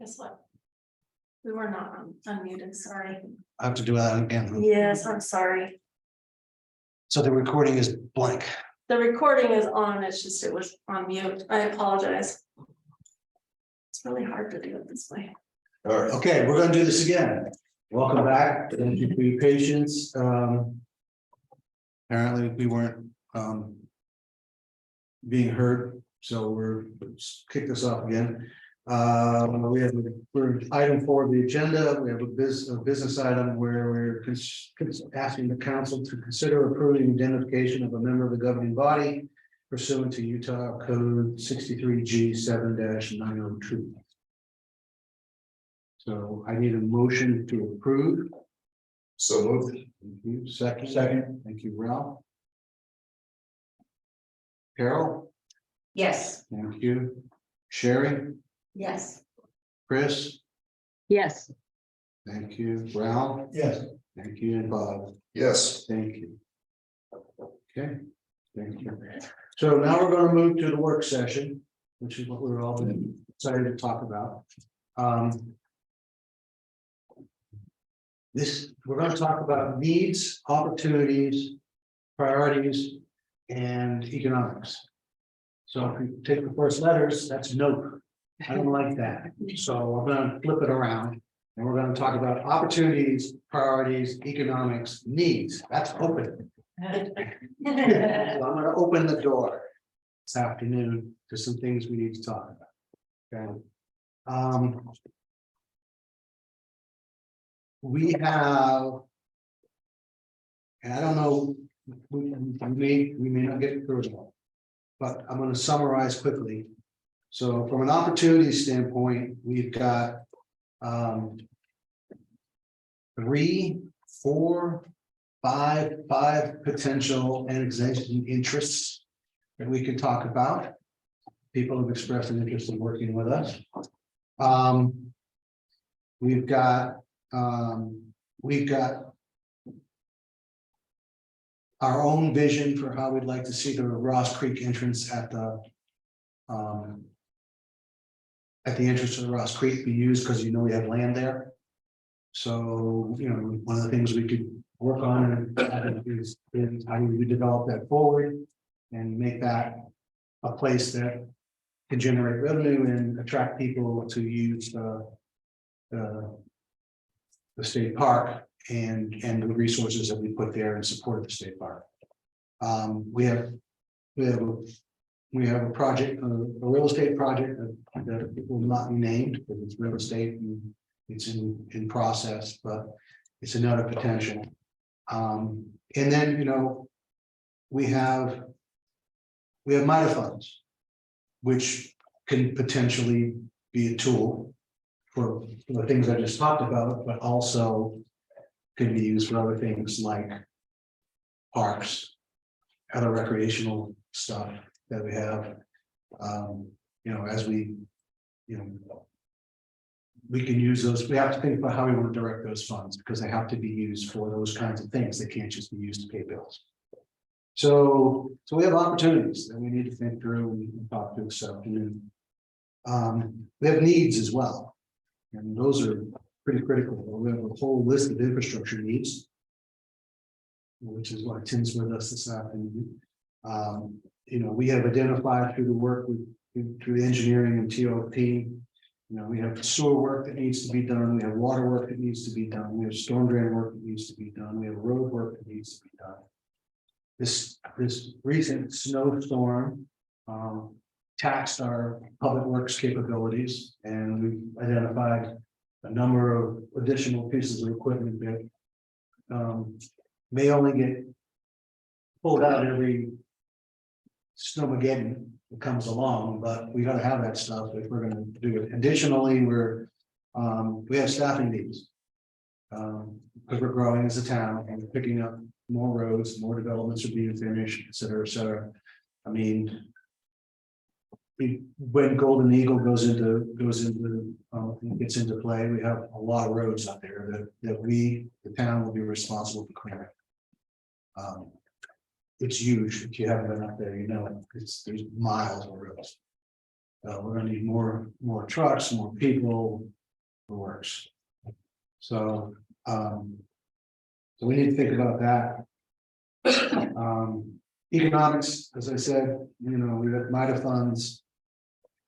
Guess what? We were not unmuted, sorry. I have to do that again. Yes, I'm sorry. So the recording is blank. The recording is on, it's just, it was on mute. I apologize. It's really hard to do it this way. All right, okay, we're gonna do this again. Welcome back. Thank you for your patience. Apparently we weren't being heard, so let's kick this off again. We're item 4 of the agenda. We have a business item where we're asking the council to consider approving identification of a member of the governing body pursuant to Utah Code 63G 7-902. So I need a motion to approve. So moved. Thank you. Second. Thank you, Ralph. Carol, Yes. thank you. Sherry, Yes. Chris, Yes. thank you. Ralph, Yes. thank you, and Bob, Yes. thank you. Okay, thank you. So now we're going to move to the work session, which is what we're all excited to talk about. We're going to talk about needs, opportunities, priorities, and economics. So if you take the first letters, that's nope. I don't like that. So we're going to flip it around and we're going to talk about opportunities, priorities, economics, needs. That's open. So I'm going to open the door this afternoon to some things we need to talk about. Okay. We have, and I don't know, we may not get through it all, but I'm going to summarize quickly. So from an opportunity standpoint, we've got 3, 4, 5 potential annexation interests that we can talk about. People have expressed an interest in working with us. We've got our own vision for how we'd like to see the Ross Creek entrance at the entrance of the Ross Creek be used, because we have land there. So, one of the things we could work on is how do we develop that forward and make that a place that can generate revenue and attract people to use the state park and the resources that we put there in support of the state park. We have a project, a real estate project that will not be named because it's real estate and it's in process, but it's another potential. And then we have MIDA funds, which can potentially be a tool for the things I just talked about, but also can be used for other things like parks, other recreational stuff that we have. As we can use those. We have to think about how we want to direct those funds, because they have to be used for those kinds of things. They can't just be used to pay bills. So we have opportunities that we need to think through and talk through this afternoon. We have needs as well, and those are pretty critical. We have a whole list of infrastructure needs, which is why Tim's with us this afternoon. We have identified through the work through engineering and TOP. We have sewer work that needs to be done. We have water work that needs to be done. We have storm drain work that needs to be done. We have road work that needs to be done. This recent snowstorm taxed our public works capabilities, and we've identified a number of additional pieces of equipment that may only get pulled out every snowmageddon that comes along, but we got to have that stuff if we're going to do it. Additionally, we have staffing needs because we're growing as a town and we're picking up more roads, more developments are being finished, et cetera, et cetera. I mean, when Golden Eagle gets into play, we have a lot of roads out there that the town will be responsible for clearing. It's huge. If you haven't been up there, there's miles of roads. We're gonna need more trucks, more people, the works. So, so we need to think about that. Economics, as I said, you know, we have MIDA funds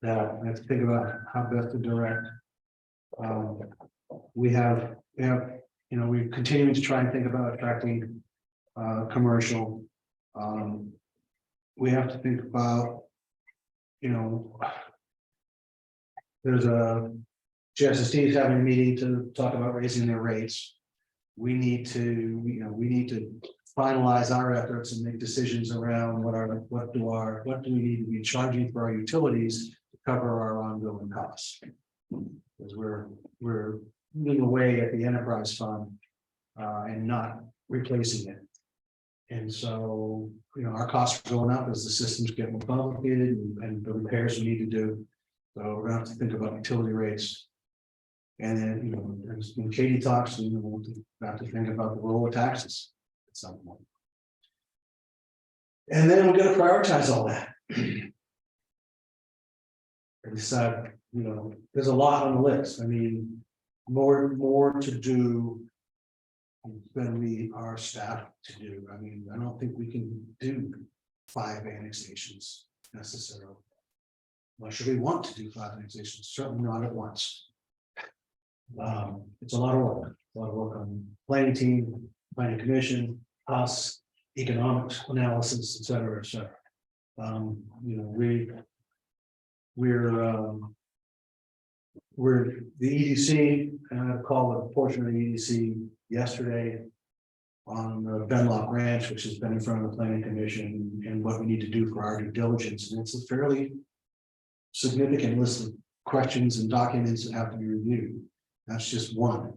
that we have to think about how best to direct. We have, you know, we're continuing to try and think about attracting commercial. We have to think about, you know, there's a GSSD is having a meeting to talk about raising their rates. We need to, you know, we need to finalize our efforts and make decisions around what do we need to be charging for our utilities to cover our ongoing costs. Because we're moving away at the enterprise fund and not replacing it. And so, you know, our costs are going up as the systems get more complicated and the repairs we need to do. So we're gonna have to think about utility rates. And then, you know, as when Katie talks, you know, we'll have to think about the role of taxes at some point. And then we're gonna prioritize all that. And decide, you know, there's a lot on the list. I mean, more to do than our staff to do. I mean, I don't think we can do 5 annexations necessarily. Why should we want to do 5 annexations? Certainly not at once. It's a lot of work on planning team, planning commission, us, economics analysis, et cetera, et cetera. You know, we're the EDC, and I called a portion of the EDC yesterday on the Benlock Ranch, which has been in front of the planning commission, and what we need to do for our due diligence. And it's a fairly significant list of questions and documents that have to be reviewed. That's just one.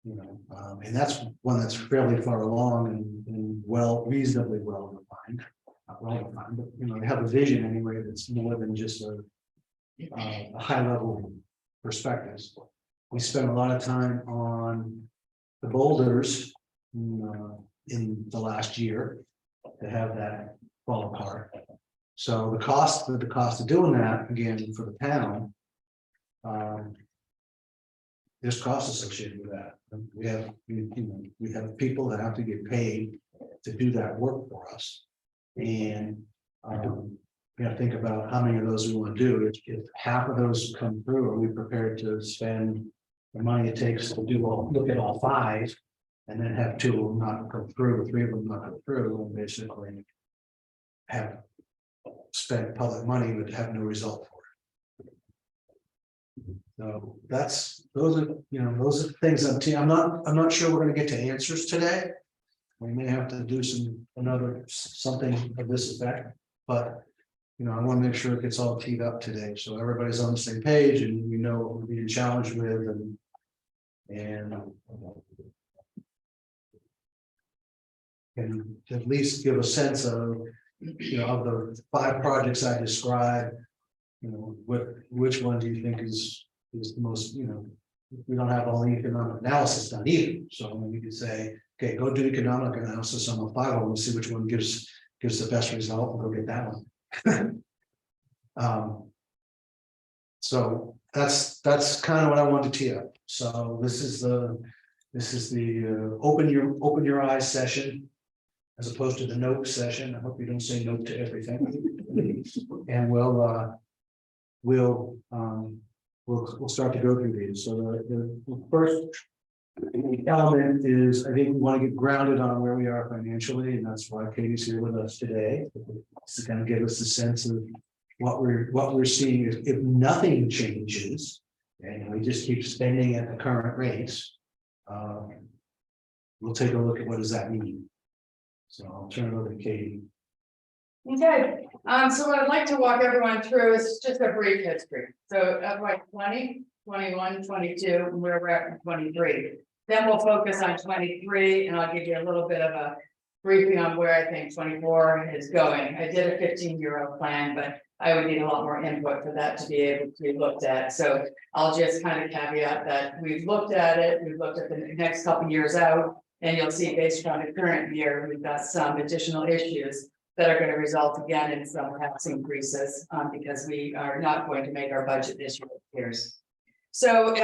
You know, and that's one that's fairly far along and reasonably well defined. Not well defined, but you know, they have a vision anyway that's more than just a high level perspectives. We spent a lot of time on the boulders in the last year to have that fall apart. So the cost of doing that again for the town, there's costs associated with that. We have people that have to get paid to do that work for us, and we have to think about how many of those we want to do. If half of those come through, are we prepared to spend the money it takes to look at all 5, and then have 2 of them not come through, or 3 of them not come through, and basically have spent public money but have no result for it. So those are things I'm not sure we're going to get to answers today. We may have to do something of this effect, but you know, I want to make sure it gets all teed up today, so everybody's on the same page and we know what we're being challenged with, and at least give a sense of, you know, of the 5 projects I described, you know, which one do you think is the most, you know, we don't have all the economic analysis done either. So I mean, you could say, okay, go do economic analysis on the 5 of them and see which one gives the best result, and go get that one. So that's kind of what I wanted to tee up. So this is the open your eyes session, as opposed to the note session. I hope you don't say note to everything. And we'll start to go through these. So the first element is, I think we want to get grounded on where we are financially, and that's why Katie's here with us today, to kind of give us a sense of what we're seeing. If nothing changes and we just keep spending at the current rates, we'll take a look at what does that mean. So I'll turn it over to Katie. Okay, so what I'd like to walk everyone through is just a brief history. So FY 20, 21, 22, and where we're at in 23. Then we'll focus on 23, and I'll give you a little bit of a briefing on where I think 24 is going. I did a 15-year plan, but I would need a lot more input for that to be able to be looked at. So I'll just kind of caveat that we've looked at it, we've looked at the next couple years out, and you'll see based on the current year, we've got some additional issues. that are gonna result again in some tax increases, because we are not going to make our budget this year, it appears. So,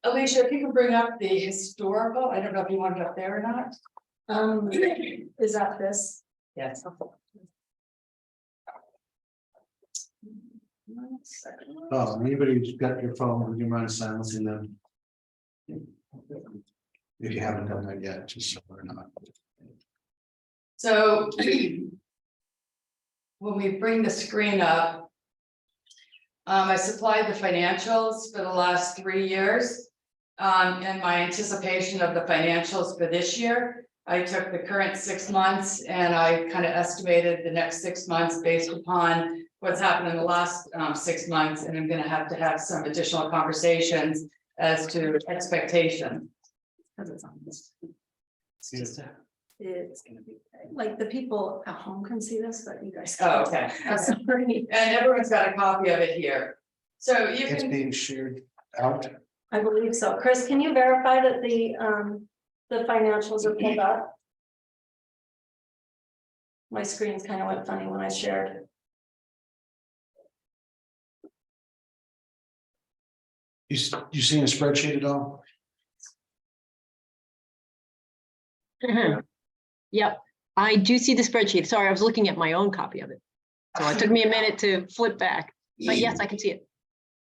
Alicia, if you can bring up the historical, I don't know if you want it up there or not. Is that this? Yes. One second. Oh, anybody who's got your phone, would you mind silencing them? If you haven't done that yet, just so we're not. So when we bring the screen up, I supplied the financials for the last 3 years. And my anticipation of the financials for this year, I took the current 6 months and I kind of estimated the next 6 months based upon what's happened in the last 6 months. And I'm going to have some additional conversations as to expectation. Because it's on this. It's just a. It's gonna be, like, the people at home can see this, but you guys. Oh, okay. That's pretty, And everyone's got a copy of it here. So you It's can, being shared out. I believe so. Chris, can you verify that the financials are pulled up? My screens kind of went funny when I shared. You seen a spreadsheet at all? Yep, I do see the spreadsheet. Sorry, I was looking at my own copy of it. So it took me a minute to flip back, but yes, I can see it.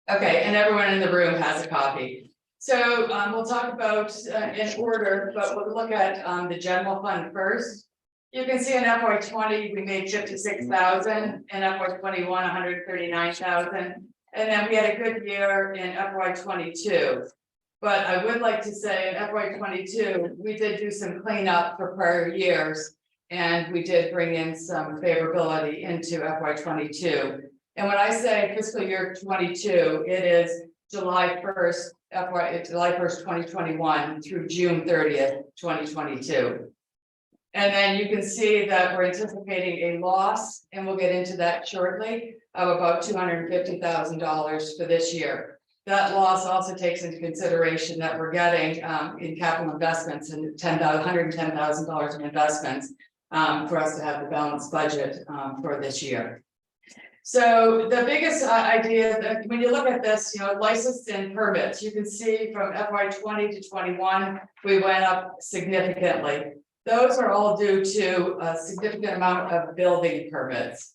okay, and everyone in the room has a copy. So we'll talk about in order, but we'll look at the general fund first. You can see in FY 20, we made 56,000, in FY 21, 139,000. And then we had a good year in FY 22. But I would like to say in FY 22, we did do some cleanup for prior years. And we did bring in some favorability into FY 22. And when I say fiscal year 22, it is July 1st, July 1st, 2021 through June 30th, 2022. And then you can see that we're anticipating a loss, and we'll get into that shortly, of about $250,000 for this year. That loss also takes into consideration that we're getting in capital investments and $110,000 in investments for us to have the balanced budget for this year. So the biggest idea that when you look at this, licensed and permits, you can see from FY 20 to 21, we went up significantly. Those are all due to a significant amount of building permits.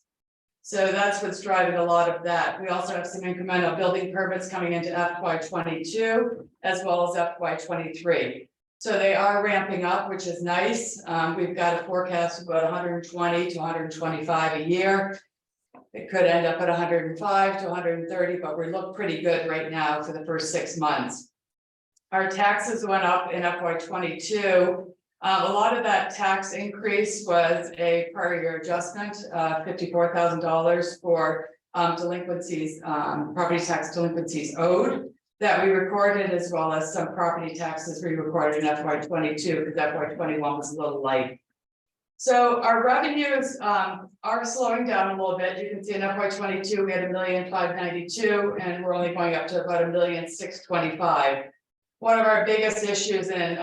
So that's what's driving a lot of that. We also have some incremental building permits coming into FY 22 as well as FY 23. So they are ramping up, which is nice. We've got a forecast of about 120 to 125 a year. It could end up at 105 to 130, but we look pretty good right now for the first 6 months. Our taxes went up in FY 22. A lot of that tax increase was a prior year adjustment, $54,000 for delinquencies, property tax delinquencies owed that we recorded, as well as some property taxes we recorded in FY 22 because FY 21 was a little light. So our revenues are slowing down a little bit. You can see in FY 22 we had $1,592,000 and we're only going up to about $1,625,000. One of our biggest issues in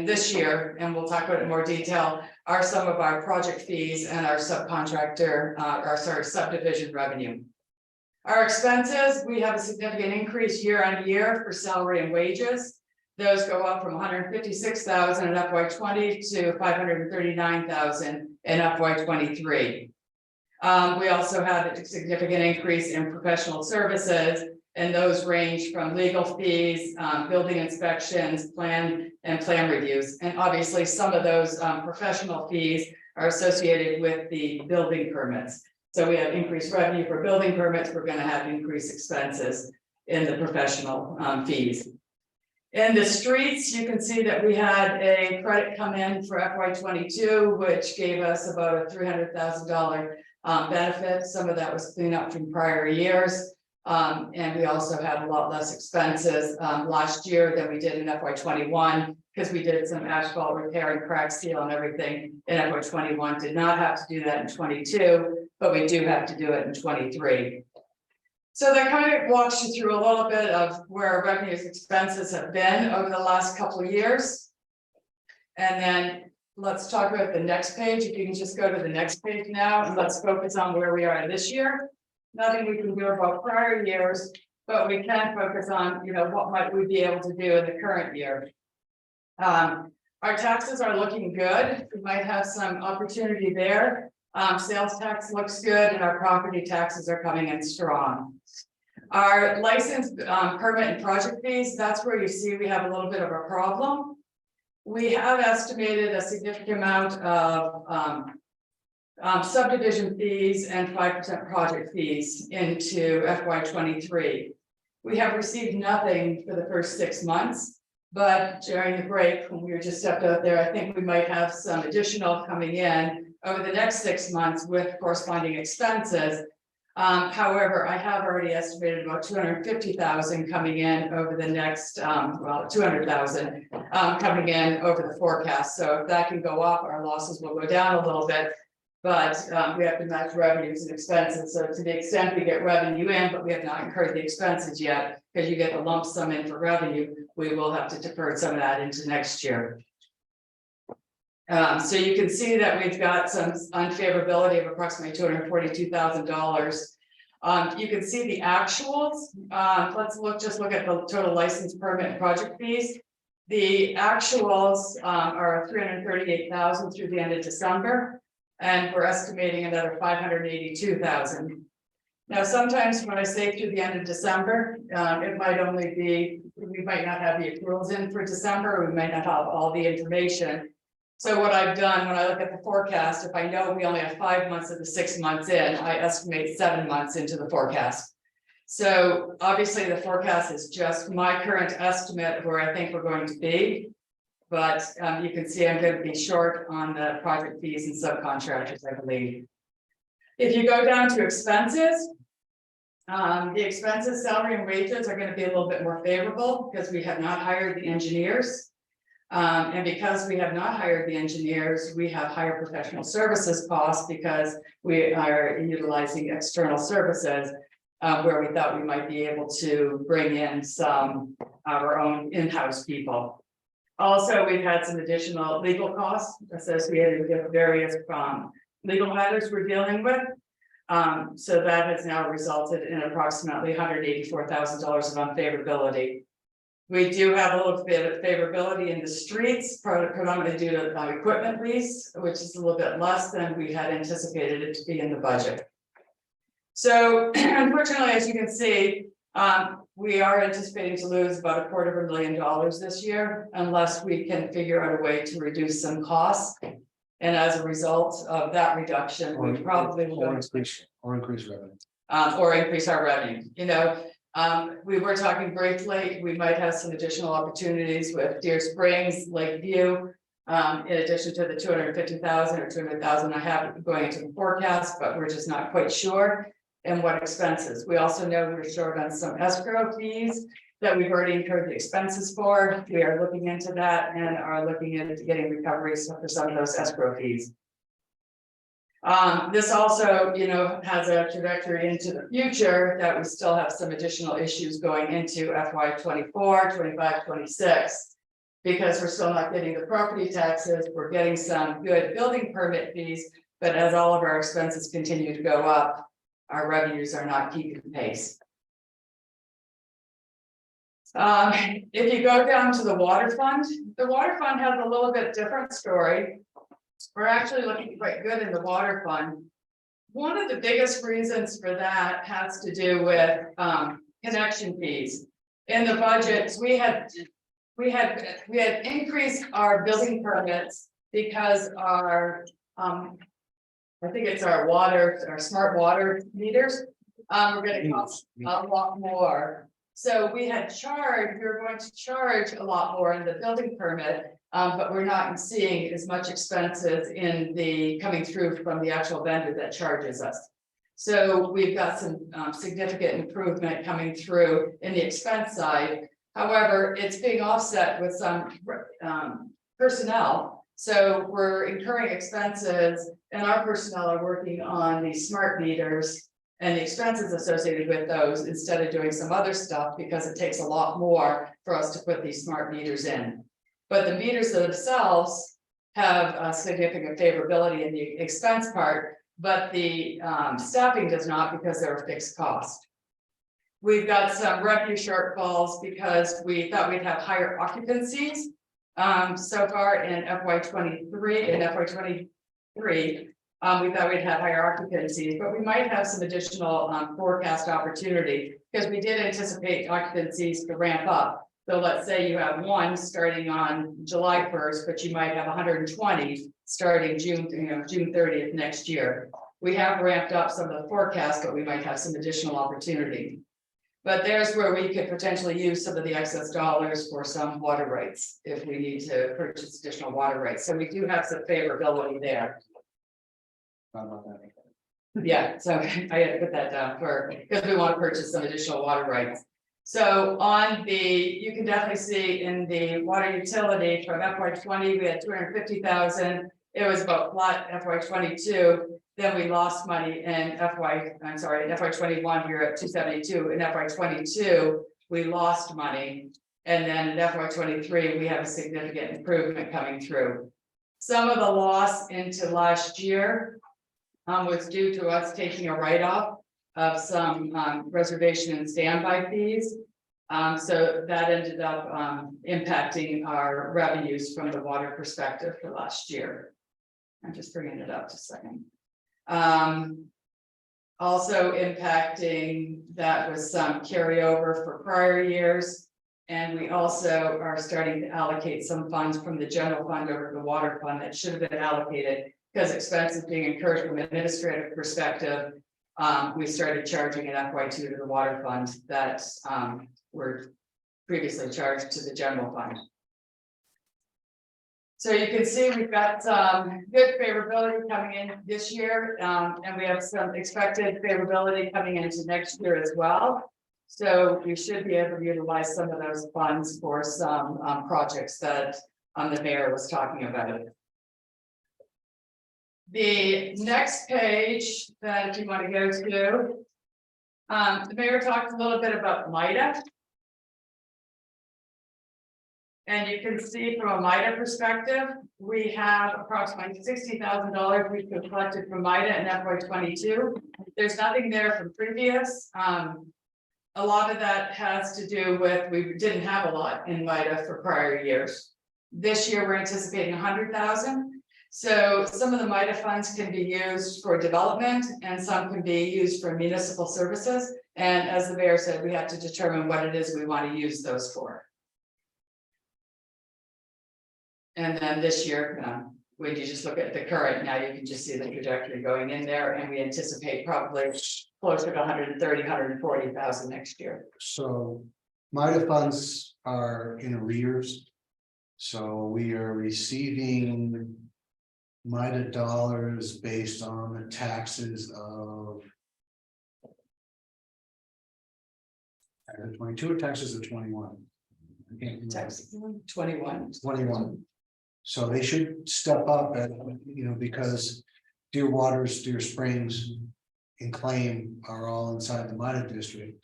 this year, and we'll talk about it in more detail, are some of our project fees and our subdivision revenue. Our expenses, we have a significant increase year on year for salary and wages. Those go up from 156,000 in FY 20 to 539,000 in FY 23. We also had a significant increase in professional services, and those range from legal fees, building inspections, plan reviews. And obviously some of those professional fees are associated with the building permits. So we have increased revenue for building permits. We're going to have increased expenses in the professional fees. In the streets, you can see that we had a credit come in for FY 22, which gave us about a $300,000 benefit. Some of that was cleanup from prior years. And we also had a lot less expenses last year than we did in FY 21 because we did some asphalt repair and crack seal and everything in FY 21. Did not have to do that in 22, but we do have to do it in 23. So that kind of walks you through a little bit of where our revenues expenses have been over the last couple of years. And then let's talk about the next page. If you can just go to the next page now, and let's focus on where we are this year. Nothing we can do about prior years, but we can focus on, what might we be able to do in the current year. Our taxes are looking good. We might have some opportunity there. Sales tax looks good, and our property taxes are coming in strong. Our license, permit and project fees, that's where you see we have a little bit of a problem. We have estimated a significant amount of subdivision fees and 5% project fees into FY 23. We have received nothing for the first 6 months, but during the break, when we were just stepped out there, I think we might have some additional coming in over the next 6 months with corresponding expenses. However, I have already estimated about 250,000 coming in over the next, 200,000 coming in over the forecast. So if that can go up, our losses will go down a little bit. But we have to match revenues and expenses. So to the extent we get revenue in, but we have not incurred the expenses yet, because you get the lump sum in for revenue, we will have to defer some of that into next year. So you can see that we've got some unfavorability of approximately $242,000. You can see the actuals. Let's look at the total license, permit, and project fees. The actuals are 338,000 through the end of December, and we're estimating another 582,000. Now, sometimes when I say through the end of December, it might only be, we might not have the accruals in for December, we might not have all the information. So what I've done when I look at the forecast, if I know we only have 5 months of the 6 months in, I estimate 7 months into the forecast. So obviously the forecast is just my current estimate of where I think we're going to be. But you can see I'm going to be short on the project fees and subcontractors, I believe. If you go down to expenses, the expenses, salary and wages are going to be a little bit more favorable because we have not hired the engineers. And because we have not hired the engineers, we have higher professional services costs because we are utilizing external services where we thought we might be able to bring in some of our own in-house people. Also, we've had some additional legal costs associated with various legal matters we're dealing with. So that has now resulted in approximately $184,000 of unfavorability. We do have a little bit of favorability in the streets, predominantly due to equipment lease, which is a little bit less than we had anticipated it to be in the budget. So unfortunately, as you can see, we are anticipating to lose about $250,000 this year, unless we can figure out a way to reduce some costs. And as a result of that reduction, we probably will increase revenue. Or increase our revenue. We were talking briefly, we might have some additional opportunities with Deer Springs, Lakeview, in addition to the 250,000 or 200,000 I have going into the forecast, but we're just not quite sure. And what expenses. We also know we're short on some escrow fees that we've already incurred the expenses for. We are looking into that and are looking into getting recoveries for some of those escrow fees. This also, has a trajectory into the future that we still have some additional issues going into FY 24, 25, 26, because we're still not getting the property taxes. We're getting some good building permit fees, but as all of our expenses continue to go up, our revenues are not keeping pace. If you go down to the water fund has a little bit different story. We're actually looking quite good in the water fund. One of the biggest reasons for that has to do with connection fees. In the budgets, we had increased our building permits because our I think it's our smart water meters. We're going to cost a lot more. So we were going to charge a lot more in the building permit, but we're not seeing as much expenses in the coming through from the actual vendor that charges us. So we've got some significant improvement coming through in the expense side. However, it's being offset with some personnel. So we're incurring expenses and our personnel are working on these smart meters and the expenses associated with those instead of doing some other stuff because it takes a lot more for us to put these smart meters in. But the meters themselves have a significant favorability in the expense part, but the staffing does not because they're a fixed cost. We've got some revenue shortfalls because we thought we'd have higher occupancies. So far in FY 23 and FY 23, we thought we'd have higher occupancies, but we might have some additional forecast opportunity because we did anticipate occupancies to ramp up. So let's say you have one starting on July 1st, but you might have 120 starting June 30th next year. We have ramped up some of the forecasts, but we might have some additional opportunity. But there's where we could potentially use some of the excess dollars for some water rights if we need to purchase additional water rights. So we do have some favorability there. How about that? Yeah, so I had to put that down because we want to purchase some additional water rights. So on you can definitely see in the water utility from FY 20, we had 250,000. It was about flat FY 22. Then we lost money in FY 21, we were at 272. In FY 22, we lost money. And then in FY 23, we have a significant improvement coming through. Some of the loss into last year was due to us taking a write-off of some reservation and standby fees. So that ended up impacting our revenues from the water perspective for last year. I'm just bringing it up just a second. Also impacting that was some carryover for prior years. And we also are starting to allocate some funds from the general fund over to the water fund that should have been allocated because expenses being incurred from an administrative perspective. We started charging an FY2 to the water fund that were previously charged to the general fund. So you can see we've got some good favorability coming in this year, and we have some expected favorability coming into next year as well. So we should be able to utilize some of those funds for some projects that the mayor was talking about. The next page that if you want to go to, the mayor talked a little bit about MIDA. And you can see from a MIDA perspective, we have approximately $60,000 we've collected from MIDA in FY 22. There's nothing there from previous. A lot of that has to do with we didn't have a lot in MIDA for prior years. This year we're anticipating 100,000. So some of the MIDA funds can be used for development and some can be used for municipal services. And as the mayor said, we have to determine what it is we want to use those for. And then this year, when you just look at the current, now you can just see the trajectory going in there, and we anticipate probably closer to 130, 140,000 next year. So MIDA funds are in arrears. So we are receiving MIDA dollars based on the taxes of 22 or taxes of 21. Taxes 21. 21. So they should step up at, because Deer Waters, Deer Springs, and Claim are all inside the MIDA district.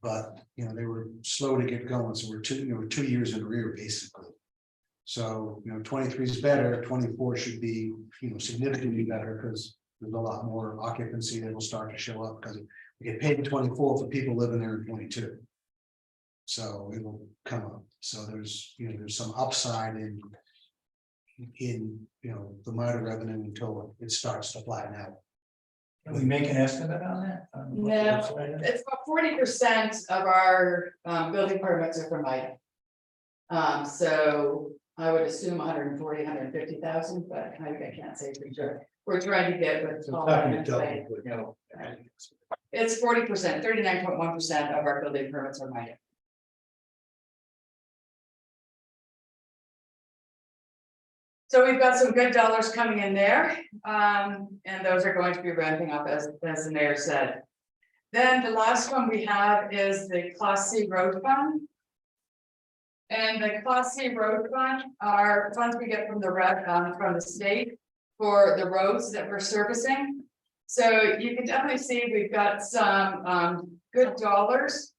But they were slow to get going. So we're 2 years in arrear basically. So 23 is better, 24 should be significantly better because there's a lot more occupancy that will start to show up because we get paid in 24 for people living there in 22. So it will come up. So there's some upside in the MIDA revenue until it starts to flatten out. Can we make an estimate on that? No, it's about 40% of our building permits are from MIDA. So I would assume 140, 150,000, but I can't say for sure. We're trying to get with. It's 40%, 39.1% of our building permits are MIDA. So we've got some good dollars coming in there, and those are going to be ramping up as the mayor said. Then the last one we have is the Class C Road Fund. And the Class C Road Fund are funds we get from the state for the roads that we're servicing. So you can definitely see we've got some good dollars,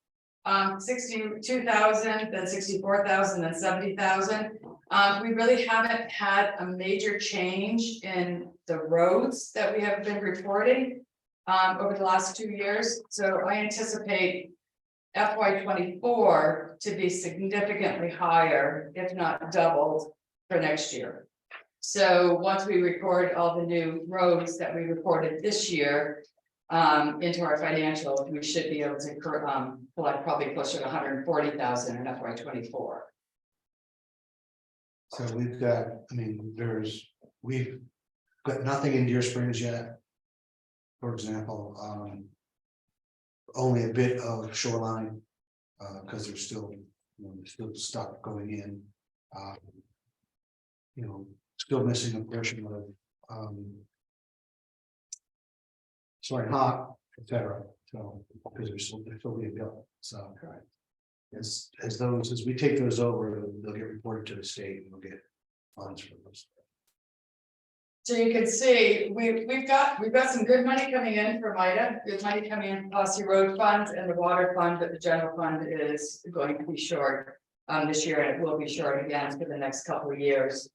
62,000, then 64,000, then 70,000. We really haven't had a major change in the roads that we have been reporting over the last 2 years, so I anticipate FY 24 to be significantly higher, if not doubled, for next year. So once we record all the new roads that we reported this year into our financials, we should be able to collect probably closer to 140,000 in FY 24. So we've got, I mean, we've got nothing in Deer Springs yet. For example, only a bit of shoreline, because there's still, there's still stuff going in. Still missing a portion of, sorry, hot, etc. So, because they're still being built, so. Correct. As we take those over, they'll get reported to the state and we'll get funds for those. So you can see, we've got some good money coming in from IDA, good money coming in from Posse Road funds and the water fund, but the general fund is going to be short this year, and it will be short again for the next couple of years.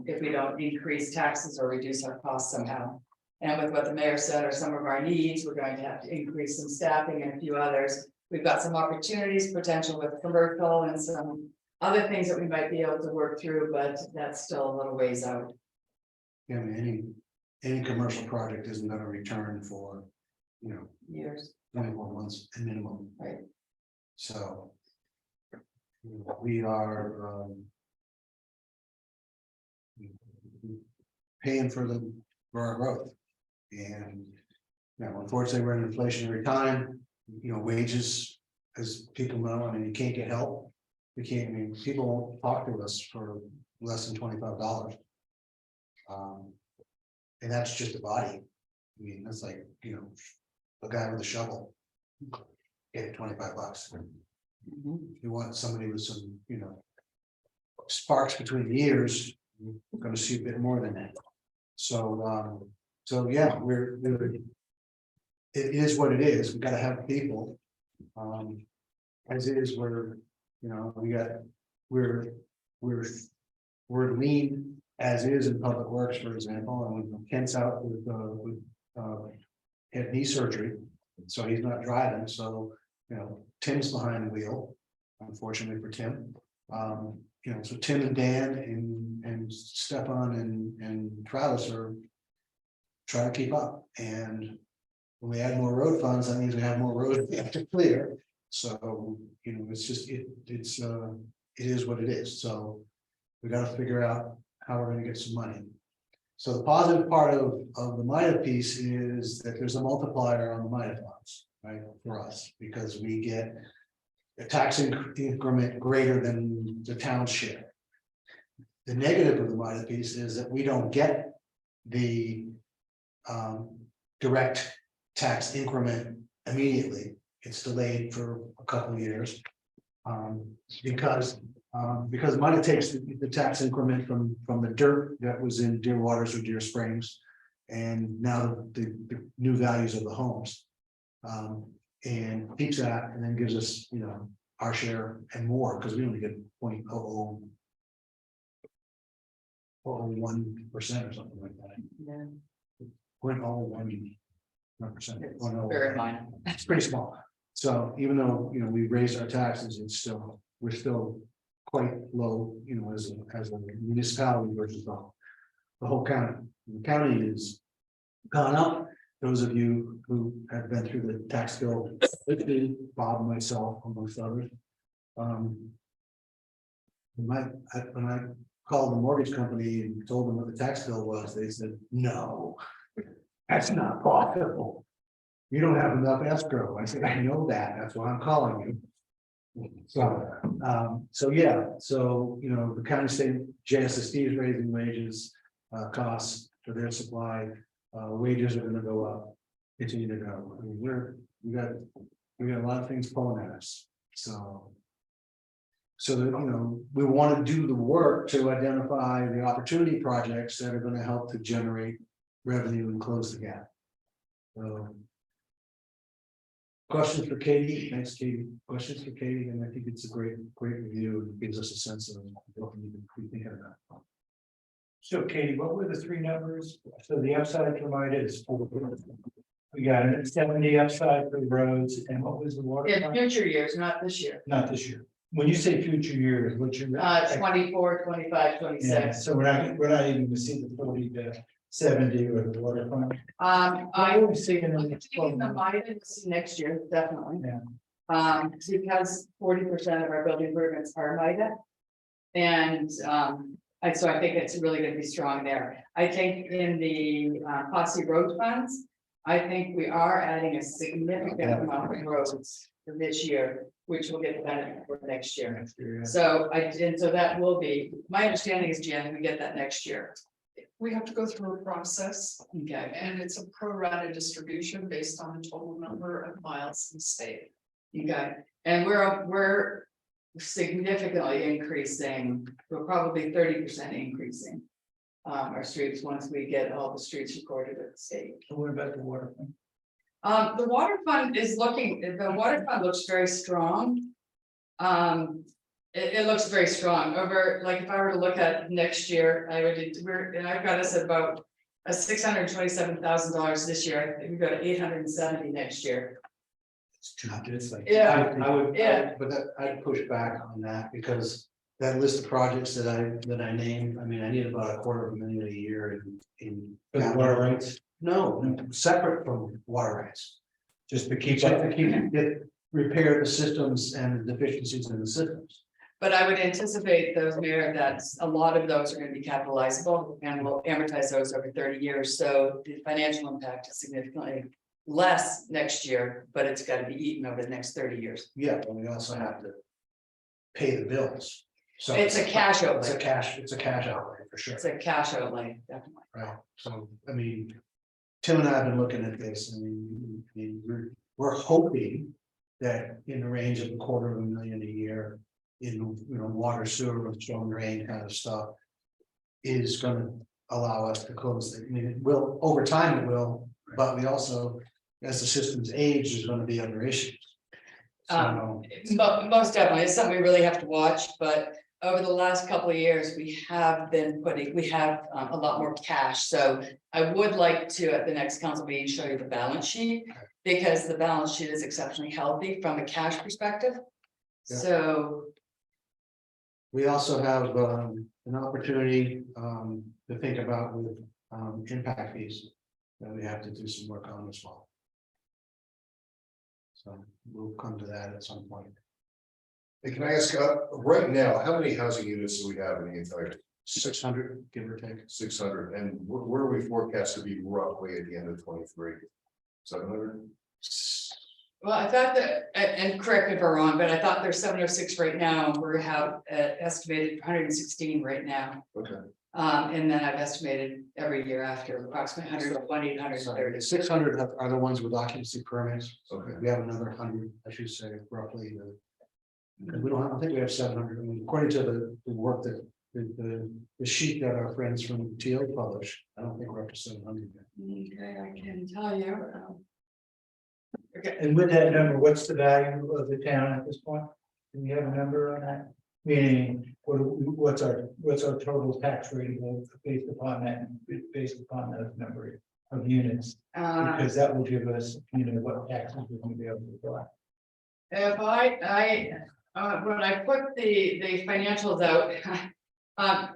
If we don't increase taxes or reduce our costs somehow. And with what the mayor said are some of our needs, we're going to have to increase some staffing and a few others. We've got some opportunities, potential with commercial and some other things that we might be able to work through, but that's still a little ways out. Yeah, I mean, any commercial project isn't going to return for, Years. 24 months minimum. Right. So we are paying for our growth, and unfortunately we're in an inflationary time. Wages, as people know, I mean, you can't get help. We can't. I mean, people won't talk to us for less than $25. And that's just a body. I mean, that's like, a guy with a shovel, get $25. If you want somebody with some, sparks between the ears, you're going to see a bit more than that. So, yeah, it is what it is. We've got to have people. As it is, we're lean as is in public works, for example, and when Kent's out with had knee surgery, so he's not driving. So Tim's behind the wheel, unfortunately for Tim. So Tim and Dan and Stefan and Travis are trying to keep up. And when we add more road funds, that means we have more roads we have to clear. So it's just it is what it is. So we got to figure out how we're going to get some money. So the positive part of the MIDA piece is that there's a multiplier on the MIDA funds, right, for us, because we get a tax increment greater than the town's share. The negative of the MIDA piece is that we don't get the direct tax increment immediately. It's delayed for a couple of years because MIDA takes the tax increment from the dirt that was in Deer Waters or Deer Springs, and now the new values of the homes, and keeps that, and then gives us our share and more, because we only get 0.001% or something like that. Yeah. 0.01%. Very minor. It's pretty small. So even though we raised our taxes, we're still quite low, as a municipality versus the whole county. The county is gone up. Those of you who have been through the tax bill, Bob and myself, amongst others. When I called the mortgage company and told them what the tax bill was, they said, no, that's not possible. You don't have enough escrow. I said, I know that. That's why I'm calling you. So yeah, the county state JSSD is raising wages, costs for their supply, wages are going to go up, continue to go. I mean, we got a lot of things pulling at us. So that we want to do the work to identify the opportunity projects that are going to help to generate revenue and close the gap. Questions for Katie? Thanks, Katie. Questions for Katie, and I think it's a great review, and gives us a sense of what we need to be thinking about. So Katie, what were the three numbers? So the upside for mine is. We got a 70 upside for the roads, and what was the water? In fund? future years, not this year, Not this year. When you say future years, what's your? 24, 25, Yeah, 26. so we're not even gonna see the 40 to 70 or the water fund. I What are we seeing in I'm the taking the Bidens next year, definitely. Yeah. Because 40% of our building improvements are MIDA. And, so I think it's really gonna be strong there. I think in the, posse road funds, I think we are adding a significant amount of roads for this year, which will get the benefit for next year. next year, yeah. So so that will be, my understanding is, Jen, we get that next year. We have to go through a process Okay, and it's a pro rata distribution based on the total number of miles in the state. okay, and we're significantly increasing, we're probably 30% increasing. Our streets, once we get all the streets recorded at the state. So what about the water fund? The water fund the water fund looks very strong. It looks very strong over, like, if I were to look at next year, and I've got us at about a $627,000 this year. I think we go to 870 next year. It's too much, it's like. Yeah. I would, Yeah. but I'd push back on that, because that list of projects that I named, I mean, I need about $250,000 a year in. For the water rights, No, separate from water rights. just to keep Just up. to repair the systems and the deficiencies in the systems. But I would anticipate those, Mayor, that a lot of those are gonna be capitalizable and we'll amortize those over 30 years. So the financial impact is significantly less next year, but it's gotta be eaten over the next 30 years. Yeah, but we also have to pay the bills. So It's a cash It's a outlay. cash outlay for sure. It's a cash outlay, definitely. Right, so, I mean, Tim and I have been looking at this, and we're hoping that in the range of $250,000 a year in, water, sewer, and storm drain kind of stuff is gonna allow us to close it. I mean, it will, over time it will, but we also, as the systems age, is gonna be other issues. So, Most definitely, it's something we really have to watch, but over the last couple of years, we have a lot more cash, so I would like to, at the next council meeting, show you the balance sheet. Because the balance sheet is exceptionally healthy from a cash perspective. Yeah. So, we also have an opportunity to think about with impact fees that we have to do some work on as well. So we'll come to that at some point. Hey, can I ask, right now, how many housing units do we have in the entire 600, give or take. 600? And where are we forecast to be roughly at the end of 23? 700? well, I thought that, and correct me if I'm wrong, but I thought there's 706 right now, we have estimated 116 right now. Okay, And then I've estimated every year after approximately 120, 130. 600 are the ones with occupancy permits. okay. We have another 100, I should say, roughly. We don't, I don't think we have 700. I mean, according to the work that the sheet that our friends from TL publish, I don't think we're up to 700 yet. Okay, I can tell you. Okay, And with that number, what's the value of the town at this point? Do we have a number on that? Meaning, what's our total tax rate based upon that, based upon the number of units? Because that will give us, what taxes we're gonna be able to apply. if when I put the financials out,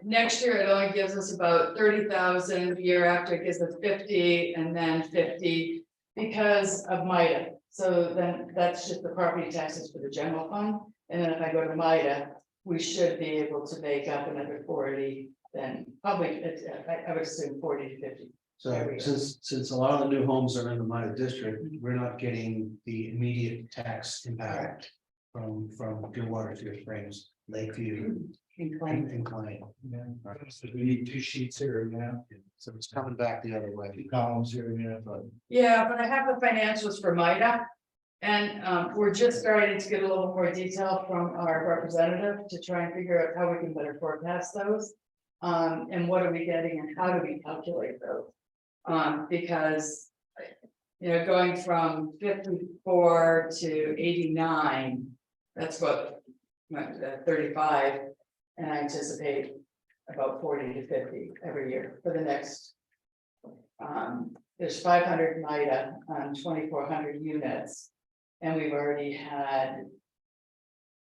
next year it only gives us about 30,000, year after it gives us 50 and then 50 because of MIDA. So then that's just the property taxes for the general fund. And then if I go to MIDA, we should be able to make up another 40, then probably, I would assume 40 to 50. So since a lot of the new homes are in the minor district, we're not getting the immediate tax impact from Clearwater, Clear Springs, Lakeview, Inclined. Incline. Yeah, so we need two sheets here, So it's coming back the other two way. columns here, but. Yeah, but I have the financials for MIDA. And we're just starting to get a little more detail from our representative to try and figure out how we can better forecast those. And what are we getting and how do we calculate those? Because going from 54 to 89, that's what, 35, and I anticipate about 40 to 50 every year for the next. There's 500 NIDA on 2,400 units, and we've already had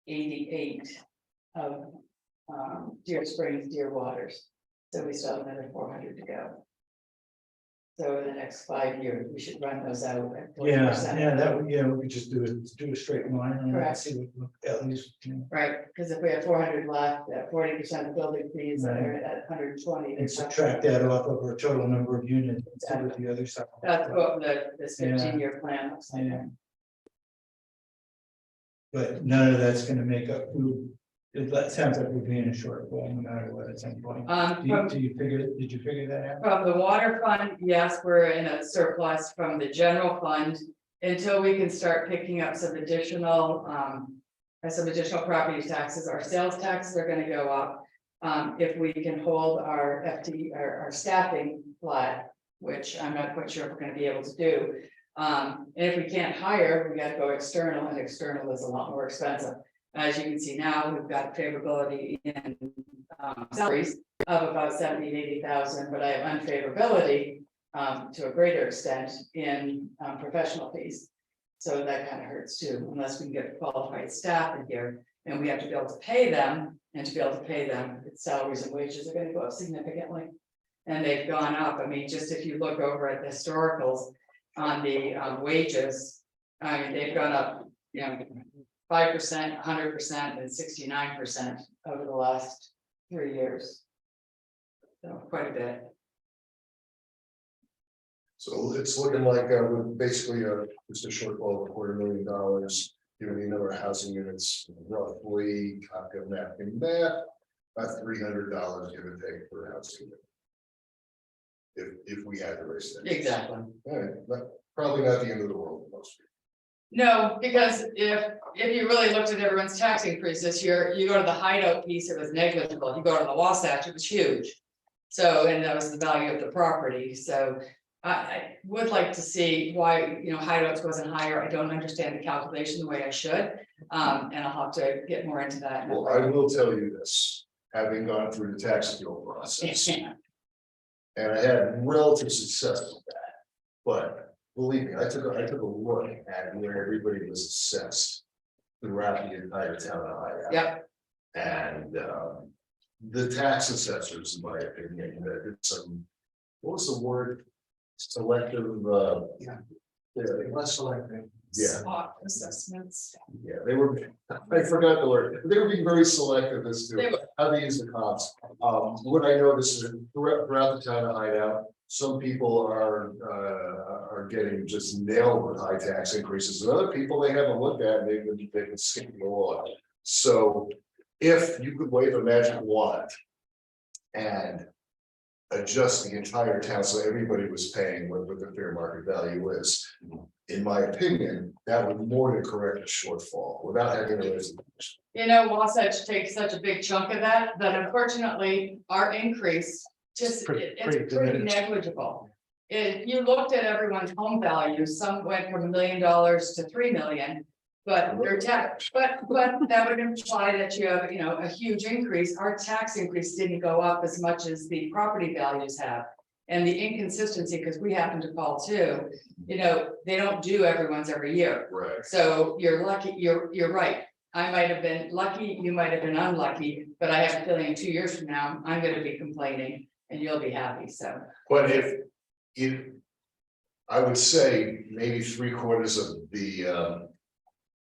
88 of Deer Springs, Deer Waters, so we still have another 400 to go. So in the next 5 years, we should run those out at 40%. Yeah, that would, yeah, we could just do a straight line and Correct. see what, at least, Right, because if we have 400 left, at 40% of building fees that are at 120. and subtract that off of our total number of units, instead of the other side. That's what this 15-year plan looks like. Yeah. But none of that's gonna make up food. It sounds like we're being a shortfall no matter what at some point. Did you figure that out? From the water fund, yes, we're in a surplus from the general fund until we can start picking up some additional property taxes. Our sales taxes are gonna go up. If we can hold our our staffing flat, which I'm not quite sure if we're gonna be able to do. And if we can't hire, we gotta go external, and external is a lot more expensive. As you can see now, we've got favorability in salaries of about 70,000 to 80,000, but I have unfavorability to a greater extent in professional fees. So that kind of hurts too, unless we can get qualified staff in here, and we have to be able to pay them, and to be able to pay them, its salaries and wages are going to go up significantly. And they've gone up. I mean, just if you look over at the historicals on the wages, I mean, they've gone up, 5%, 100%, and 69% over the last 3 years. So quite a bit. So it's looking like we're basically just a shortfall of $250,000, given the number of housing units, roughly, I've got napkin math, about $300 give or take per housing unit. If we had to raise that. Exactly. All right, but probably not the end of the world for most people. No, because if you really looked at everyone's tax increase this year, you go to the Hideout piece, it was negligible. You go to the Wasatch, it was huge. So, and that was the value of the property. So I would like to see why, Hideouts wasn't higher. I don't understand the calculation the way I should. And I'll have to get more into that. Well, I will tell you this, having gone through the tax appeal process, and I had relative success with that. But believe me, I took a look at where everybody was assessed throughout the entire town of Hideout. Yep. And the tax assessors, in my opinion, did some, what was the word? Selective, Less selective. yeah, Spot assessments. yeah, they were, I forgot the word, they were being very selective as They to were. how they use the comps. What I noticed is throughout the town of Hideout, some people are getting just nailed with high tax increases, and other people they haven't looked at, and they've been skipping along. So if you could wave a magic wand and adjust the entire town so everybody was paying what the fair market value is, in my opinion, that would more than correct a shortfall without having a resolution. Wasatch takes such a big chunk of that unfortunately our increase it's Pretty pretty diminished. negligible. If you looked at everyone's home values, some went from $1 million to 3 million. But their tax, but that would imply that you have, a huge increase. Our tax increase didn't go up as much as the property values have. And the inconsistency, because we happen to fall too, they don't do everyone's every year. Right. So you're lucky, you're right. I might have been lucky, you might have been unlucky, but I have a feeling 2 years from now, I'm gonna be complaining and you'll be happy, so. But if I would say maybe 3/4 of the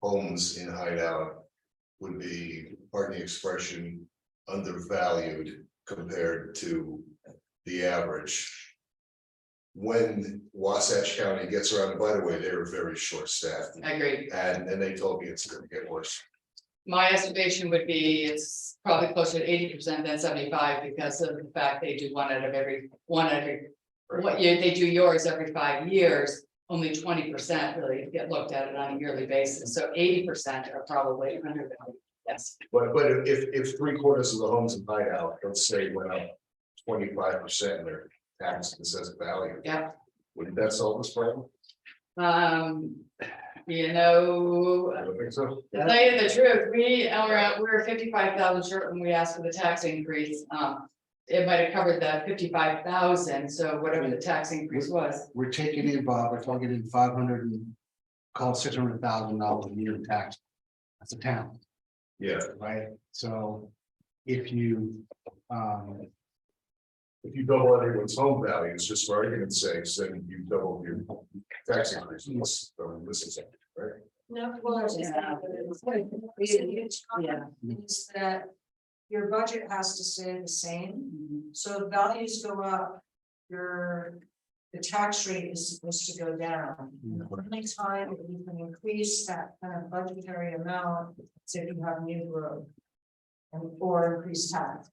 homes in Hideout would be, pardon the expression, undervalued compared to the average. When Wasatch County gets around, by the way, they're very short-staffed, I agree. and they told me it's gonna get worse. My estimation would be it's probably closer to 80% than 75 because of the fact they do they do yours every 5 years. Only 20% really get looked at it on a yearly basis. So 80% are probably undervalued. Yes. But if 3/4 of the homes in Hideout, let's say went up 25% in their tax assessed value. Yeah. Wouldn't that solve this problem? You know, I don't think so. to tell you the truth, we're 55,000 short when we asked for the tax increase. It might have covered that 55,000, so whatever the tax increase was. We're taking in, Bob, we're talking in 500 and call it $600,000 a year in tax. That's a town, Yeah, right? So if you, if you double anyone's home values, just for argument's sake, then you double your tax increases. So this is, right? No, well, it's just Yeah. Yeah. Is that your budget has to stay the same, so if values go up, the tax rate is supposed to go down. And the only time that you can increase that kind of budgetary amount is if you have new growth. And or increased tax.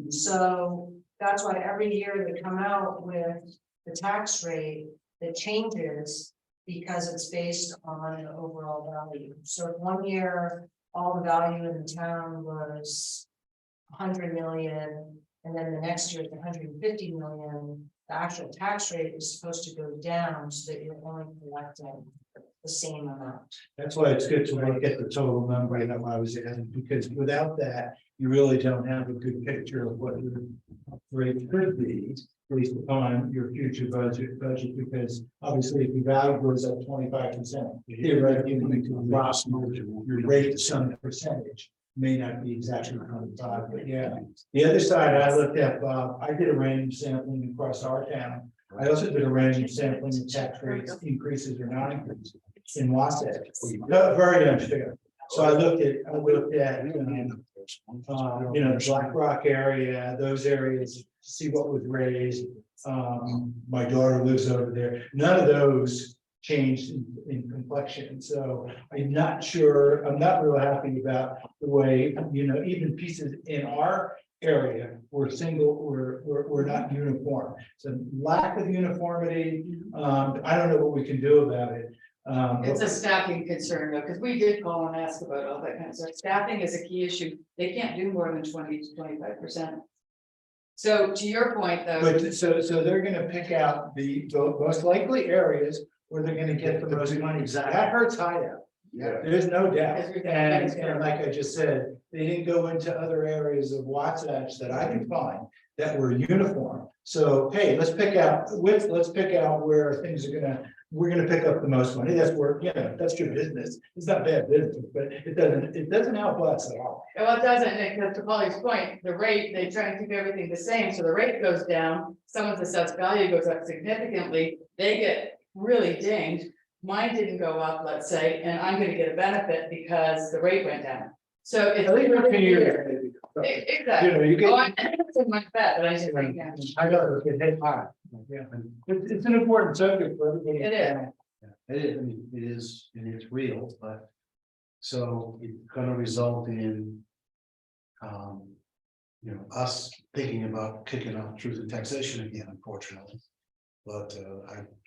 So that's why every year they come out with the tax rate that changes. Because it's based on the overall value. So if 1 year, all the value in the town was 100 million, and then the next year it's 150 million, the actual tax rate is supposed to go down so that you're only collecting the same amount. That's why it's good to look at the total number, and I was in, because without that, you really don't have a good picture of what your rate could be. Based upon your future budget, because obviously if your value goes up 25%, theoretically, you need to drop your rate to some percentage. May not be exactly 25, but yeah. The other side I looked at, Bob, I did a random sampling across our town. I also did a random sampling of tax rates increases or non-increases in Wasatch. Very unfair. So I looked at, the Black Rock area, those areas, to see what was raised. My daughter lives over there. None of those changed in complexion. So I'm not sure, I'm not real happy about the way, even pieces in our area were we're not uniform. So lack of uniformity, I don't know what we can do about it. It's a staffing concern though, because we did call and ask about all that kind of stuff. Staffing is a key issue. They can't do more than 20 to 25%. So to your point though. But so they're gonna pick out the most likely areas where they're gonna get the most money. That hurts Hideout. Yeah. There's no doubt. Everything And is fair. like I just said, they didn't go into other areas of Wasatch that I can find that were uniform. So, hey, let's pick out where things are we're gonna pick up the most money. That's where, that's your business. It's not bad business, but it doesn't help us at all. Well, it doesn't, because to Polly's point, the rate, they try and keep everything the same, so the rate goes down, someone's assessed value goes up significantly, they get really dinged. Mine didn't go up, let's say, and I'm gonna get a benefit because the rate went down. So it's. At least for 10 years, weird. maybe. Exactly. You get. Oh, it's in my bet, but I just think, yeah. I know, it hit high. Yeah, it's an important subject for everybody. It is. it is, I mean, it is, and it's real, but. So it's gonna result in. Us thinking about kicking off truth and taxation again, unfortunately. But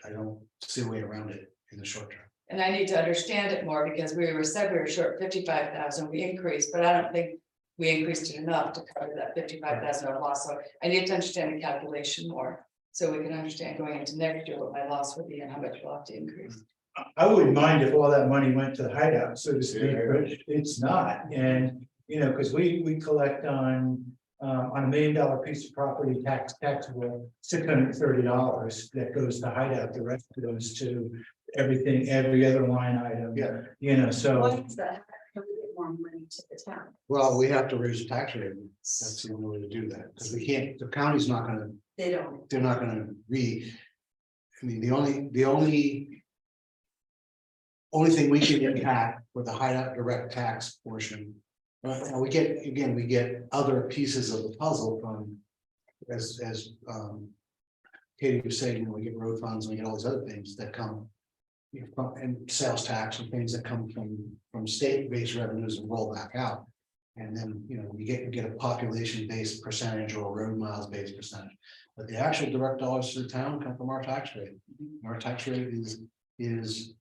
I don't see a way around it in the short term. And I need to understand it more because said we were short 55,000, we increased, but I don't think we increased it enough to cover that 55,000 loss. So I need to understand the calculation more. So we can understand going into next year what my loss would be and how much we'll have to increase. I wouldn't mind if all that money went to the Hideout, so to speak, Yeah. but it's not, and, because we collect on $1 million piece of property taxable, $630 that goes to Hideout, the rest goes to everything, every other line item. Yeah. So. Why is that? How do we get more money to the town? Well, we have to raise the tax rate. That's the only way to do that, because we can't, the county's not gonna, They don't. they're not gonna I mean, the only thing we can impact with the Hideout direct tax portion. We get other pieces of the puzzle from, as Katie was saying, we get road funds, and we get all these other things that come. And sales tax and things that come from state-based revenues and roll back out. And then, we get a population-based percentage or a road miles-based percentage. But the actual direct dollars to the town come from our tax rate. Our tax rate is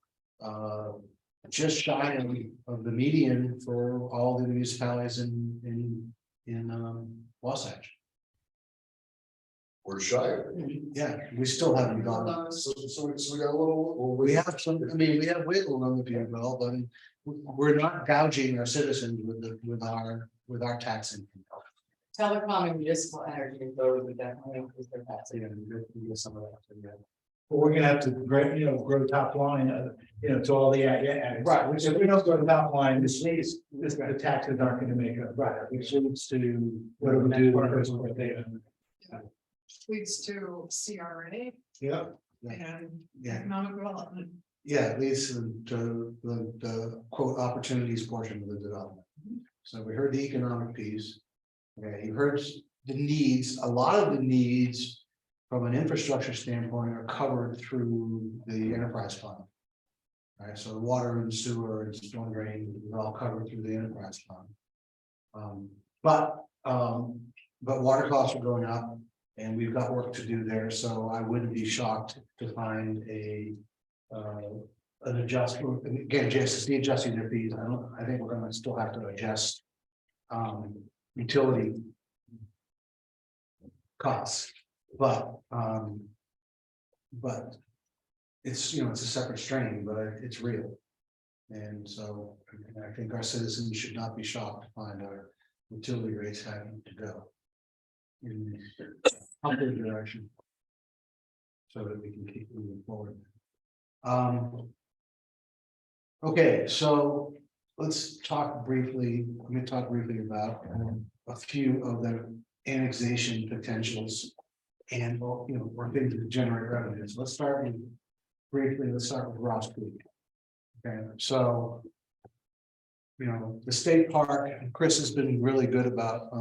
just shy of the median for all the municipalities in Wasatch. we're shy of it. Yeah, we still haven't gone. So we got a little. We have some, I mean, we have wiggle room if you will, but we're not gouging our citizens with our tax income. Telecom and municipal energy, those would definitely increase their So, taxes. yeah, we get some of that. Yeah. But we're gonna have to grow top line, to all the, yeah. Right. If we don't go to top line, the taxes aren't gonna make it. Right. Which leads to What do we do? Leads to CRA Yeah. and Yeah. economic development. Yeah, it leads to the quote opportunities portion of the development. So we heard the economic piece. Okay, you heard the needs, a lot of the needs from an infrastructure standpoint are covered through the enterprise fund. All right, so the water and sewer and storm drain is all covered through the enterprise fund. But water costs are going up and we've got work to do there, so I wouldn't be shocked to find an adjustment, again, JSSD adjusting their fees. I think we're gonna still have to adjust utility costs, but it's, it's a separate strain, but it's real. And so I think our citizens should not be shocked to find our utility rates having to go in other direction so that we can keep moving forward. Okay, so let's talk briefly, let me talk briefly about a few of the annexation potentials and, or things that generate revenues. Let's start with Ross Creek. Okay, so, the state park, and Chris has been really good about,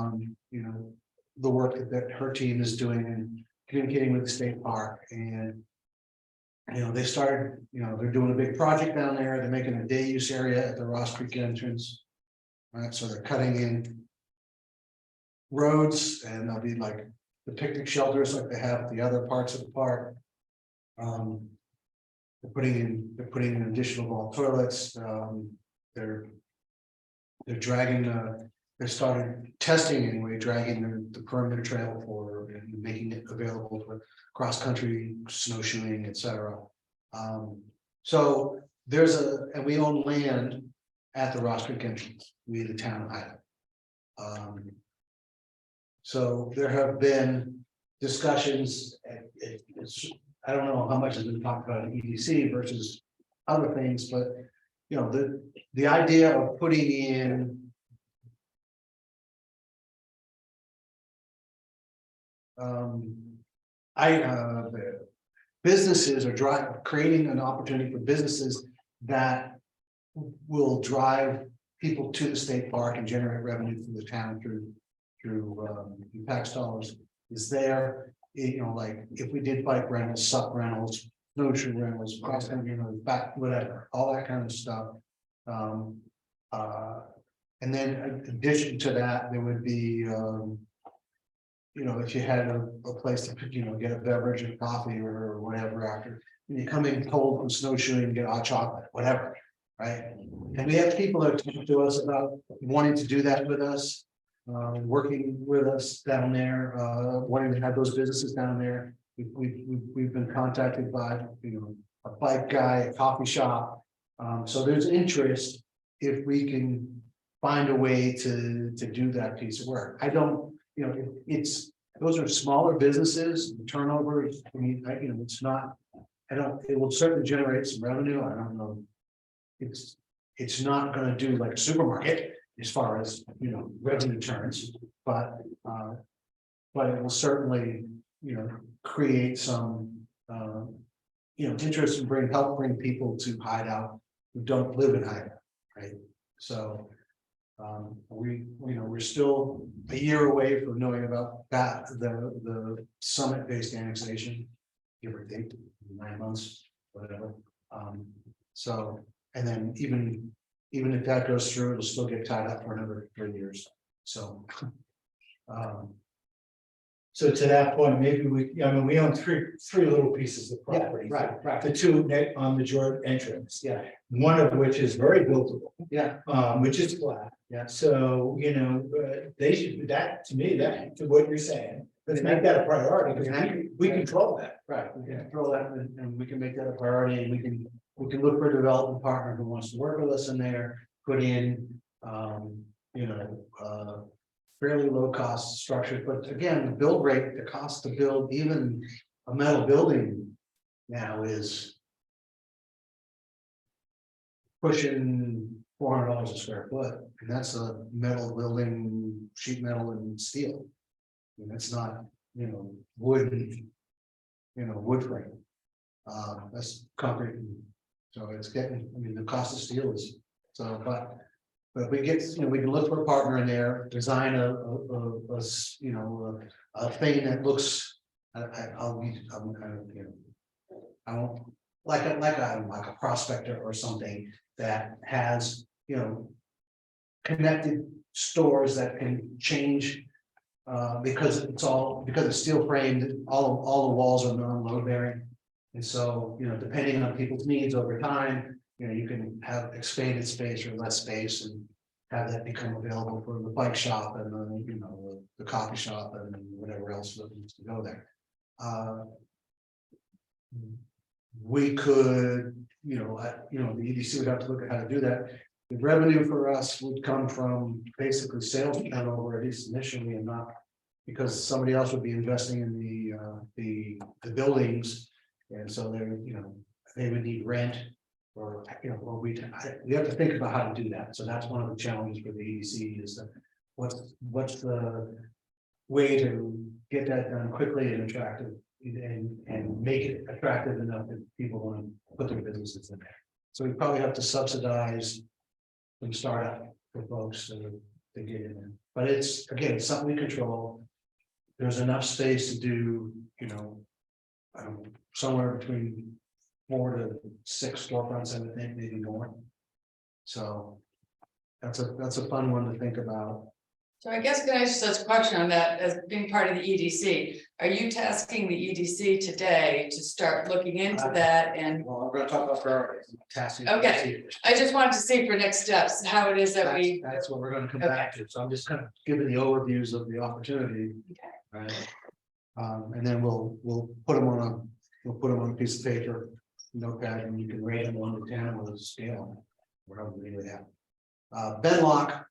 the work that her team is doing and communicating with the state park. And they started, they're doing a big project down there. They're making a day use area at the Ross Creek entrance. All right, so they're cutting in roads and there'll be like the picnic shelters like they have at the other parts of the park. They're putting in additional wall toilets. They're dragging they started testing anyway, dragging the perimeter trail for and making it available for cross-country snowshoeing, etc. So there's and we own land at the Ross Creek entrance, we the town of Hideout. So there have been discussions, I don't know how much has been talked about in EDC versus other things, but the idea of putting in businesses are creating an opportunity for businesses that will drive people to the state park and generate revenue for the town through tax dollars is there. Like if we did bike rentals, sup rentals, snowshoe rentals, cross country, back, whatever, all that kind of stuff. And then in addition to that, there would be if you had a place to get a beverage or coffee or whatever after, when you come in cold from snowshoeing and get hot chocolate, whatever, right? And we have people that talk to us about wanting to do that with us, working with us down there, wanting to have those businesses down there. We've been contacted by a bike guy, a coffee shop. So there's interest if we can find a way to do that piece of work. I don't. Those are smaller businesses, the turnover, it's not, it will certainly generate some revenue, I don't know. It's not gonna do like a supermarket as far as, revenue turns, but it will certainly, create some, interest and help bring people to Hideout who don't live in Hideout, right? So we're still a year away from knowing about that, the summit-based annexation, give or take 9 months, whatever. So, and then even if that goes through, it'll still get tied up for another 3 years. So, So to that point, maybe we own three little pieces of property. right. The two on the George entrance. Yeah. One of which is very buildable. Yeah. Which is flat. Yeah. So, they should, that, to me, that, to what you're saying, Let's make that a priority, because we control that. Right, we can control that and we can make that a priority and we can look for a development partner who wants to work with us in there, put in, fairly low cost structure, but again, the build rate, the cost to build even a metal building now is pushing $400 a square foot, and that's a metal building, sheet metal and steel. And it's not, wood, wood frame. That's concrete. So it's getting, the cost of steel is, so, but if we get, we can look for a partner in there, design a thing that looks, I don't, like a prospector or something that has, connected stores that can change. Because it's steel framed, all the walls are non-load bearing. And so, depending on people's needs over time, you can have expanded space or less space and have that become available for the bike shop and the coffee shop and whatever else that needs to go there. We could, the EDC would have to look at how to do that. The revenue for us would come from basically sales turnover, at least initially, and not because somebody else would be investing in the buildings, and so they would need rent, or we have to think about how to do that. So that's one of the challenges for the EDC is that what's the way to get that done quickly and attractive and make it attractive enough that people want to put their businesses in there. So we probably have to subsidize some startup for folks to get in there. But it's, again, it's something we control. There's enough space to do, somewhere between 4 to 6 storefronts, I would think, maybe more. So that's a fun one to think about. So I guess can I just ask a question on that as being part of the EDC? Are you tasking the EDC today to start looking into that and? Well, I'm gonna talk about priorities. Tasking. Okay. I just wanted to see for next steps, how it is that we. That's what we're gonna come back to. So I'm just kind of giving the overviews of the opportunity. Right. And then we'll put them on a piece of paper, notepad, and you can rate them 1 to 10 with a scale. Wherever we do that. Benlock,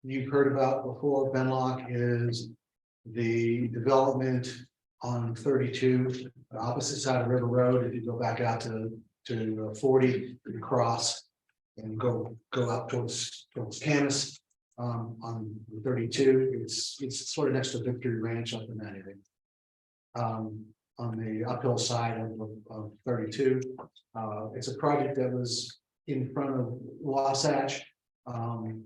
you've heard about before. Benlock is the development on 32, the opposite side of River Road. If you go back out to 40, you cross and go up towards Camas. On 32, it's sort of next to Victory Ranch up in that area. On the uphill side of 32, it's a project that was in front of Wasatch, and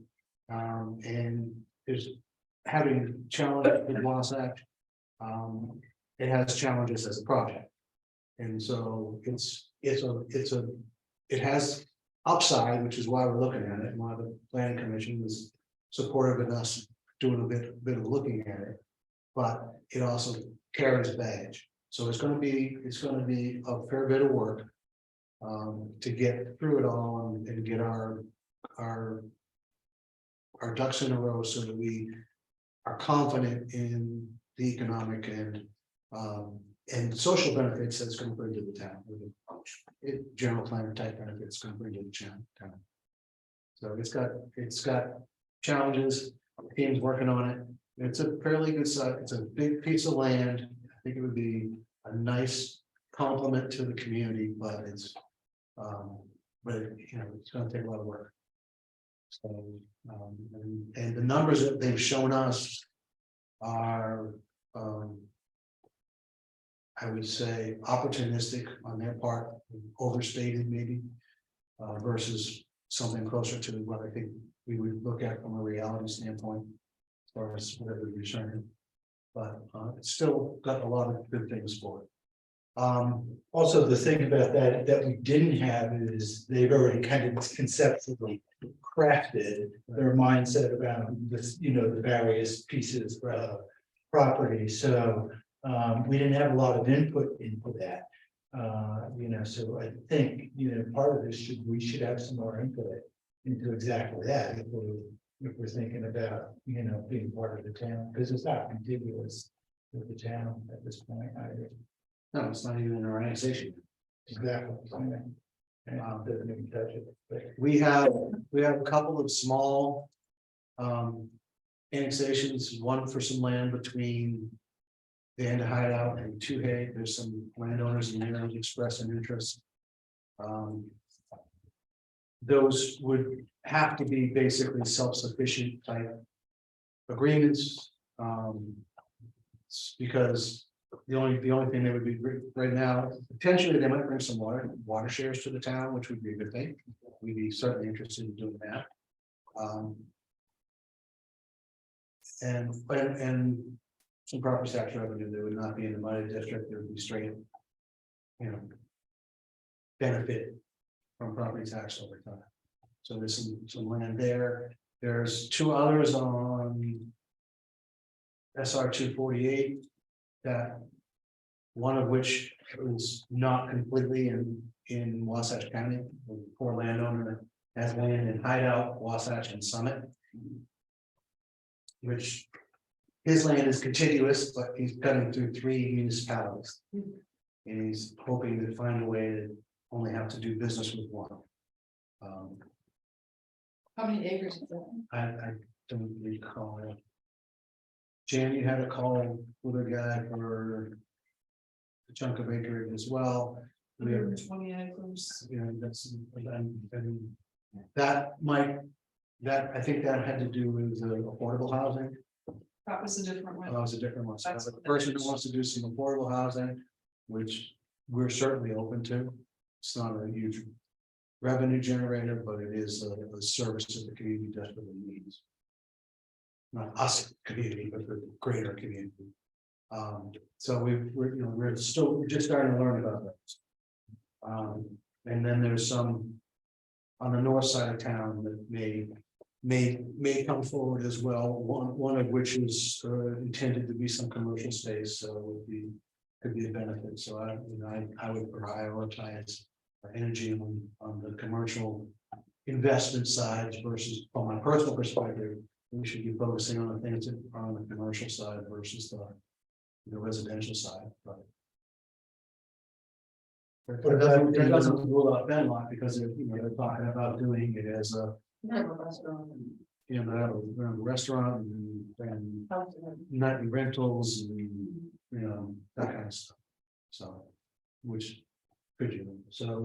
is having challenges with Wasatch. It has challenges as a project, and so it has upside, which is why we're looking at it. And why the planning commission was supportive of us doing a bit of looking at it, but it also carries baggage. So it's going to be a fair bit of work to get through it all and get our ducks in a row so that we are confident in the economic and social benefits that's going to bring to the town. General plan type benefits going to bring to the town. So it's got challenges. The team's working on it. It's a fairly good site. It's a big piece of land. I think it would be a nice complement to the community, but it's going to take a lot of work. So and the numbers that they've shown us are I would say opportunistic on their part, overstated maybe, versus something closer to what I think we would look at from a reality standpoint, as far as whatever we're showing. But it's still got a lot of good things for it. Also, the thing about that we didn't have is they've already kind of conceptually crafted their mindset about this, the various pieces of property. So we didn't have a lot of input into that. So I think, part of this we should have some more input into exactly that. If we're if we're thinking about, being part of the town, because it's not contiguous with the town at this point either. No, it's not even in our annexation. Exactly. And doesn't even touch it, but We have a couple of small. Annexations, one for some land between. The end of Hideout and Tuhey, there's some landowners in there who express an interest. Those would have to be basically self-sufficient type. Agreements. Because the only thing that would be right now, potentially they might bring some water shares to the town, which would be a good thing. We'd be certainly interested in doing that. And some property tax revenue, there would not be in the money district, there would be straight. Benefit from property tax over time. So there's some land there. There's two others on. SR 248. That. One of which is not completely in Wasatch County, a poor landowner that has land in Hideout, Wasatch and Summit. Which his land is contiguous, but he's cutting through 3 municipalities. And he's hoping to find a way to only have to do business with one. How many acres is that? I don't recall. Jan, you had a call with a guy for a chunk of acreage as well. We have, 120 acres. that's, and that might, I think that had to do with affordable housing. That was a different one. That was a different one. So That's the what that person is. who wants to do some affordable housing, which we're certainly open to. It's not a huge revenue generator, but it is a service that the community desperately needs. Not us community, but the greater community. So we're just starting to learn about that. And then there's some on the north side of town that may come forward as well. One of which is intended to be some commercial space, so could be a benefit. So I would prioritize energy on the commercial investment side versus, from my personal perspective, we should be focusing on the things that are on the commercial side versus the residential side. But that doesn't rule out Benlock because they're talking about doing it as a they have a restaurant and nightly rentals and that kind of stuff. So, which could you? So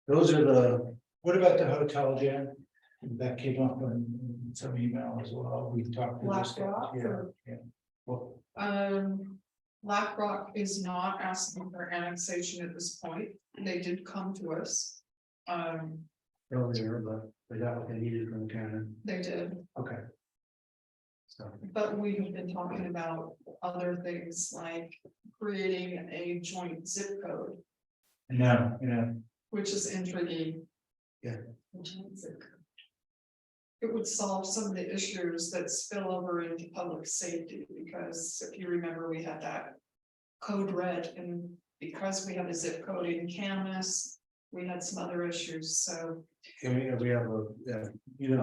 those are the. what about the hotel, Jan? That came up in some email as well. We talked. Black Rock, Yeah. Well, Black Rock is not asking for annexation at this point. They did come to us. earlier, but they got what they needed from the county. They did, Okay. So, but we have been talking about other things like creating a joint zip code, No, which is intriguing. Yeah. Joint zip code. It would solve some of the issues that spill over into public safety, because if you remember, we had that code red, and because we have a zip code in Camas, we had some other issues, so. and we have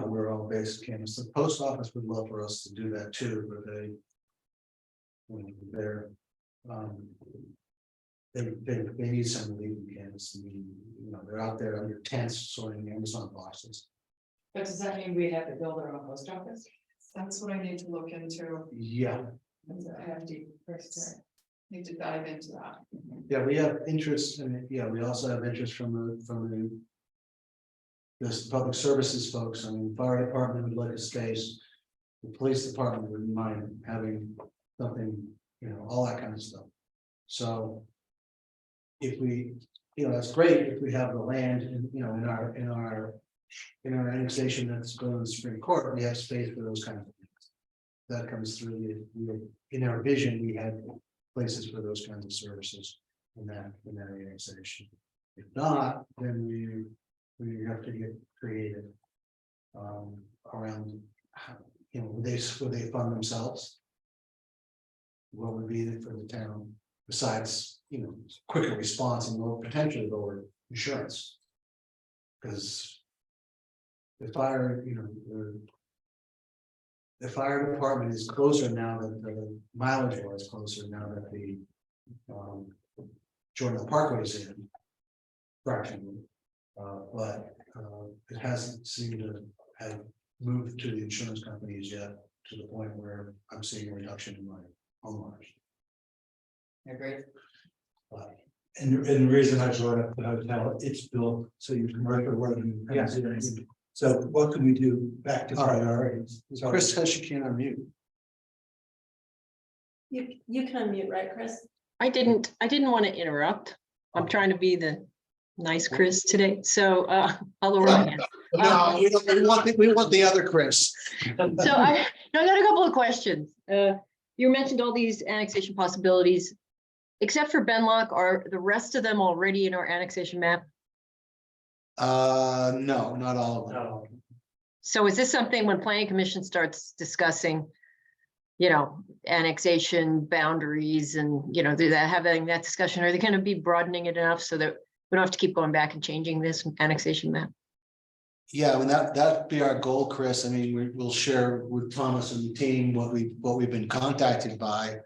we're all based in Kansas. The post office would love for us to do that too, but they need some relief in Kansas. I mean, they're out there under tents sorting Amazon boxes. But does that mean we have to build our own post office? That's what I need to look into. Yeah, I have to first. Need to dive into that. yeah, we have interest, and we also have interest from the public services folks. I mean, fire department would like a space. The police department wouldn't mind having something, all that kind of stuff. So if we, that's great if we have the land and, in our annexation that's going to the Supreme Court, we have space for those kind of things. That comes through in our vision, we had places for those kinds of services in that annexation. If not, then we have to get creative around how, would they fund themselves? What would be for the town besides, quicker response and potentially lower insurance? Because the fire, the fire department is closer now that the mileage was closer now that the Jordan Parkway is in. Fractionally, but it hasn't seemed to have moved to the insurance companies yet to the point where I'm seeing a reduction in my homeowners. Agreed. And the reason I brought up the hotel, it's built so your commercial revenue comes in. So what can we do back to priorities? So Chris says she can't unmute. You can unmute, right, Chris? I didn't want to interrupt. I'm trying to be the nice Chris today, so I'll lower my hand. No, we want the other Chris. So I got a couple of questions. You mentioned all these annexation possibilities. Except for Benlock, are the rest of them already in our annexation map? No, not all of them. No. So is this something when planning commission starts discussing, annexation boundaries and, having that discussion, are they going to be broadening it enough so that we don't have to keep going back and changing this annexation map? Yeah, I mean, that'd be our goal, Chris. I mean, we'll share with Thomas and the team what we've been contacted by.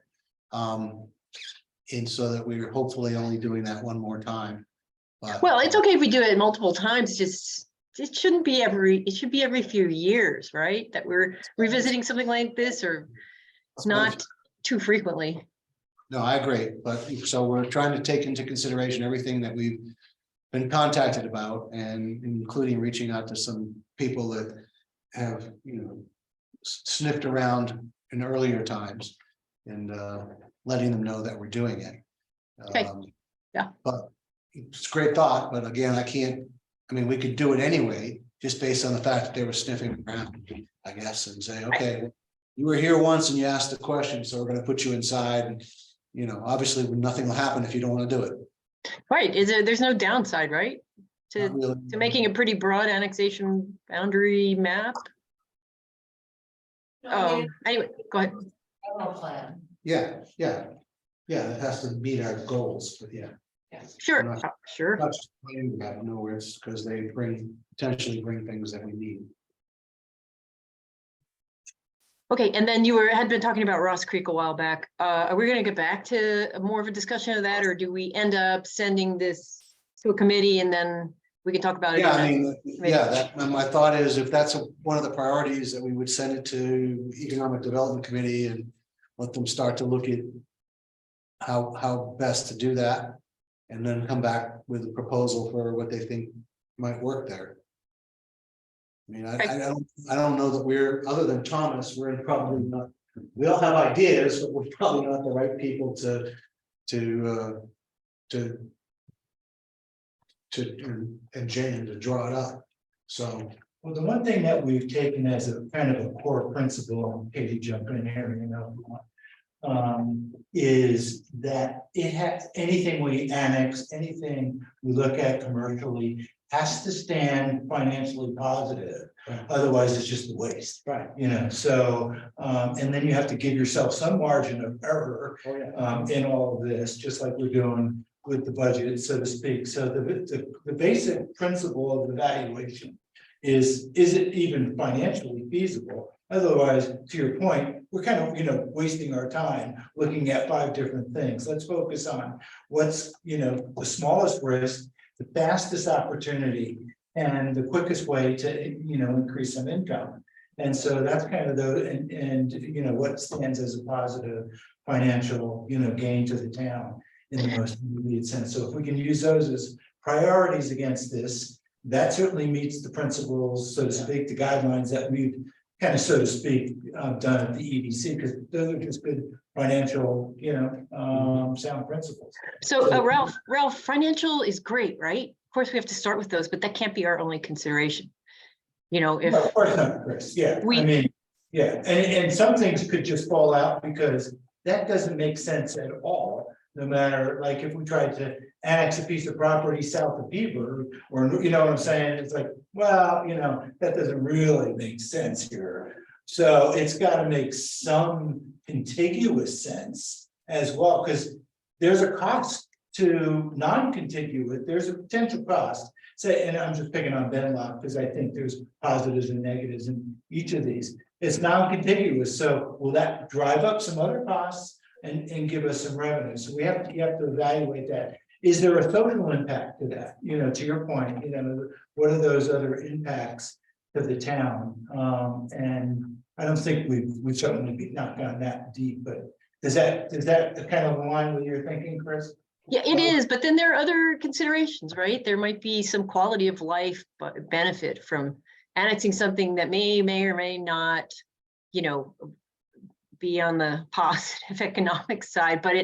And so that we're hopefully only doing that one more time. But, Well, it's okay if we do it multiple times, just it shouldn't be it should be every few years, right? That we're revisiting something like this, or not too frequently. No, I agree, but so we're trying to take into consideration everything that we've been contacted about, and including reaching out to some people that have, sniffed around in earlier times and letting them know that we're doing it. Okay. Yeah. But it's a great thought, but again, we could do it anyway, just based on the fact that they were sniffing around, I guess, and say, okay, you were here once and you asked the question, so we're gonna put you inside, and obviously nothing will happen if you don't want to do it. Right, there's no downside, right? Not really. To making a pretty broad annexation boundary map. Anyway, go ahead. Plan. Yeah, it has to meet our goals, but yeah. Sure, I'm not- sure. Not just complaining about it, no, it's because they potentially bring things that we need. Okay, and then you had been talking about Ross Creek a while back. Are we gonna get back to more of a discussion of that, or do we end up sending this to a committee and then we can talk about it? Yeah, again? my thought is if that's one of the priorities, that we would send it to Economic Development Committee and let them start to look at how best to do that. And then come back with a proposal for what they think might work there. I mean, I don't know that we're, other than Thomas, we're probably not, we all have ideas, but we're probably not the right people to and Jan to draw it up. So. Well, the one thing that we've taken as a kind of a core principle, and Katie jump in here, is that it has, anything we annex, anything we look at commercially has to stand financially positive. Right. Otherwise, it's just a waste. Right. So, and then you have to give yourself some margin of error in all of this, just like we're doing with the budget, so to speak. So the basic principle of the valuation is it even financially feasible? Otherwise, to your point, we're kind of, wasting our time looking at 5 different things. Let's focus on what's, the smallest risk, the fastest opportunity, and the quickest way to, increase some income. And so that's kind of and what stands as a positive financial, gain to the town in the most immediate sense. So if we can use those as priorities against this, that certainly meets the principles, so to speak, the guidelines that we've kind of, so to speak, done at the EDC, because those are just good financial, sound principles. So Ralph, financial is great, right? Of course, we have to start with those, but that can't be our only consideration. If No, of course not, Chris. Yeah, and some things could just fall out because that doesn't make sense at all. No matter, like, if we tried to annex a piece of property south of Beaver, or, what I'm saying, it's like, well, that doesn't really make sense here. So it's got to make some contiguous sense as well, because there's a cost to non-contiguous, there's a potential cost. Say, and I'm just picking on Benlock because I think there's positives and negatives in each of these. it's non-contiguous, so will that drive up some other costs and give us some revenue? So you have to evaluate that. Is there a social impact to that? You know, to your point, you know, what are those other impacts to the town? And I don't think we've certainly not gone that deep, but does that kind of align with your thinking, Chris? Yeah, it is, but then there are other considerations, right? There might be some quality of life benefit from annexing something that may or may not, you know, be on the positive economic side, but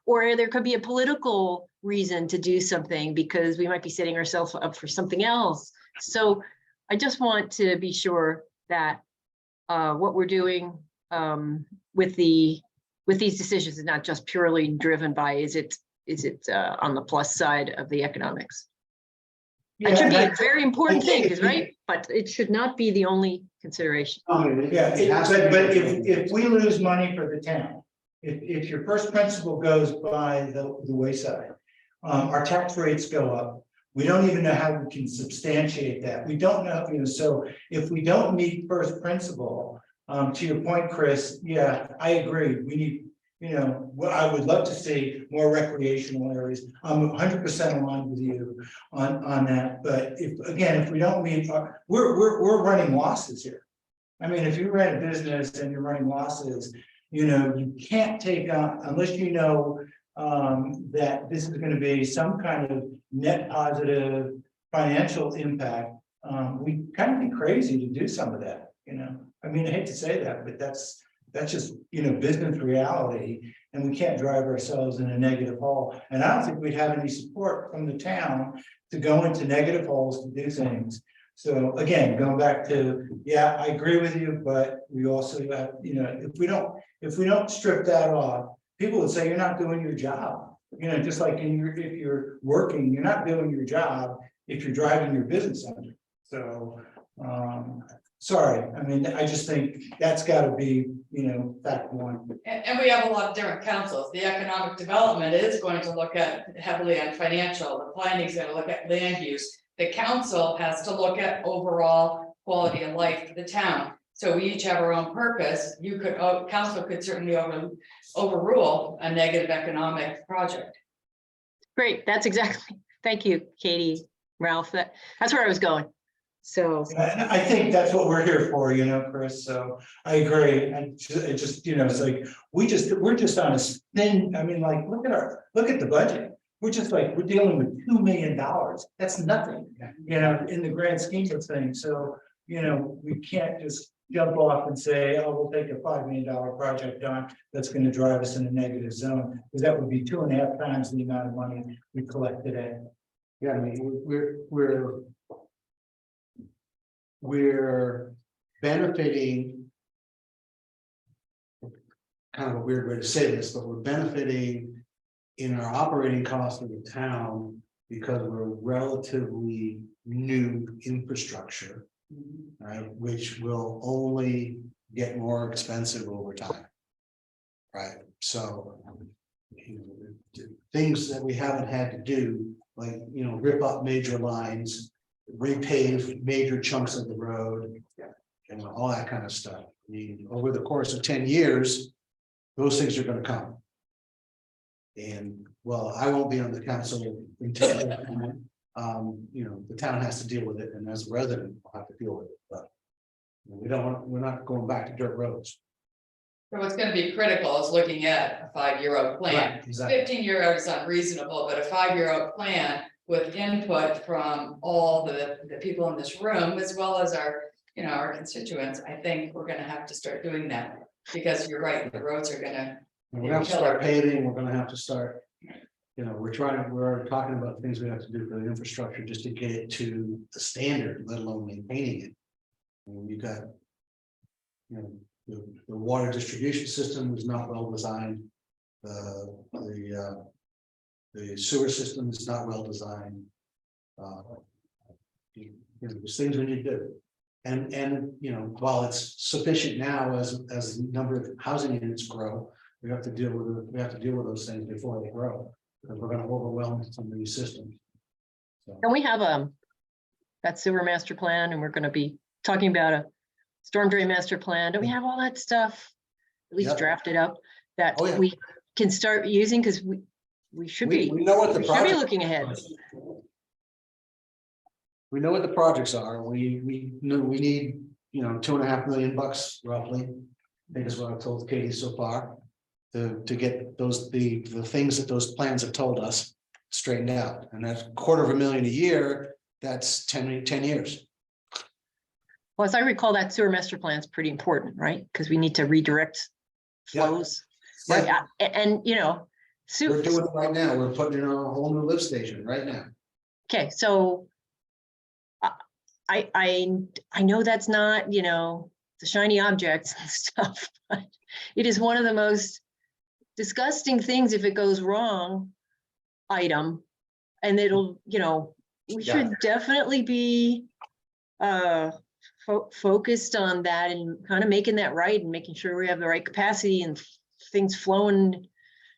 or there could be a political reason to do something because we might be setting ourselves up for something else. So I just want to be sure that what we're doing with these decisions is not just purely driven by is it on the plus side of the economics. Yeah, It should be and a very important think thing, if right? But it should not be the only consideration. Yeah, but if we lose money for the town, if your first principle goes by the wayside, our tax rates go up. We don't even know how we can substantiate that. We don't know, you know, so if we don't meet first principle, to your point, Chris, yeah, I agree. We need, you know, what I would love to see more recreational areas. I'm 100% aligned with you on that. But if we don't meet, we're running losses here. I mean, if you run a business and you're running losses, you know, you can't take on unless you know that this is going to be some kind of net positive financial impact. We kind of be crazy to do some of that, you know. I mean, I hate to say that, but that's just, you know, business reality, and we can't drive ourselves in a negative hole. And I don't think we'd have any support from the town to go into negative holes to do things. So again, going back to, yeah, I agree with you, but we also have, you know, if we don't strip that off, people would say you're not doing your job. You know, just like if you're working, you're not doing your job if you're driving your business under. So sorry, I mean, I just think that's got to be, you know, fact one. And we have a lot of different councils. The economic development is going to look at heavily on financial, the planning is going to look at land use. The council has to look at overall quality of life for the town. So we each have our own purpose. Council could certainly overrule a negative economic project. Great, that's exactly, thank you, Katie, Ralph, that's where I was going. So And I think that's what we're here for, you know, Chris, so I agree, and it just, you know, it's like, we're just on a spin, I mean, like, look at the budget. We're dealing with $2 million, that's nothing, you know, in the grand scheme of things, so, you know, we can't just jump off and say, oh, we'll take a $5 million project on, that's gonna drive us in a negative zone, because that would be 2.5 times the amount of money we collect today. Yeah, I mean, we're benefiting. Kind of a weird way to say this, but we're benefiting in our operating costs of the town because we're relatively new infrastructure, right? Which will only get more expensive over time, right? So, you know, things that we haven't had to do, like, you know, rip up major lines, repave major chunks of the road, and all that kind of stuff. I mean, over the course of 10 years, those things are going to come. And well, I won't be on the council until you know, the town has to deal with it, and as a resident, we'll have to deal with it. But we're not going back to dirt roads. So what's going to be critical is looking at a 5-year-old plan. Right, exactly. 15-year-old is unreasonable, but a 5-year-old plan with input from all the people in this room, as well as our, you know, our constituents, I think we're going to have to start doing that, because you're right, the roads are going to. And we're going to start paving, we're going to have to start, you know, we're talking about things we have to do for the infrastructure just to get it to the standard, let alone maintaining it. And you've got, you know, the water distribution system is not well designed. The sewer system is not well designed. You know, there's things we need to do. And you know, while it's sufficient now as the number of housing units grow, we have to deal with those things before they grow, because we're going to overwhelm some of these systems. So. can we have that sewer master plan, and we're going to be talking about storm drain master plan, don't we have all that stuff? At least Yep. drafted up that Oh, yeah. we can start using, because we should be, We know what the we should be project. looking ahead. We know what the projects are. We know we need, $2.5 million roughly. I think is what I've told Katie so far. To get those, the things that those plans have told us straightened out. And that's $250,000 a year, that's 10 years. Well, as I recall, that sewer master plan is pretty important, right? Because we need to redirect Yeah. flows. Yeah. Right, and We're doing it right now. We're putting in a whole new lift station right now. okay, so I know that's not, the shiny objects and stuff, but it is one of the most disgusting things if it goes wrong item. And it'll, we should definitely be focused on that and kind of making that right and making sure we have the right capacity and things flowing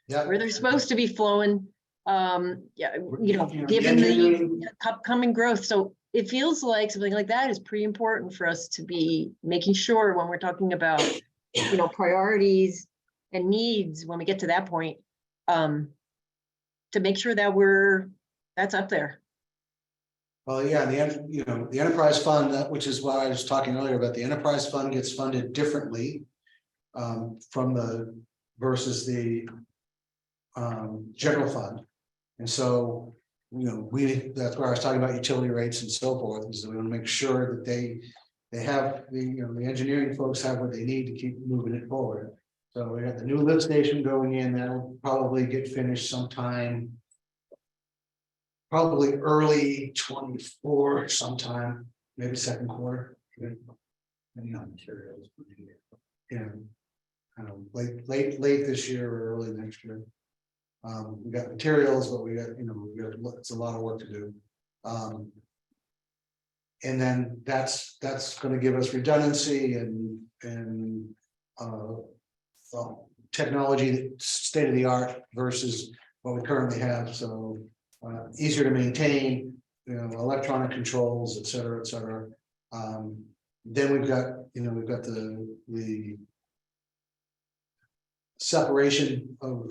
Yeah. where they're supposed to be flowing. Given the engineering- upcoming growth. So it feels like something like that is pretty important for us to be making sure when we're talking about, priorities and needs, when we get to that point, to make sure that that's up there. Well, yeah, the enterprise fund, which is why I was talking earlier about the enterprise fund gets funded differently. Versus the general fund. And so, that's where I was talking about utility rates and so forth, is that we want to make sure that they have the engineering folks have what they need to keep moving it forward. So we got the new lift station going in, that'll probably get finished sometime. Probably early 24 sometime, maybe second quarter. Depending on materials. Yeah. Late this year or early next year. We got materials, but we got, it's a lot of work to do. And then that's going to give us redundancy and technology, state of the art versus what we currently have. So easier to maintain, electronic controls, et cetera, et cetera. Then we've got the separation of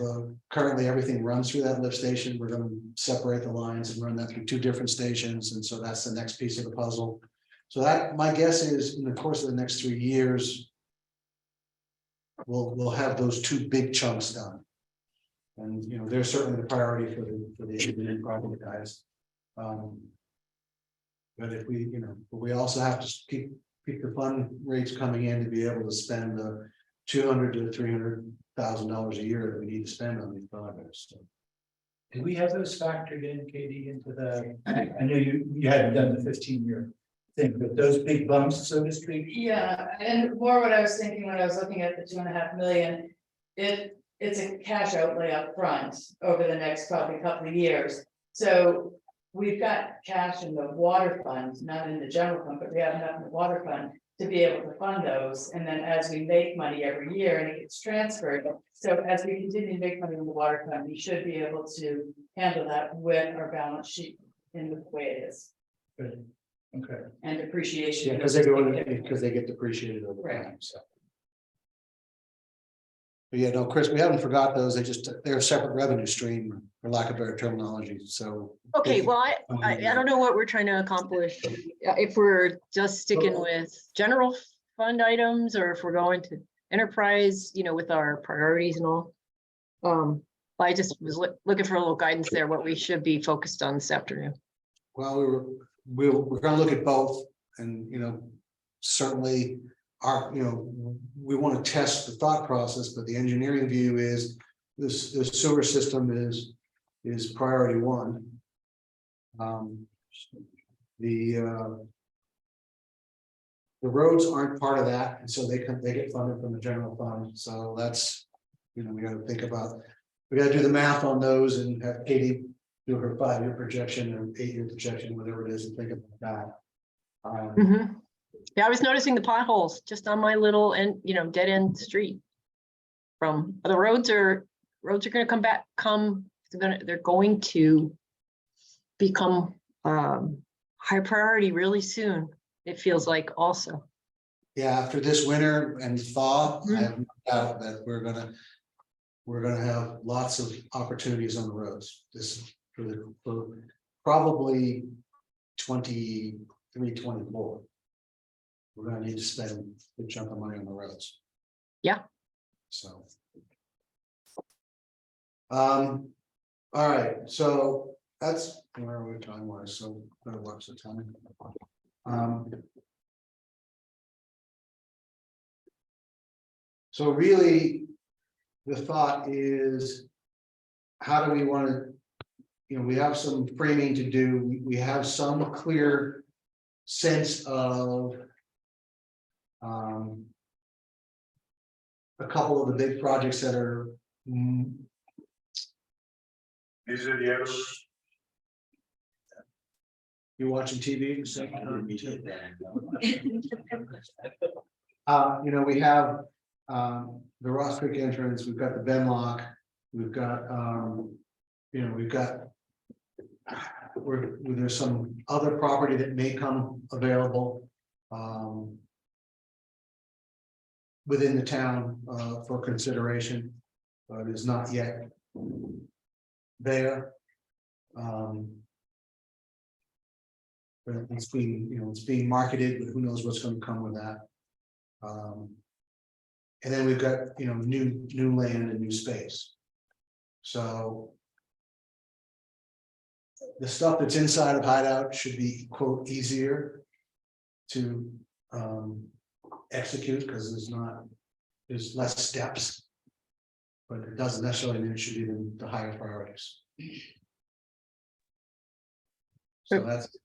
currently everything runs through that lift station. We're going to separate the lines and run that through 2 different stations. And so that's the next piece of the puzzle. So that, my guess is in the course of the next 3 years, we'll have those 2 big chunks done. And they're certainly the priority for the engineering project guys. But if we also have to keep the fund rates coming in to be able to spend the $200,000 to $300,000 a year that we need to spend on these projects. So. Did we have those factored in, Katie, into the, I know you hadn't done the 15-year thing, but those big bumps, so to speak? Yeah, and more what I was thinking when I was looking at the 2.5 million, it's a cash outlay up front over the next probably couple of years. So we've got cash in the water fund, not in the general fund, but we have enough in the water fund to be able to fund those. And then as we make money every year and it gets transferred. So as we continue to make money in the water fund, we should be able to handle that with our balance sheet in the way it is. Good. Okay. And depreciation. Yeah, because they get depreciated over Right. time. So. But yeah, no, Chris, we haven't forgot those. They're a separate revenue stream, for lack of better terminology. So. Okay, well, I don't know what we're trying to accomplish. If we're just sticking with general fund items, or if we're going to enterprise, with our priorities and all. I just was looking for a little guidance there, what we should be focused on this afternoon. Well, we're going to look at both, and certainly we want to test the thought process, but the engineering view is this sewer system is priority 1. The roads aren't part of that, and so they get funded from the general fund. So that's we got to think about. We got to do the math on those and have Katie do her 5-year projection or 8-year projection, whatever it is, and think about that. Yeah, I was noticing the potholes just on my little dead end street. From the roads are going to they're going to become high priority really soon. It feels like also. Yeah, after this winter and thaw, Mhm. I have no doubt that we're gonna have lots of opportunities on the roads. This for probably 23, 24. We're gonna need to spend a good chunk of money on the roads. Yeah. So. All right, so that's where are we time wise, so better watch the time. So really, the thought is, how do we want to, we have some framing to do, we have some clear sense of a couple of the big projects that are These are the others. you're watching TV. We have the Ross Creek entrance, we've got the Benlock, we've got we've got there's some other property that may come available within the town for consideration, but is not yet there. But it's being marketed, but who knows what's going to come with that. And then we've got, new land and new space. So the stuff that's inside of Hideout should be, quote, easier to execute because there's less steps. But it doesn't necessarily mean it should be the higher priorities. So that's.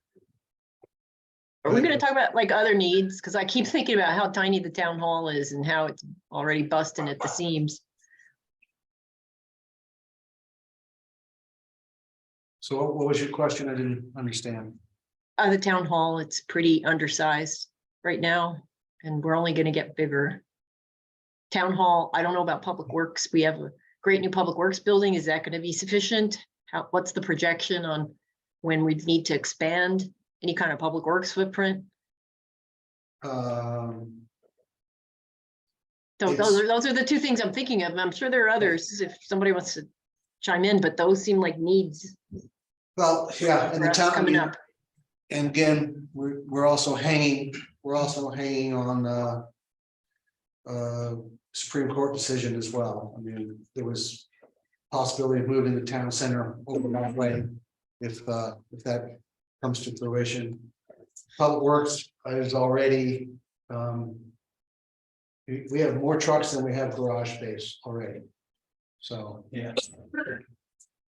Are we gonna talk about like other needs? Because I keep thinking about how tiny the town hall is and how it's already busting at the seams. So what was your question? I didn't understand. The town hall, it's pretty undersized right now, and we're only gonna get bigger. Town hall, I don't know about public works. We have a great new public works building. Is that gonna be sufficient? What's the projection on when we need to expand any kind of public works footprint? So those are the two things I'm thinking of. And I'm sure there are others if somebody wants to chime in, but those seem like needs. Well, yeah, and the town Coming up. And again, we're also hanging on Supreme Court decision as well. I mean, there was possibility of moving the town center over that way if that comes to fruition. Public Works is already we have more trucks than we have garage space already. So Yeah.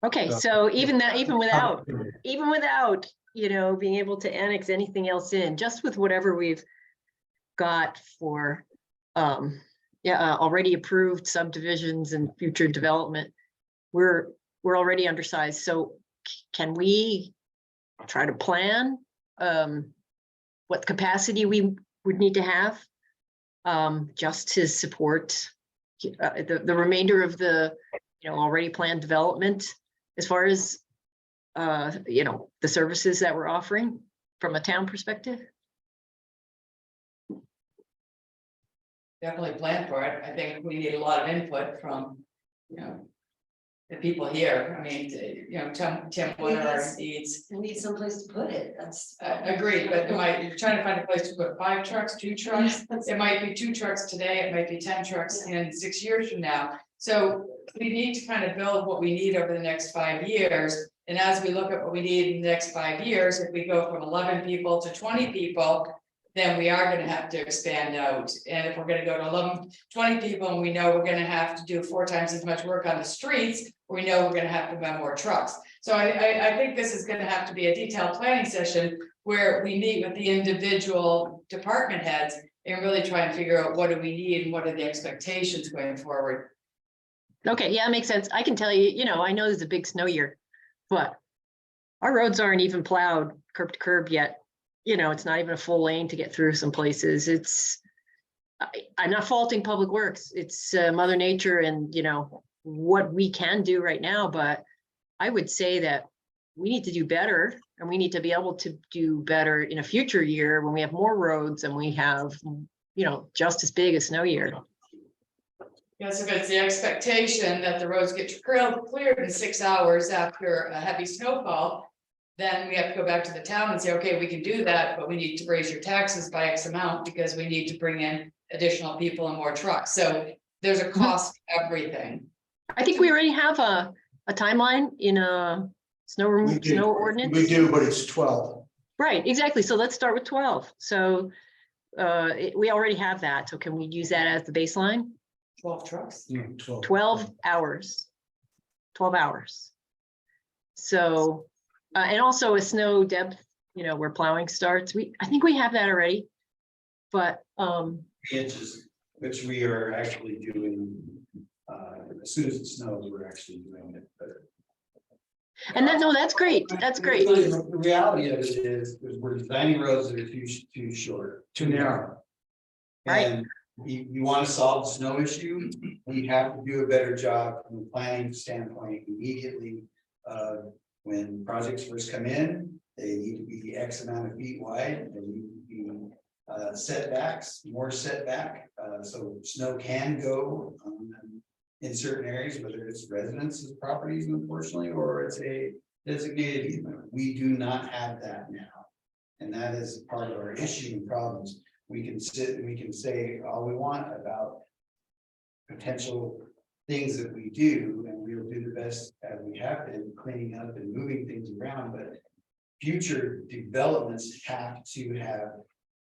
Okay, so even without, being able to annex anything else in, just with whatever we've got for already approved subdivisions and future development, we're already undersized. So can we try to plan what capacity we would need to have just to support the remainder of the already planned development as far as the services that we're offering from a town perspective? Definitely plan for it. I think we need a lot of input from, the people here. I mean, Tim, what are our needs? We need someplace to put it, that's. Agreed, but you're trying to find a place to put 5 trucks, 2 trucks. It might be 2 trucks today, it might be 10 trucks in 6 years from now. So we need to kind of build what we need over the next 5 years. And as we look at what we need in the next 5 years, if we go from 11 people to 20 people, then we are gonna have to expand out. And if we're gonna go to 20 people and we know we're gonna have to do 4 times as much work on the streets, we know we're gonna have to buy more trucks. So I think this is gonna have to be a detailed planning session where we meet with the individual department heads and really try and figure out what do we need and what are the expectations going forward. Okay, yeah, it makes sense. I can tell you, I know there's a big snow year, but our roads aren't even plowed curb to curb yet. It's not even a full lane to get through some places. I'm not faulting Public Works. It's Mother Nature and, what we can do right now. But I would say that we need to do better, and we need to be able to do better in a future year when we have more roads and we have just as big a snow year. Yes, if it's the expectation that the roads get cleared in 6 hours after a heavy snowfall. Then we have to go back to the town and say, okay, we can do that, but we need to raise your taxes by X amount because we need to bring in additional people and more trucks. So there's a cost to everything. I think we already have a timeline in a snow ordinance. We do, but it's 12. Right, exactly. So let's start with 12. So we already have that. So can we use that as the baseline? 12 trucks. 12 hours. 12 hours. So, and also a snow depth, where plowing starts. I think we have that already. But inches, which we are actually doing, as soon as it snows, we're actually doing it, but. and then, no, that's great. That's great. The reality of it is we're designing roads that are too short. Too narrow. Right. And you want to solve the snow issue, we have to do a better job from a planning standpoint immediately. When projects first come in, they need to be X amount of feet wide, they need to be setbacks, more setback, so snow can go in certain areas, whether it's residences, properties, unfortunately, or it's a designated easement. We do not have that now, and that is part of our issue and problems. We can sit and we can say all we want about potential things that we do, and we'll do the best as we have been cleaning up and moving things around, but future developments have to have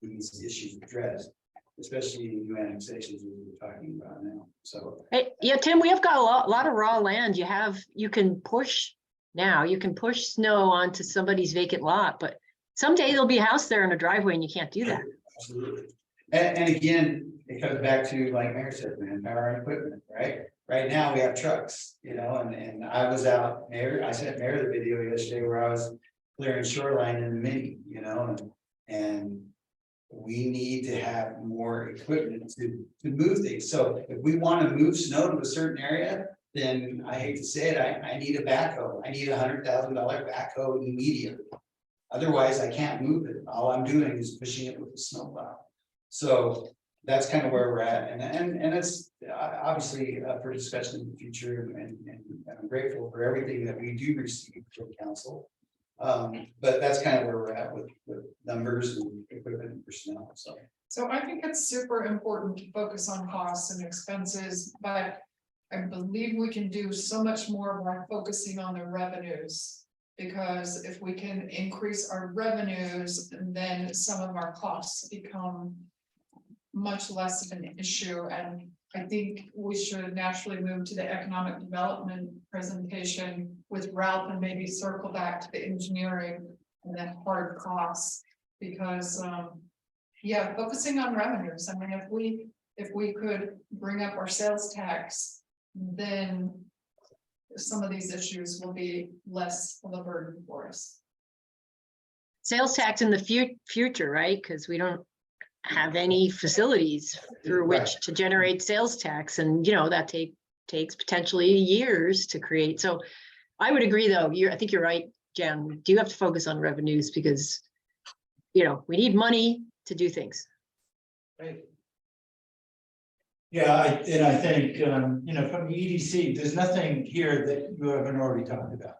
these issues addressed, especially in new annexations that we're talking about now. So Hey, yeah, Tim, we have got a lot of raw land. You can push snow onto somebody's vacant lot, but someday there'll be a house there and a driveway and you can't do that. absolutely. And again, it comes back to, like Mayor said, manpower and equipment, right? Right now we have trucks, and I was out, I sent Mayor the video yesterday where I was clearing shoreline in the mini, and we need to have more equipment to move things. So if we want to move snow to a certain area, then I hate to say it, I need a backhoe. I need $100,000 backhoe immediately. Otherwise, I can't move it. All I'm doing is pushing it with a snowplow. So that's kind of where we're at, and it's obviously for discussion in the future, and I'm grateful for everything that we do receive from council. But that's kind of where we're at with numbers and equipment and personnel. So I think it's super important to focus on costs and expenses, but I believe we can do so much more by focusing on the revenues. Because if we can increase our revenues, then some of our costs become much less of an issue. And I think we should naturally move to the economic development presentation with Ralph and maybe circle back to the engineering and then hard costs. Because yeah, focusing on revenues. I mean, if we could bring up our sales tax, then some of these issues will be less of a burden for us. Sales tax in the future, right? Because we don't have any facilities through which to generate sales tax, and that takes potentially years to create. So I would agree, though. I think you're right, Jen. We do have to focus on revenues because we need money to do things. Right. Yeah, I think, from the EDC, there's nothing here that you haven't already talked about.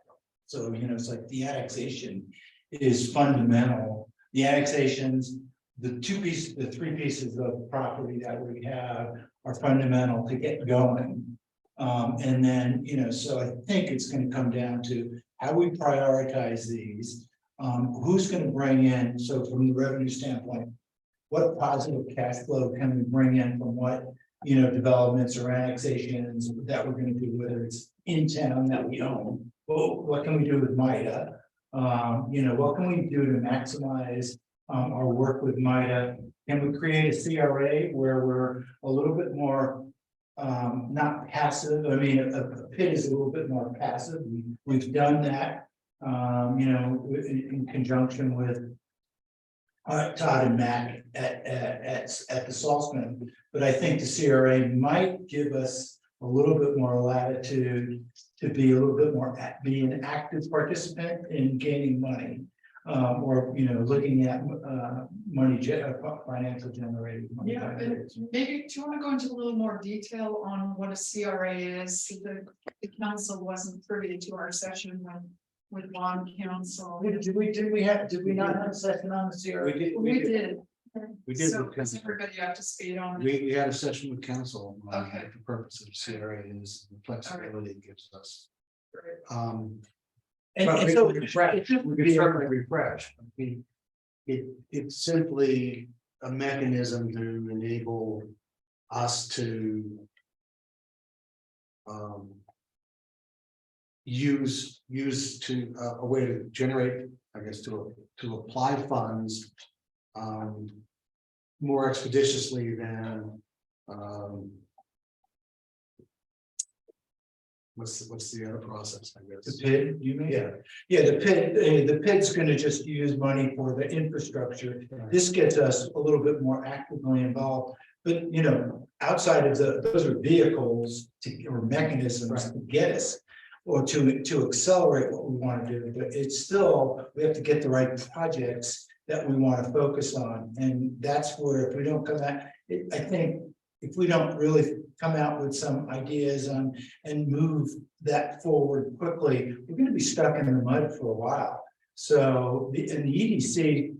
So, it's like the annexation is fundamental. The annexations, the three pieces of property that we have are fundamental to get going. And then, so I think it's going to come down to how we prioritize these. Who's going to bring in, so from the revenue standpoint, what positive cash flow can we bring in from what developments or annexations that we're going to do, whether it's in town that we own. Well, what can we do with MIDA? What can we do to maximize our work with MIDA? Can we create a CRA where we're a little bit more not passive? I mean, a PIT is a little bit more passive. We've done that, in conjunction with Todd and Matt at the Saltzman, but I think the CRA might give us a little bit more latitude to be a little bit more be an active participant in gaining money. Or, looking at, financial generated. money Yeah, and generators. maybe, do you wanna go into a little more detail on what a CRA is? The council wasn't privy to our session with bond council. Did we not have a session on the CRA? We did. We did So with is council. everybody up to speed on it? We had a session with council on Okay. the purpose of CRA is the flexibility it gives us. Great. And But so we can certainly refresh. I mean, it's simply a mechanism to enable us to use to a way to generate, I guess, to apply funds more expeditiously than what's the other process, I guess? the PID, you mean? Yeah. Yeah, the PID's gonna just use money for the infrastructure. This gets us a little bit more actively involved. But, outside of those are vehicles or mechanisms to get us. Or to accelerate what we want to do, but it's still, we have to get the right projects that we want to focus on. And that's where if we don't come out, I think if we don't really come out with some ideas on and move that forward quickly, we're going to be stuck in the mud for a while. So the EDC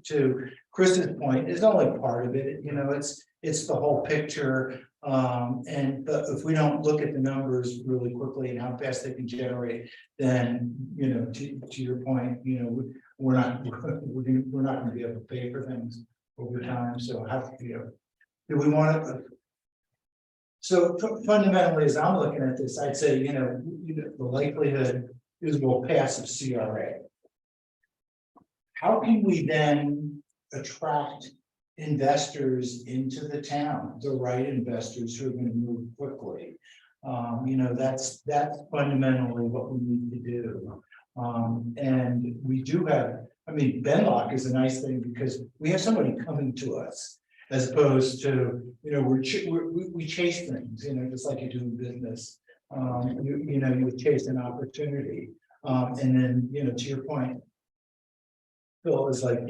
to Chris's point is only part of it, it's the whole picture. But if we don't look at the numbers really quickly and how fast they can generate, then, to your point, we're not gonna be able to pay for things over time, so do we want to? So fundamentally, as I'm looking at this, I'd say, the likelihood is we'll pass a CRA. How can we then attract investors into the town, the right investors who are going to move quickly? That's fundamentally what we need to do. And we do have, Benlock is a nice thing because we have somebody coming to us. As opposed to, we chase things, just like you do in business. You chase an opportunity. And then, to your point, Phil is like,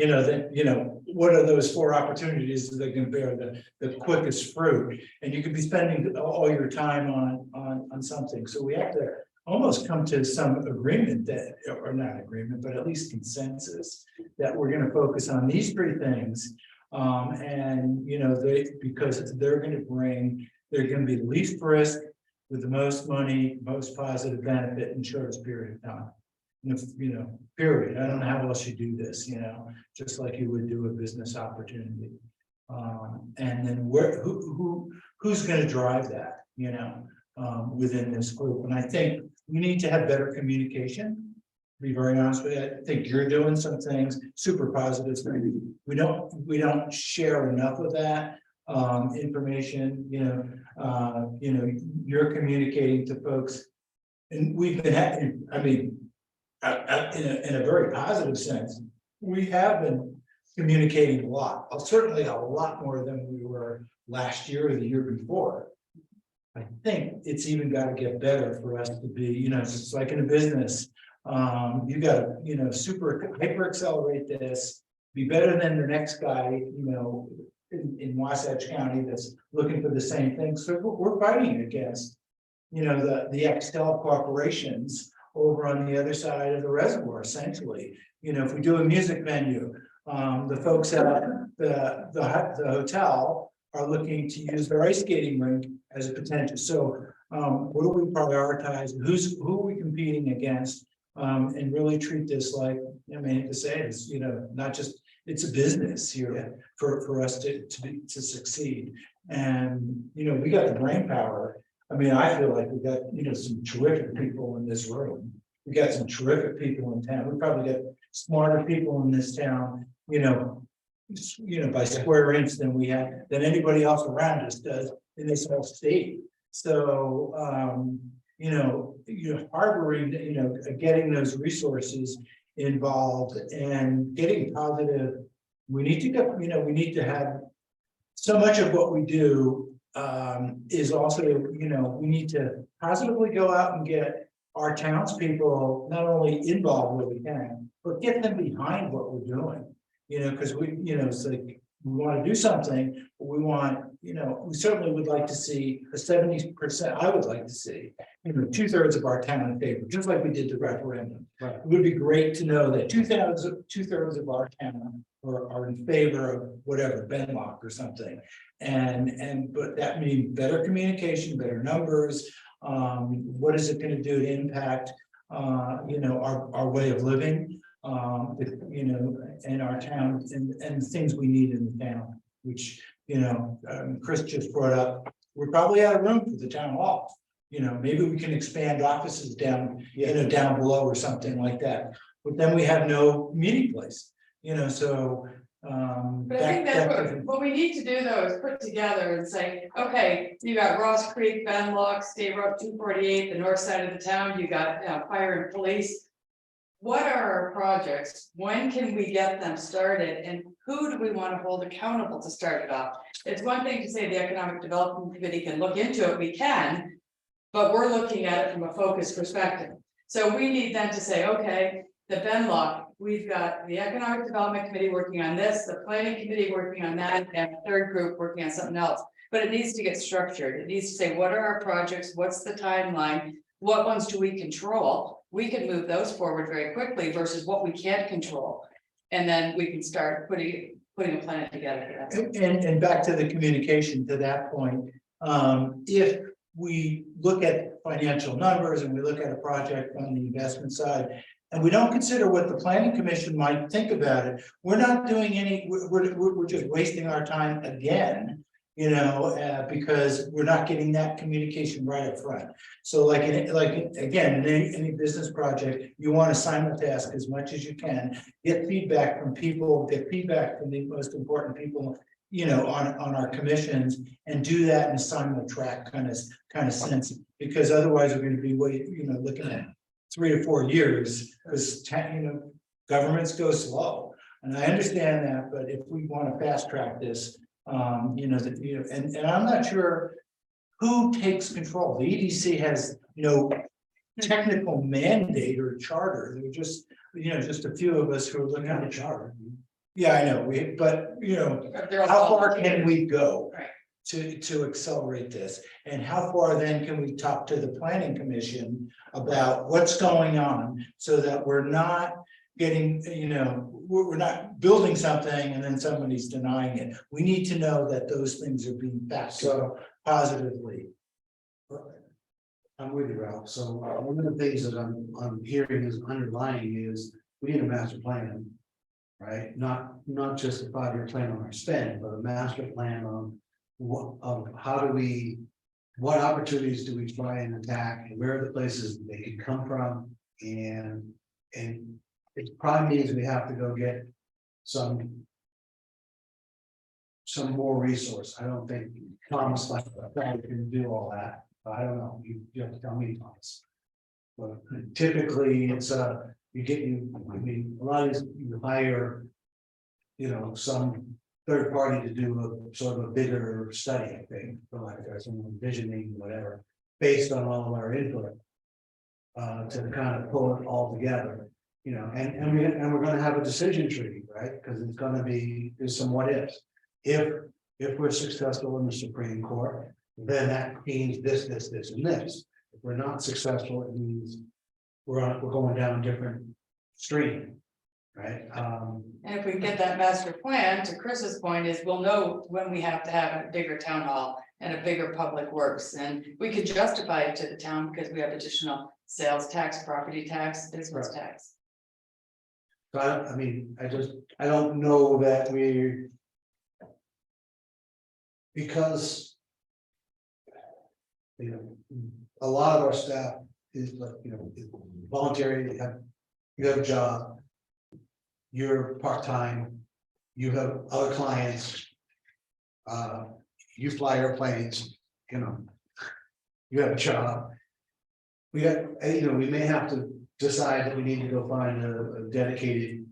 what are those 4 opportunities that can bear the quickest fruit? And you could be spending all your time on something. So we have to almost come to some agreement that, or not agreement, but at least consensus that we're going to focus on these 3 things. And because they're going to be the least risk with the most money, most positive benefit in shortest period of time. Period. I don't know how else you do this, just like you would do a business opportunity. And then who's going to drive that, within this group? And I think we need to have better communication. Be very honest with you. I think you're doing some things super positive. We don't share enough of that information. You're communicating to folks, and we've been having. In a very positive sense, we have been communicating a lot. Certainly a lot more than we were last year or the year before. I think it's even got to get better for us to be. It's like in a business. You got to, super hyper accelerate this, be better than the next guy, in Wasatch County that's looking for the same thing. So we're fighting against, the Xtel corporations over on the other side of the reservoir, essentially. If we do a music venue, the folks at the hotel are looking to use their ice skating rink as a potential. So what do we prioritize? Who are we competing against? And really treat this like, I hate to say it, it's, not just, it's a business here for us to succeed. And, we got the brain power. I feel like we got, some terrific people in this room. We got some terrific people in town. We probably got smarter people in this town, by square inch than anybody else around us does in this whole state. So, harboring, getting those resources involved and getting positive. We need to get, we need to have so much of what we do is also, we need to positively go out and get our townspeople not only involved where we can, but get them behind what we're doing. You know, because we, you know, it's like, we want to do something, but we want, you know, we certainly would like to see a 70%, I would like to see. You know, 2/3 of our town in favor, just like we did the referendum. Right. It would be great to know that 2/3 of our town are in favor of whatever, Benlock or something. But that means better communication, better numbers. What is it gonna do to impact, you know, our way of living? You know, in our town and things we need in the town, which, you know, Chris just brought up. We're probably out of room for the town hall. You know, maybe we can expand offices down, you know, down below or something like that. But then we have no meeting place, you know, so. But I think that's what we need to do though, is put together and say, okay, you got Ross Creek, Benlock, State Road 248, the north side of the town, you got fire and police. What are our projects? When can we get them started? And who do we want to hold accountable to start it off? It's one thing to say the Economic Development Committee can look into it, we can. But we're looking at it from a focused perspective. So we need then to say, okay, the Benlock, we've got the Economic Development Committee working on this, the Planning Committee working on that, and a third group working on something else. But it needs to get structured. It needs to say, what are our projects? What's the timeline? What ones do we control? We can move those forward very quickly versus what we can't control. And then we can start putting a plan together. And back to the communication to that point, if we look at financial numbers and we look at a project on the investment side. And we don't consider what the planning commission might think about it. We're not doing any, we're just wasting our time again. You know, because we're not getting that communication right up front. So like again, in any business project, you want to simultask as much as you can, get feedback from people, get feedback from the most important people, you know, on our commissions, and do that in a simultrack kind of sense, because otherwise we're going to be looking at 3 to 4 years, because governments go slow. And I understand that, but if we want to fast track this, and I'm not sure who takes control. The EDC has no technical mandate or charter. They're just, just a few of us who are looking at the charter. Yeah, I know, but how far can we go to accelerate this? And how far then can we talk to the planning commission about what's going on, so that we're not getting, we're not building something and then somebody's denying it. We need to know that those things are being factored positively. I'm with you, Ralph. So one of the things that I'm hearing is underlying is we need a master plan, right? Not just a 5-year plan on our spend, but a master plan on what opportunities do we try and attack, and where are the places they can come from, and it probably means we have to go get some more resource. I don't think Thomas like that can do all that. I don't know. You have to tell me, Thomas. But typically, it's a lot of these you hire, some third party to do a sort of a bigger study. I think, for like some envisioning, whatever, based on all of our input, to kind of pull it all together. And we're going to have a decision tree, right? Because it's going to be, there's some what ifs. If we're successful in the Supreme Court, then that means this, and this. If we're not successful, it means we're going down a different stream, right? And if we get that master plan, to Chris's point, is we'll know when we have to have a bigger town hall and a bigger public works, and we could justify it to the town because we have additional sales tax, property tax, business tax. So I don't know that because a lot of our staff is like, is voluntary. You have a job, you're part-time, you have other clients, you fly airplanes, you have a job. We may have to decide that we need to go find a dedicated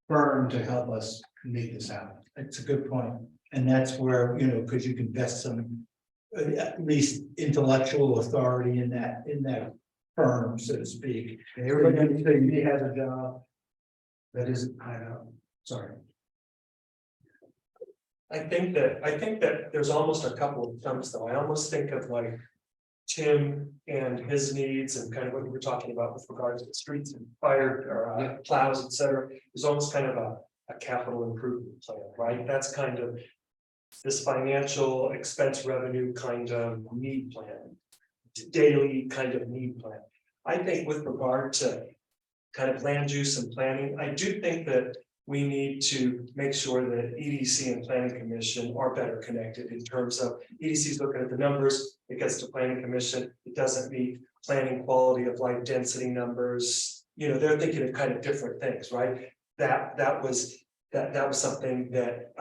firm to help us make this happen. It's a good point. And that's where, because you can vest some at least intellectual authority in that firm, so to speak. Everybody has a job. That isn't hideout, sorry. I think that there's almost a couple of jumps though. I almost think of like Tim and his needs and kind of what we were talking about with regards to the streets and fire or plows, et cetera. There's almost kind of a capital improvement plan, right? That's kind of this financial expense revenue kind of need plan, daily kind of need plan. I think with regard to kind of land use and planning, I do think that we need to make sure that EDC and Planning Commission are better connected in terms of EDC is looking at the numbers, it gets to Planning Commission, it doesn't meet planning quality of life density numbers. You know, they're thinking of kind of different things, right? That was something that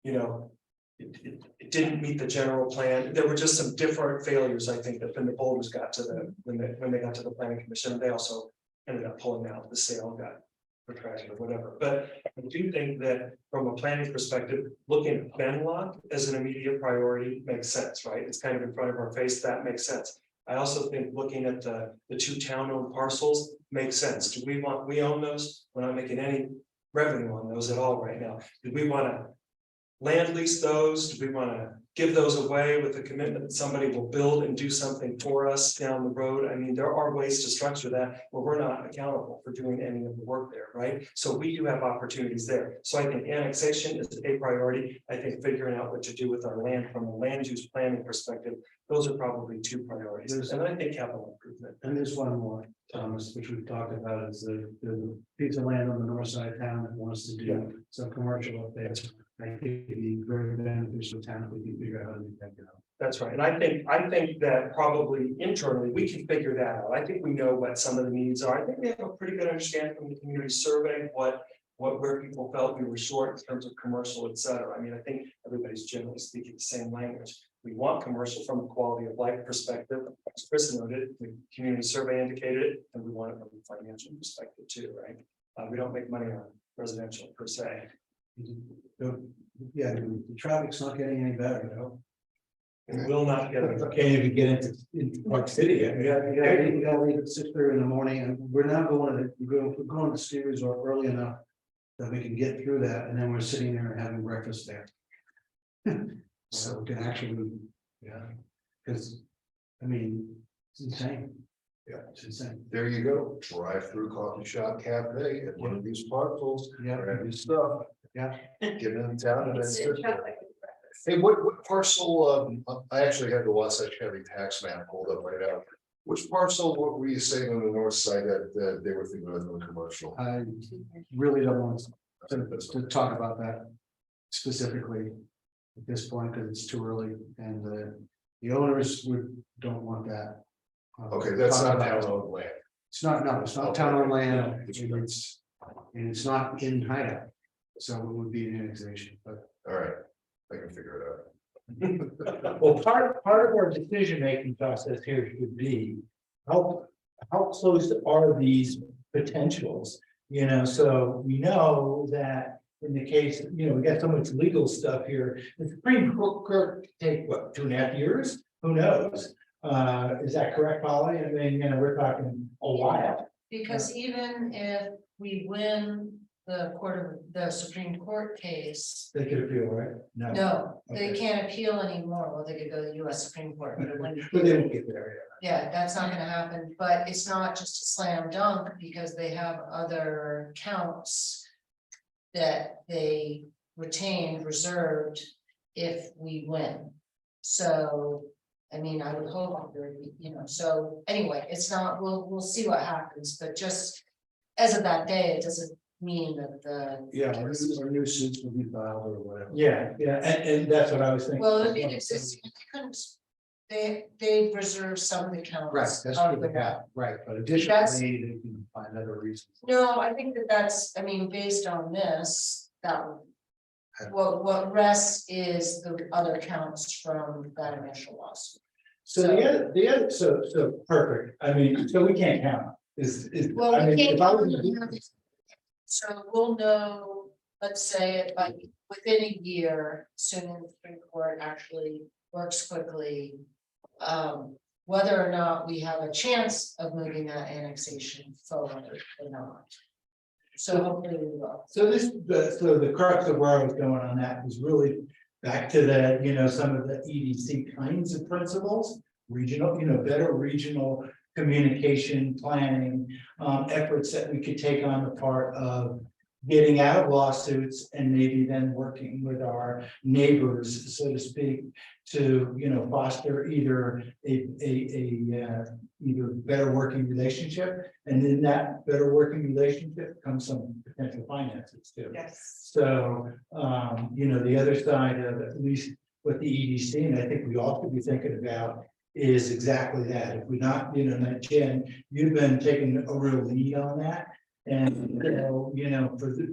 you know, it didn't meet the general plan. There were just some different failures, I think, that when the boulders got to the when they got to the Planning Commission, they also ended up pulling out the sale got retracted or whatever. But I do think that from a planning perspective, looking at Benlock as an immediate priority makes sense, right? It's kind of in front of our face, that makes sense. I also think looking at the two town-owned parcels makes sense. Do we own those? We're not making any revenue on those at all right now. Do we want to land lease those? Do we want to give those away with the commitment that somebody will build and do something for us down the road? I mean, there are ways to structure that where we're not accountable for doing any of the work there, right? So we do have opportunities there. So I think annexation is a priority. I think figuring out what to do with our land from a land use planning perspective, those are probably two priorities. And I think capital improvement. And there's one more, Thomas, which we've talked about, is the piece of land on the north side of town that wants to do some commercial up there. I think it'd be very beneficial to town if we can figure out how to do that. That's right. And I think that probably internally, we can figure that out. I think we know what some of the needs are. I think we have a pretty good understanding from the community survey, where people felt we were short in terms of commercial, et cetera. I mean, I think everybody's generally speaking the same language. We want commercial from a quality of life perspective, as Chris noted, the community survey indicated it, and we want it from a financial perspective too, right? We don't make money on residential per se. Yeah, the traffic's not getting any better, you know. It will not get it. Can't even get into Park City yet. You gotta leave at 6:30 in the morning, and we're not going we're going to ski resort early enough that we can get through that, and then we're sitting there and having breakfast there. So we can actually, because, I mean, it's insane. Yeah. It's insane. There you go, drive-through coffee shop cafe at one of these parcels, grab your stuff. Yeah. Get in town and then sit there. Hey, what parcel, I actually had the Wasatch County tax map pulled up right now. Which parcel, what were you saying on the north side that they were thinking of doing commercial? I really don't want to talk about that specifically at this point, because it's too early, and the owners don't want that. Okay, that's talk not about it. town-owned land. It's not town-owned land, and it's not in hideout, so it would be an annexation, but. All right, I can figure it out. Well, part of our decision-making process here should be, how close are these potentials? You know, so we know that in the case, you know, we got so much legal stuff here, the Supreme Court could take, what, 2.5 years? Who knows? Is that correct, Polly? I mean, you know, we're talking a while. Because even if we win the Supreme Court case, They could appeal, right? no, they Okay. can't appeal anymore. Well, they could go to the US Supreme Court, but it wouldn't. But they won't get there, Yeah, that's not gonna happen, but it's not just a slam dunk because they have other counts that they retained reserved if we win. So, I mean, I would hope, you know, so anyway, it's not, we'll see what happens, but just as of that day, it doesn't mean that the. Yeah, our new suits will be filed or whatever. Yeah, and that's what I was thinking. Well, it'd be existing, they couldn't, they reserve some of the counts. Right, that's of what the they have, map. right, but additionally, they can find other reasons. No, I think that's, I mean, based on this, that. What rests is the other counts from that initial lawsuit. So the other, so perfect. I mean, so we can't count. Well, I we mean, can't. if I was to do- So we'll know, let's say it like within a year, assuming the Supreme Court actually works quickly. whether or not we have a chance of moving that annexation forward or not. So hopefully we will. So the crux of where I was going on that was really back to the, some of the EDC kinds of principles. Regional, better regional communication, planning, efforts that we could take on the part of getting out of lawsuits and maybe then working with our neighbors, so to speak, to, foster either either better working relationship, and in that better working relationship comes some potential finances too. Yes. So, the other side of at least what the EDC, and I think we all could be thinking about, is exactly that. If we're not, like Jen, you've been taking a real lead on that. And,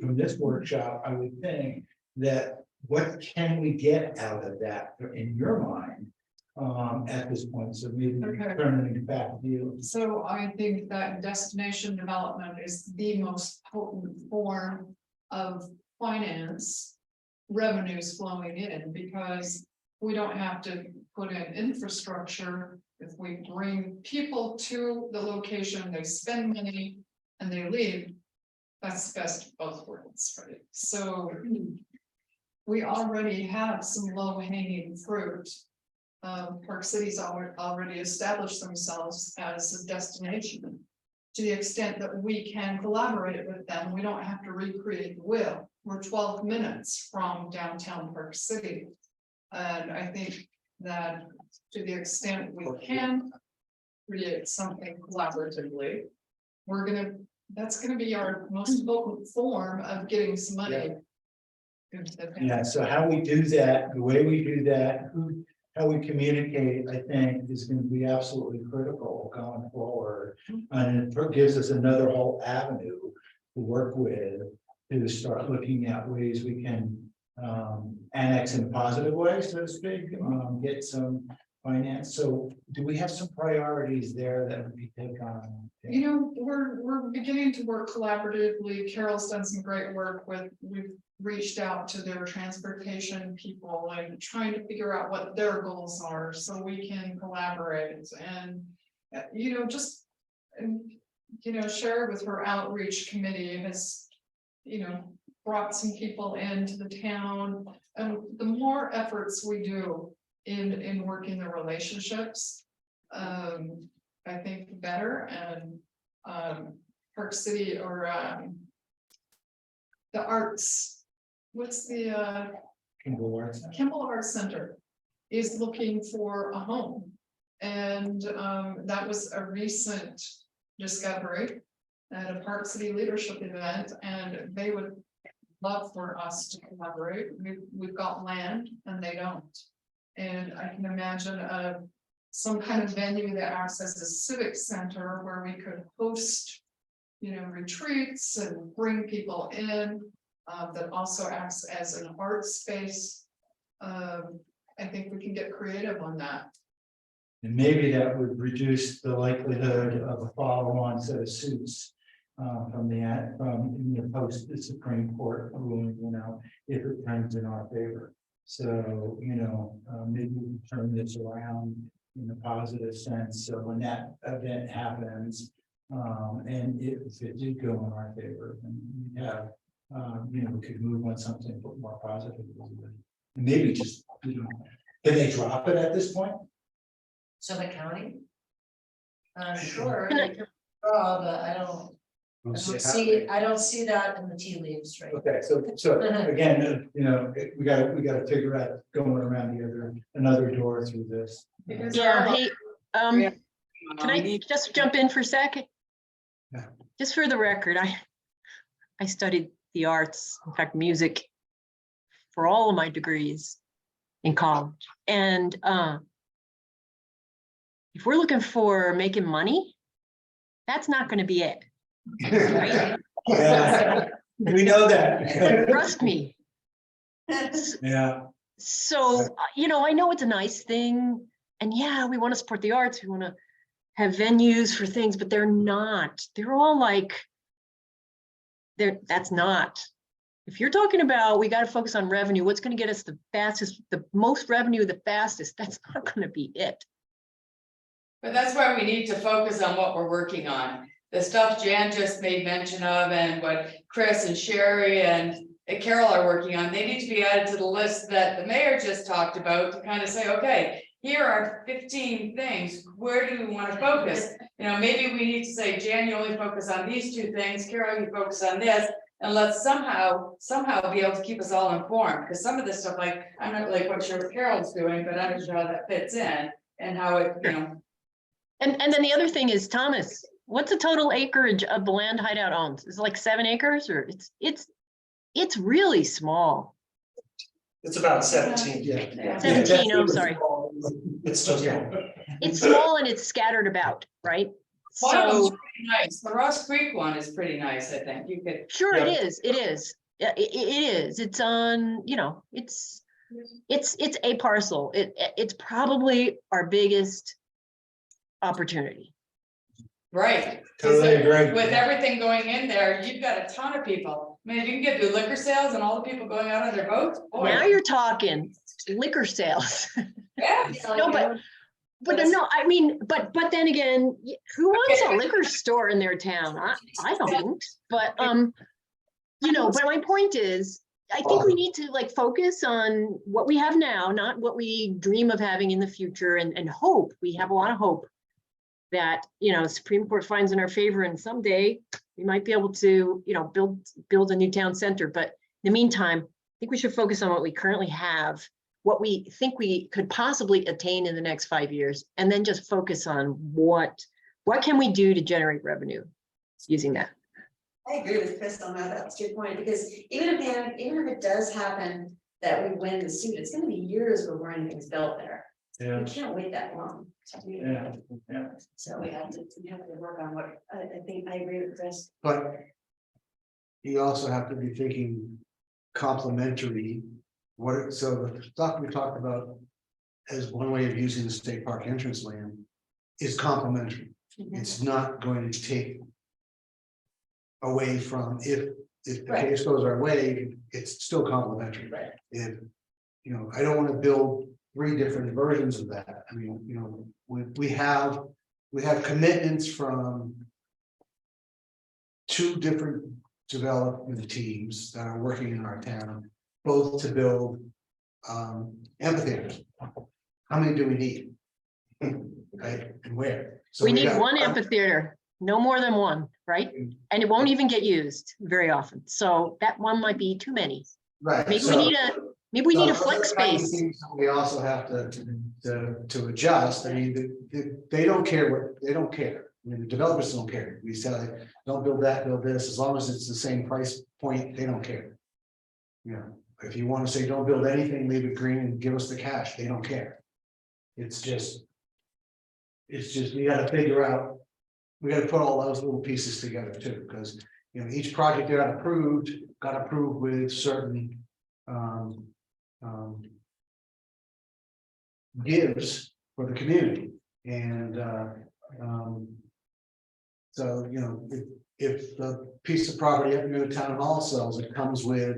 from this workshop, I would think that what can we get out of that in your mind? At this point, so maybe Okay. turning it back to you. So I think that destination development is the most potent form of finance. Revenues flowing in, because we don't have to put in infrastructure. If we bring people to the location, they spend money and they leave. That's the best of both worlds, right? So we already have some low hanging fruit. Park Cities already established themselves as a destination. To the extent that we can collaborate with them, we don't have to recreate the wheel. We're 12 minutes from downtown Park City. And I think that to the extent we can create something collaboratively, that's gonna be our most potent form of getting some money. Yeah, so how we do that, the way we do that, how we communicate, I think, is going to be absolutely critical going forward. And it gives us another whole avenue to work with, to start looking at ways we can annex in a positive way, so to speak, get some finance. So do we have some priorities there that would be taken on? We're beginning to work collaboratively. Carol's done some great work we've reached out to their transportation people and trying to figure out what their goals are so we can collaborate and, share with her outreach committee has, brought some people into the town. And the more efforts we do in working the relationships, I think the better. And Park City or the arts, what's the Kimball Arts Center is looking for a home. And that was a recent discovery at a Park City leadership event, and they would love for us to collaborate. We've got land and they don't. And I can imagine some kind of venue that acts as a civic center where we could host, retreats and bring people in, that also acts as an art space. I think we can get creative on that. And maybe that would reduce the likelihood of a follow-on set of suits from the post the Supreme Court ruling, if it turns in our favor. So, maybe we can turn this around in a positive sense. So when that event happens, and if it did go in our favor, then we have, we could move on something more positive. And maybe just, can they drop it at this point? Summit County? Sure, Can I- they can draw, but I don't see that in the tea leaves, right? Okay, so again, we gotta figure out going around another door through this. Because Yeah, hey, Yeah. can I just jump in for a second? Yeah. Just for the record, I studied the arts, in fact, music, for all of my degrees in college. And if we're looking for making money, that's not going to be it. Right? Yeah, we know that. Trust me. Yeah, So, I know it's a nice thing. And yeah, we want to support the arts. We want to have venues for things, but they're not. They're all like, that's not. If you're talking about, we got to focus on revenue, what's going to get us the fastest, the most revenue, the fastest, that's not going to be it. But that's why we need to focus on what we're working on. The stuff Jan just made mention of and what Chris and Sherry and Carol are working on, they need to be added to the list that the mayor just talked about to kind of say, okay, here are 15 things, where do we want to focus? You know, maybe we need to say, Jan, you only focus on these 2 things, Carol, you focus on this. And let's somehow be able to keep us all informed, because some of this stuff, like, I'm not like what Carol's doing, but I'm not sure how that fits in and how it, you know. And then the other thing is, Thomas, what's the total acreage of the land Hideout owns? Is it like 7 acres or it's really small. It's about 17. Yeah. 17, I'm sorry. It's still small. It's small and it's scattered about, right? One of them's So, pretty nice, the Ross Creek one is pretty nice, I think, you could. sure, Yeah. it is. Yeah, it is. It's on, you know, it's a parcel. It's probably our biggest opportunity. Right. Totally agree. With everything going in there, you've got a ton of people. I mean, if you can get the liquor sales and all the people going out on their boats. Boy. Now you're talking liquor sales. Yeah. No, but no, I mean, but then again, who wants a liquor store in their town? I don't, but, you know, but my point is, I think we need to like focus on what we have now, not what we dream of having in the future and hope. We have a lot of hope that, you know, Supreme Court finds in our favor and someday we might be able to, you know, build a new town center. But in the meantime, I think we should focus on what we currently have, what we think we could possibly attain in the next 5 years, and then just focus on what can we do to generate revenue using that. I agree with Chris on that, that's a good point, because even if it does happen that we win the suit, it's gonna be years before anything's built there. We can't wait that long. Yeah. So we have to work on what, I think, I agree with Chris. But you also have to be thinking complementary. So the stuff we talked about as one way of using the state park entrance land is complementary. It's not going to take away from, if the case goes our way, it's still complementary. Right. If, you know, I don't want to build 3 different versions of that. I mean, you know, we have commitments from 2 different development teams that are working in our town, both to build amphitheaters. How many do we need? Right, and where? So We need got- one amphitheater, no more than one, right? And it won't even get used very often. So that one might be too many. Right. Maybe so- we need a so flex those are the space. things that we also have to adjust. I mean, they don't care they don't care. I mean, the developers don't care. We say, like, don't build that, build this, as long as it's the same price point, they don't care. You know, if you want to say, don't build anything, leave it green and give us the cash, they don't care. It's just, we gotta figure out, we gotta put all those little pieces together too, because, you know, each project got approved with certain gives for the community. And so, you know, if the piece of property up near the town hall sells, it comes with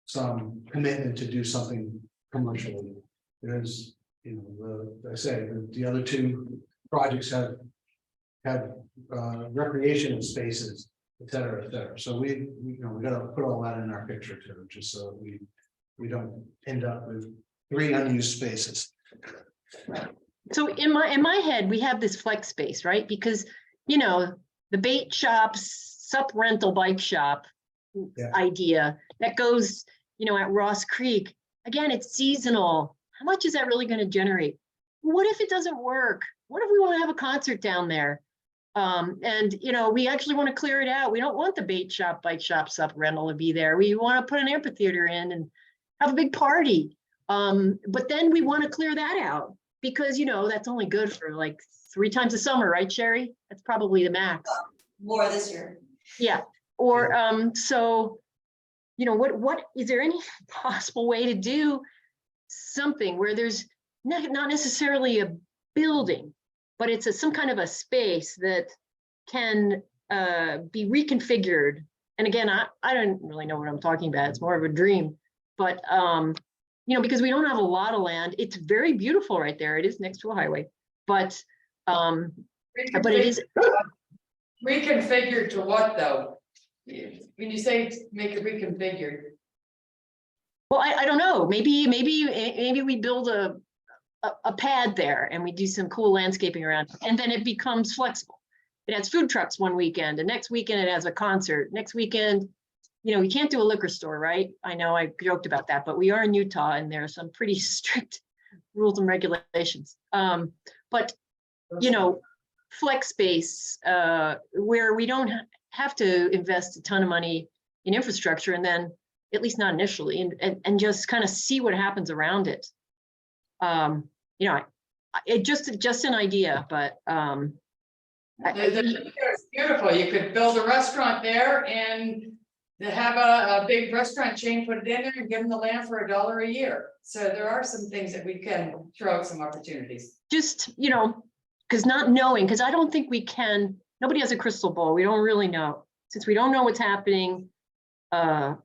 some commitment to do something commercially. There's, you know, I say, the other 2 projects have recreational spaces, et cetera, et cetera. So we gotta put all that in our picture too, just so we don't end up with 3 unused spaces. So in my head, we have this flex space, right? Because, you know, the bait shops, sup rental bike shop idea that goes, you know, at Ross Creek, again, it's seasonal. How much is that really going to generate? What if it doesn't work? What if we want to have a concert down there? And, you know, we actually want to clear it out. We don't want the bait shop, bike shop, sup rental to be there. We want to put an amphitheater in and have a big party. But then we want to clear that out because, you know, that's only good for like 3 times a summer, right, Sherry? That's probably the max. More this year. Yeah. Or, so, you know, what is there any possible way to do something where there's not necessarily a building, but it's some kind of a space that can be reconfigured. And again, I don't really know what I'm talking about. It's more of a dream, but you know, because we don't have a lot of land, it's very beautiful right there. It is next to a highway. but it is, Reconfigured to what, though? When you say make it reconfigured, well, I don't know, maybe we build a pad there and we do some cool landscaping around it, and then it becomes flexible. It has food trucks one weekend, and next weekend it has a concert. Next weekend, you know, we can't do a liquor store, right? I know I joked about that, but we are in Utah and there are some pretty strict rules and regulations. But, you know, flex space, where we don't have to invest a ton of money in infrastructure, and then, at least not initially, and just kind of see what happens around it. You know, it just an idea, but it's beautiful. You could build a restaurant there and to have a big restaurant chain, put it in there and give them the land for $1 a year. So there are some things that we can throw out some opportunities. just, you know, because not knowing, because I don't think we can, nobody has a crystal ball. We don't really know. Since we don't know what's happening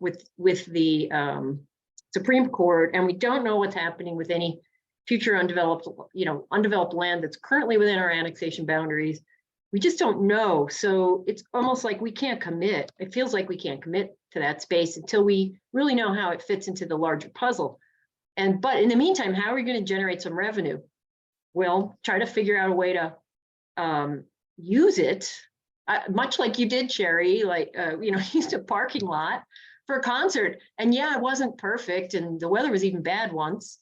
with the Supreme Court, and we don't know what's happening with any future undeveloped land that's currently within our annexation boundaries. We just don't know. So it's almost like we can't commit. It feels like we can't commit to that space until we really know how it fits into the larger puzzle. But in the meantime, how are we going to generate some revenue? Well, try to figure out a way to use it, much like you did, Sherry, like, used a parking lot for a concert. And yeah, it wasn't perfect and the weather was even bad once.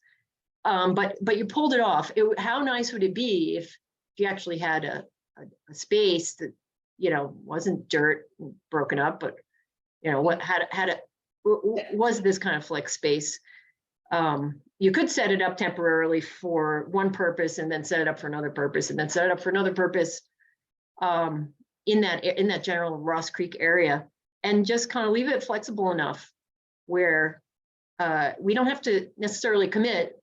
But you pulled it off. How nice would it be if you actually had a space that, wasn't dirt broken up, but, was this kind of flex space? You could set it up temporarily for one purpose and then set it up for another purpose and then set it up for another purpose in that general Ross Creek area, and just kind of leave it flexible enough where we don't have to necessarily commit,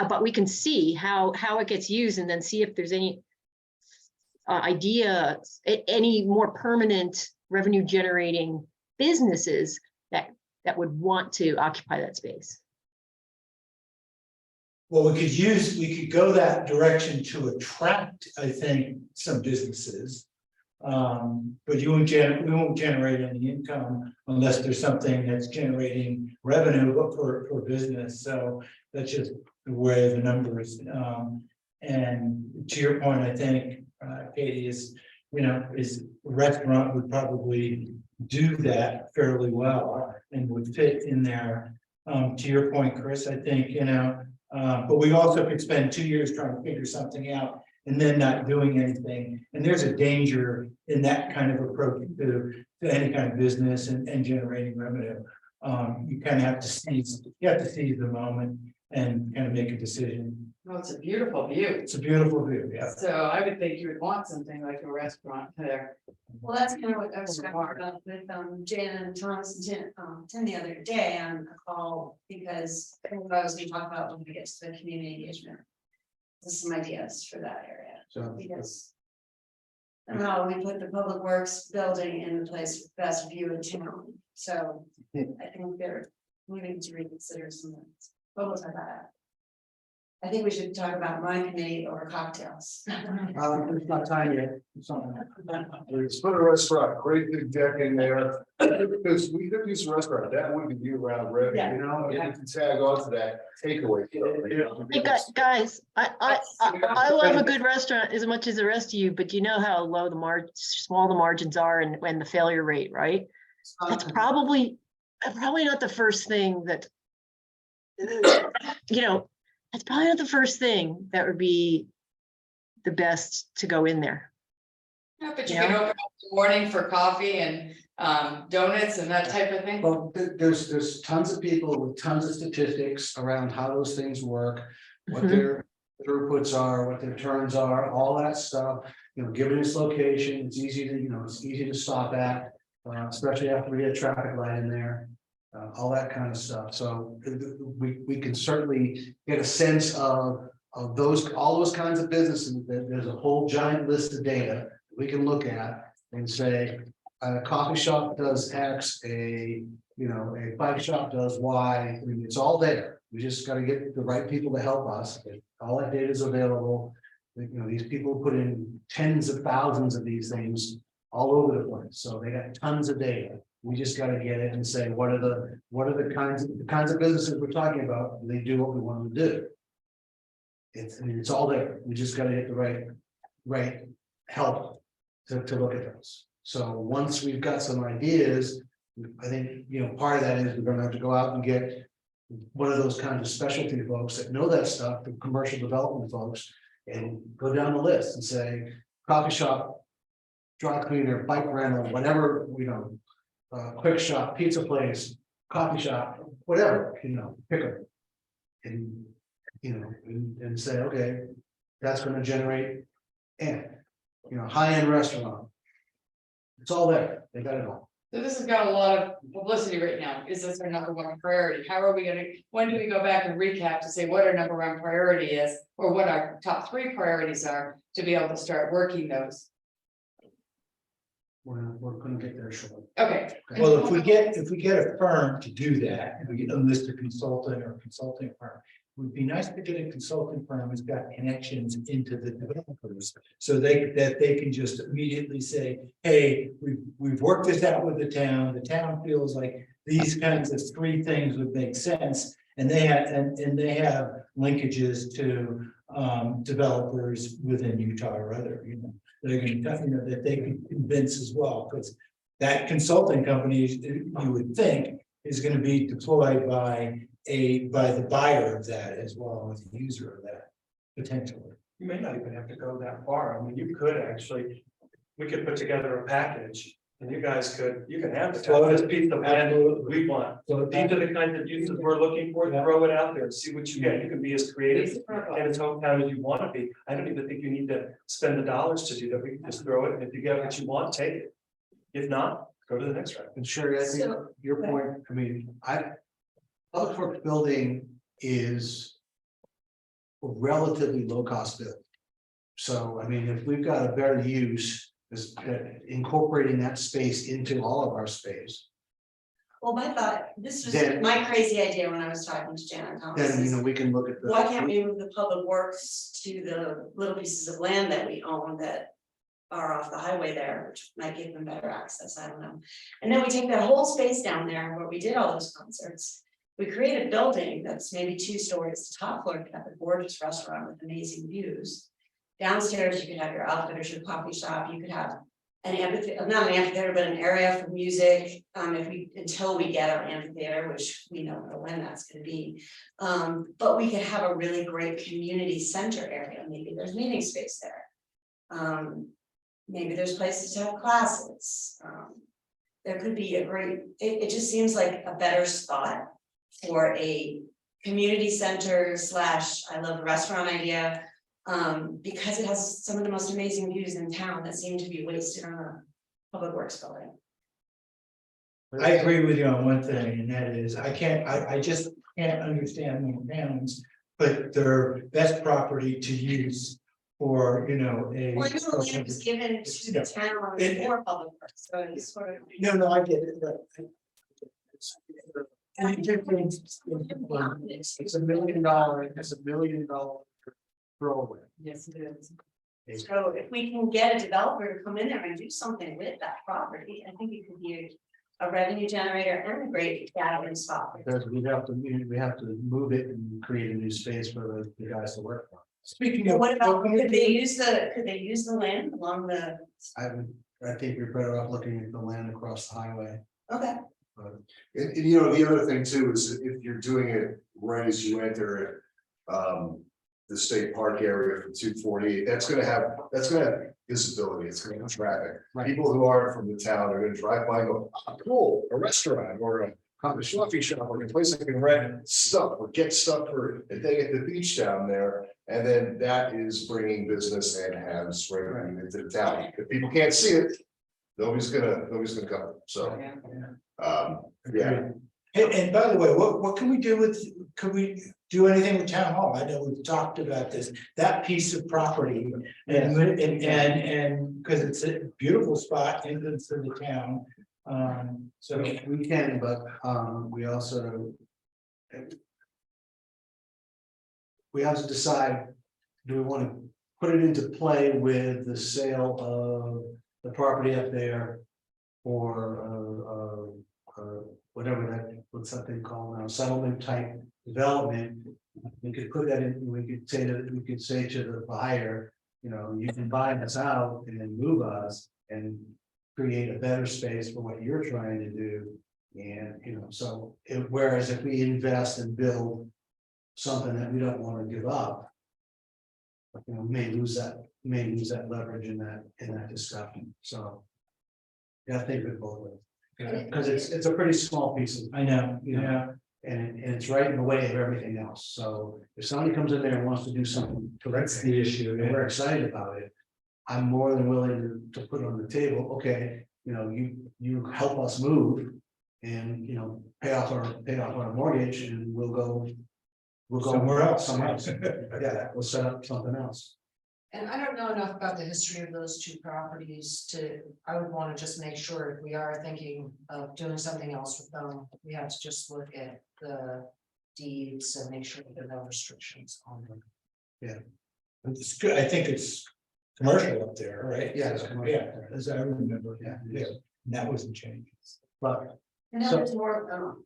but we can see how it gets used, and then see if there's any any more permanent revenue generating businesses that would want to occupy that space. Well, we could go that direction to attract, I think, some businesses. But we won't generate any income unless there's something that's generating revenue for business. So that's just the way the numbers. And to your point, I think, Katie, is restaurant would probably do that fairly well and would fit in there. To your point, Chris, I think, but we also could spend 2 years trying to figure something out and then not doing anything. And there's a danger in that kind of approach to any kind of business and generating revenue. You kind of have to seize the moment and kind of make a decision. Well, it's a beautiful view. It's a beautiful view, yeah. So I would think you would want something like a restaurant there. Well, that's kind of what I was talking about with Jan and Thomas and Tim the other day on a call, because I think I was going to talk about when we get to the community engagement. There's some ideas for that area. So Because we put the public works building in the place with best view in town. So I think they're moving to reconsider some of this. But we'll talk about that. I think we should talk about my committee over cocktails. it's not time yet. It's not. Let's put a restaurant, great big deck in there, because we could use a restaurant, that would be year-round revenue, and you can tag on to that takeaway. Hey guys, I love a good restaurant as much as the rest of you, but you know how low small the margins are and the failure rate, right? That's probably not the first thing that, that's probably not the first thing that would be the best to go in there. Yeah, but you can open up in the morning for coffee and donuts and that type of thing. Well, there's tons of people with tons of statistics around how those things work, what their throughputs are, what their turns are, all that stuff. Given its location, it's easy to stop at, especially after we get a traffic light in there. All that kind of stuff. So we can certainly get a sense of all those kinds of businesses. There's a whole giant list of data we can look at and say a coffee shop does X, a bike shop does Y. I mean, it's all there. We just got to get the right people to help us. All that data is available, You know, these people put in tens of thousands of these things all over the place, so they got tons of data. We just gotta get it and say, what are the kinds of businesses we're talking about, do they do what we want them to do? I mean, it's all there, we just gotta get the right help to look at those. So once we've got some ideas, I think, you know, part of that is we're gonna have to go out and get one of those kinds of specialty folks that know that stuff, the commercial development folks, and go down the list and say, coffee shop, dry cleaner, bike rental, whatever, you know, quick shop, pizza place, coffee shop, whatever, you know, pick them. And, you know, and say, okay, that's gonna generate, and, you know, high-end restaurant. It's all there, they got it all. So this has got a lot of publicity right now. Is this our number one priority? How are we gonna, when do we go back and recap to say what our number one priority is? Or what our top 3 priorities are to be able to start working those? We're gonna get there shortly. Okay. Well, if we get a firm to do that, and we get a list of consultant or consulting firm. It would be nice to get a consulting firm who's got connections into the developers. So that they can just immediately say, hey, we've worked this out with the town feels like these kinds of 3 things would make sense. And they have linkages to developers within Utah or other, you know, they're gonna, you know, that they can convince as well, because that consulting company, you would think, is gonna be deployed by the buyer of that as well as the user of that, potentially. You may not even have to go that far. I mean, you could actually, we could put together a package and you guys you can have this piece of land we want. So these are the kinds of uses we're looking for, throw it out there and see what you get. You can be as creative in its hometown as you want to be. I don't even think you need to spend the dollars to do that. We can just throw it, and if you get what you want, take it. If not, go to the next round. And Sherry, I think So- your point, I mean, public works building is a relatively low cost build. So, I mean, if we've got a better use, is incorporating that space into all of our space, Well, my thought, this was Then- my crazy idea when I was talking to Janet Thomas. then, you is, know, we can look at the. why can't we move the public works to the little pieces of land that we own that are off the highway there, which might give them better access, I don't know. And then we take that whole space down there where we did all those concerts. We create a building that's maybe 2 stories, the top floor could have a gorgeous restaurant with amazing views. Downstairs, you could have your outfitters, your coffee shop, you could have an amphitheater, not an amphitheater, but an area for music. Until we get our amphitheater, which we don't know when that's gonna be. But we could have a really great community center area, maybe there's meeting space there. Maybe there's places to have classes. There could be a great, it just seems like a better spot for a community center / I love the restaurant idea. Because it has some of the most amazing views in town that seem to be wasted on a public works building. I agree with you on one thing, and that is, I just can't understand when towns put their best property to use for, you know, a. Well, I know the land was given to the town for public works, so it's sort of. No, I get it, but. And the difference. It's $1 million, it's $1 million throwaway. Yes, it is. So if we can get a developer to come in there and do something with that property, I think it could be a revenue generator and a great gathering spot. Because we have to move it and create a new space for the guys to work on. Speaking of. What about, could they use the land along the, I think you're better off looking at the land across the highway. okay, And you know, the other thing too is if you're doing it right as you enter it, the state park area from 248, that's gonna have visibility, it's gonna have traffic. Right. People who aren't from the town are gonna drive by and go, oh, cool, a restaurant or a coffee shop or a place I can rent stuff or get stuff for a day at the beach down there. And then that is bringing business and has revenue into the town. If people can't see it, nobody's gonna come, so. Yeah. And by the way, what can we do could we do anything with town hall? I know we've talked about this, that piece of property. And because it's a beautiful spot, entrance to the town. So we can, but we also. We have to decide, do we want to put it into play with the sale of the property up there. Or whatever that, what's that thing called now, settlement type development. We could put that in, we could say to the buyer, you know, you can buy us out and then move us and create a better space for what you're trying to do. And, you know, so whereas if we invest and build something that we don't want to give up, you know, may lose that leverage in that discussion, so. Yeah, I think it both ways, because it's a pretty small piece of, I know, you know, and it's right in the way of everything else, so if somebody comes in there and wants to do something. that's the issue. And we're excited about it, I'm more than willing to put on the table, okay, you know, you help us move. And, you know, pay off our mortgage and we'll go Somewhere else. Yeah, we'll set up something else. And I don't know enough about the history of those two properties I would want to just make sure if we are thinking of doing something else with them, we have to just look at the deeds and make sure there are no restrictions on them. It's good, I think it's commercial up there, right? Yeah, it's commercial. Yeah, as I remember, Yeah. that wasn't changed. But And now So- there's more,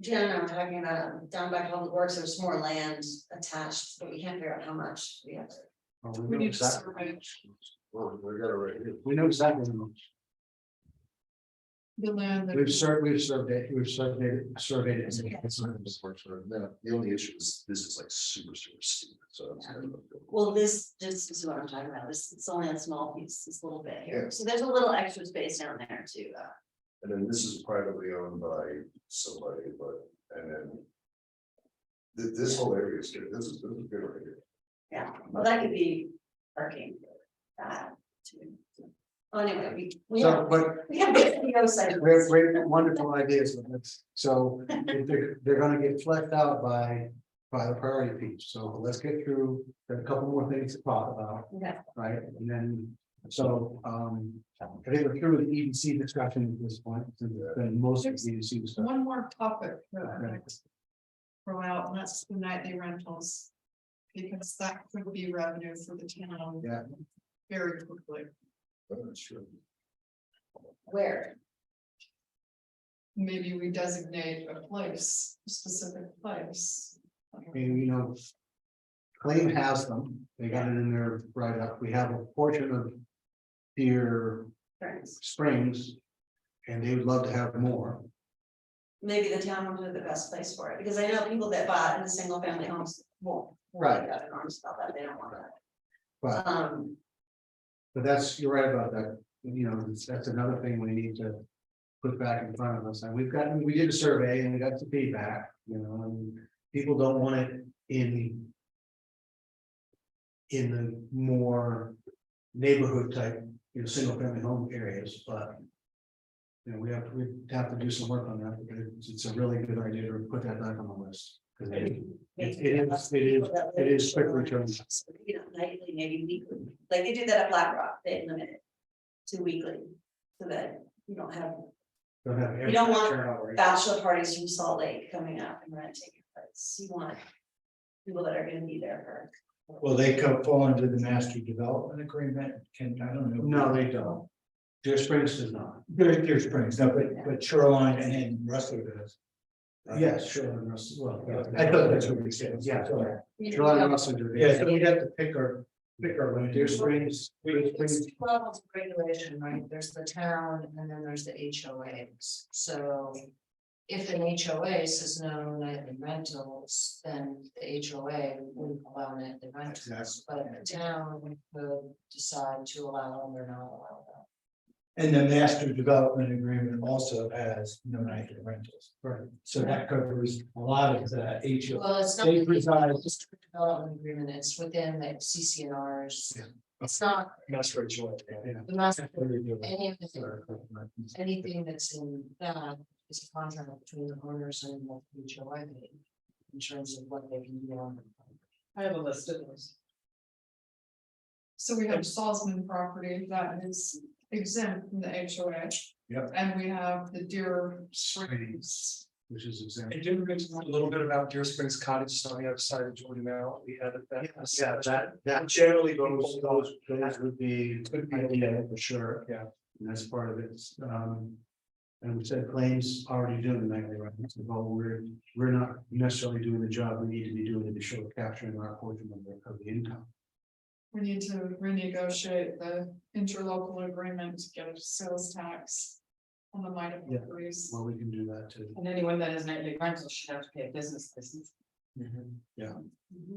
Jen and I were talking about down by Public Works, there's more land attached, but we can't figure out how much we have. We need to survey Well, we got it right here. We know exactly. the land. that- We've surveyed it. Now, the only issue is this is like super steep, so. it's kind of- Well, this is what I'm talking about, it's only a small piece, this little bit here, Yeah. so there's a little extra space down there too. And then this is privately owned by somebody, but, and then. This whole area is good, this is good right here. Yeah, well, that could be parking for that too. Well, anyway, we So, have, but we have video sites. we have great, wonderful ideas with this. So they're gonna get fleshed out by the priority piece. So let's get through, there's a couple more things to talk about, Okay. right? And then, so, I think we're through the EDC discussion at this point, since it's been most of the EDC discussion. One more topic that I'd Okay. like to throw out, and that's the nightly rentals. Because that could be revenue for the town. Yeah. Very quickly. That's true. Where? Maybe we designate a place, a specific place. And, you know, Claim has them, they got it in there right up, we have a portion of Deer Friends. Springs. And they would love to have more, Maybe the town would be the best place for it, because I know people that bought in the single family homes won't. Right. Got enormous about that, they don't want that. but, but that's, you're right about that, you know, that's another thing we need to. Put back in front of us, and we did a survey and we got some feedback, you know, and people don't want it in. In the more neighborhood type, you know, single family home areas, but. You know, we have to do some work on that, because it's a really good idea to put that back on the list. Because it is quickly turning. You know, nightly, maybe weekly, like they do that at Black Rock, they limit it to weekly, so that you don't have Don't have You don't want turnover. bachelor parties from Salt Lake coming up and renting your place. You want people that are gonna be there Will they fall under the master development agreement? I don't know. No, they don't. Deer Springs does not. Deer Springs, no, but Shoreline and Rustler does. Yes, sure, and well. I thought that's what we said. Yeah. for. Shoreline and Russell do. Yeah, so we'd have to pick our Deer Springs, Deer Springs, It's two levels of regulation, right? There's the town and then there's the HOAs. So if an HOA says no nightly rentals, then the HOA wouldn't allow nightly rentals. But the town could decide to allow them or not allow them. And the master development agreement also has no nightly rentals. right, So that covers a lot of the HO. Well, it's not. They preside- District development agreement, it's within the CCNRs. Yeah. It's not Master HOA. yeah. the master, anything that's in that is a contract between the owners and the HOA. In terms of what they can do on. I have a list of those. So we have Salzman property that is exempt from the HOA. Yep. And we have the Deer Springs which is exempt. And didn't we mention a little bit about Deer Springs Cottage on the other side of Jordan now? We had that. That Generally, those would be Could be. ideal for sure. Yeah. And that's part of it. And we said claims already doing the nightly records, but we're not necessarily doing the job we need to be doing to show capturing our portion of the income. We need to renegotiate the interlocal agreement to get a sales tax on the minor Yeah. properties. Well, we can do that too. And anyone that is nightly rental should have to pay a business license.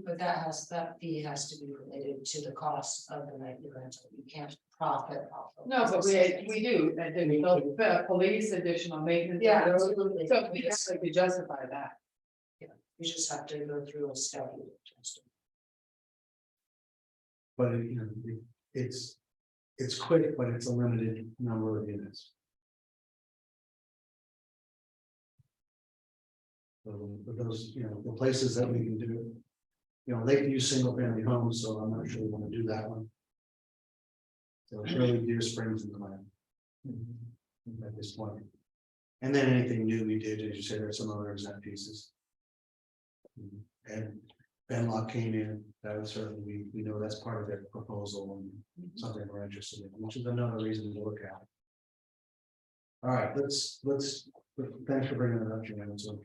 But that fee has to be related to the cost of the nightly rental. You can't profit off of. No, but we do, and then we go, police, additional maintenance. Yeah, those- absolutely. So we actually justify that. You just have to go through a study. But you know, it's quick, but it's a limited number of units. So for those, you know, the places that we can do, you know, Lakeview single family homes, so I'm not sure we want to do that one. So it's really Deer Springs and Glen. At this point. And then anything new we did, as you said, there's some other exempt pieces. And Benlock came in, that was certainly, we know that's part of their proposal and something we're interested in, which is another reason to look at. All right, let's, thanks for bringing it up, Jan. So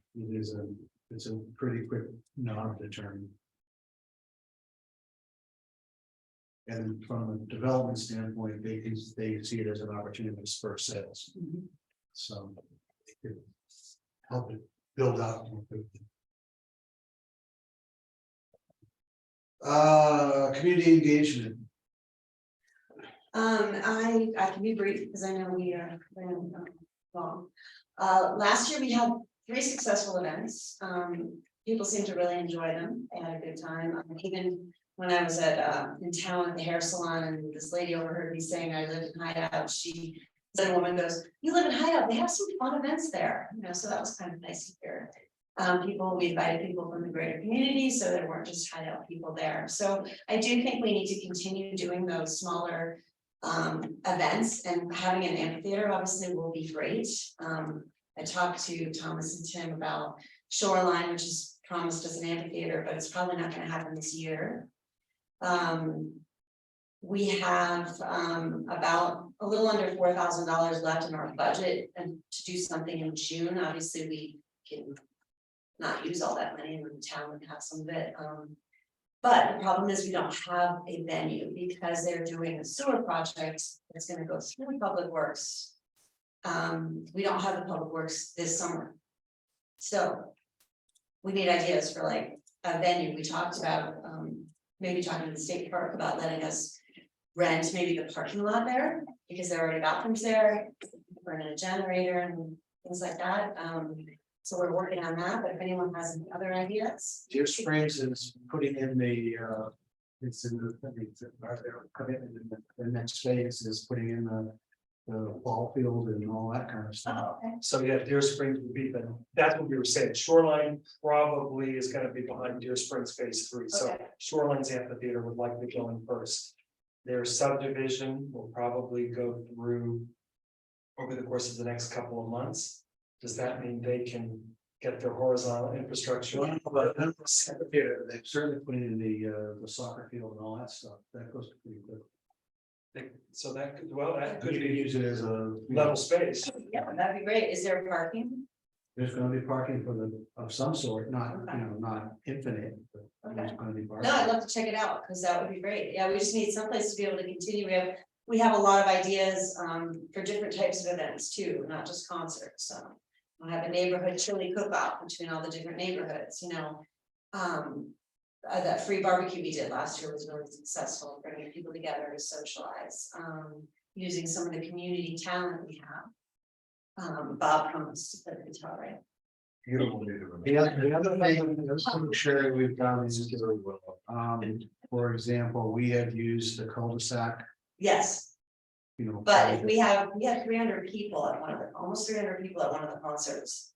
it's a pretty quick nod to turn. And from a development standpoint, they see it as an opportunity to spur sales. So it could help it build out more quickly. Community engagement. I can be brief because I know we are running long. Last year we had 3 successful events. People seem to really enjoy them. They had a good time. Even when I was in town at the hair salon and this lady overheard me saying I lived in Hideout, she said, a woman goes, "You live in Hideout, they have some fun events there." You know, so that was kind of nice to hear. We invited people from the greater community, so there weren't just Hideout people there. So I do think we need to continue doing those smaller events, and having an amphitheater obviously will be great. I talked to Thomas and Tim about Shoreline, which is promised as an amphitheater, but it's probably not going to happen this year. We have about a little under $4,000 left in our budget, and to do something in June. Obviously, we can not use all that money, and the town would have some of it. But the problem is we don't have a venue because they're doing a sewer project that's going to go through Public Works. We don't have the Public Works this summer. So we need ideas for like a venue. We talked about maybe talking to the state park about letting us rent maybe the parking lot there, because there are already bathrooms there, bring in a generator and things like that. So we're working on that, but if anyone has any other ideas. Deer Springs is putting in the, it's in the, commitment in the next phase is putting in the ball field and all that kind of stuff. Oh, okay. So yeah, Deer Springs would be the, that's what we were saying. Shoreline probably is gonna be behind Deer Springs phase 3. So Okay. Shoreline's amphitheater would likely go in first. Their subdivision will probably go through over the course of the next couple of months. Does that mean they can get their horizontal infrastructure? But they've certainly put in the soccer field and all that stuff. That goes pretty quick. So that could, well, that We could can be use it as a level space. Yeah, that'd be great. Is there parking? There's gonna be parking for of some sort, not, not infinite, but there's gonna be parking. No, I'd love to check it out because that would be great. Yeah, we just need someplace to be able to continue. We have a lot of ideas for different types of events too, not just concerts. So we'll have a neighborhood chili cook-off between all the different neighborhoods, you know. That free barbecue we did last year was really successful, bringing people together to socialize, using some of the community talent we have. Bob promised to play the guitar, right? Beautiful. The other thing, just to make sure we've done is, for example, we have used the cul-de-sac, Yes. you know. But if we have 300 people at almost 300 people at one of the concerts.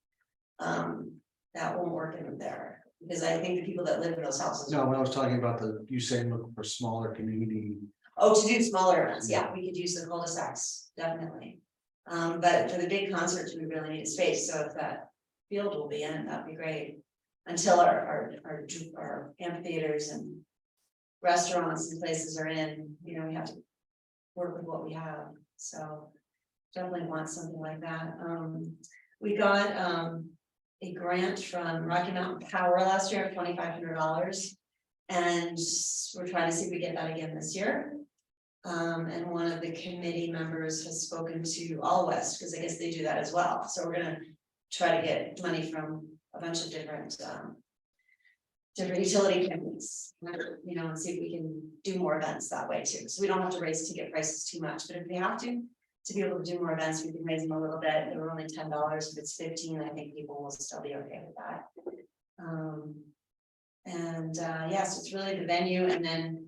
That won't work in there, because I think the people that live in those houses. No, when I was talking about you saying look for smaller community. Oh, to do smaller events, yeah, we could use the cul-de-sacs, definitely. But for the big concerts, we really need a space, so if that field will be in, that'd be great. Until our amphitheaters and restaurants and places are in, you know, we have to work with what we have, so definitely want something like that. We got a grant from Rocky Mountain Power last year of $2,500. And we're trying to see if we get that again this year. And one of the committee members has spoken to All West, because I guess they do that as well. So we're gonna try to get money from a bunch of different utility companies, you know, and see if we can do more events that way too. So we don't have to raise ticket prices too much, but if we have to be able to do more events, we can raise them a little bit. They were only $10. If it's 15, I think people will still be okay with that. Yes, it's really the venue and then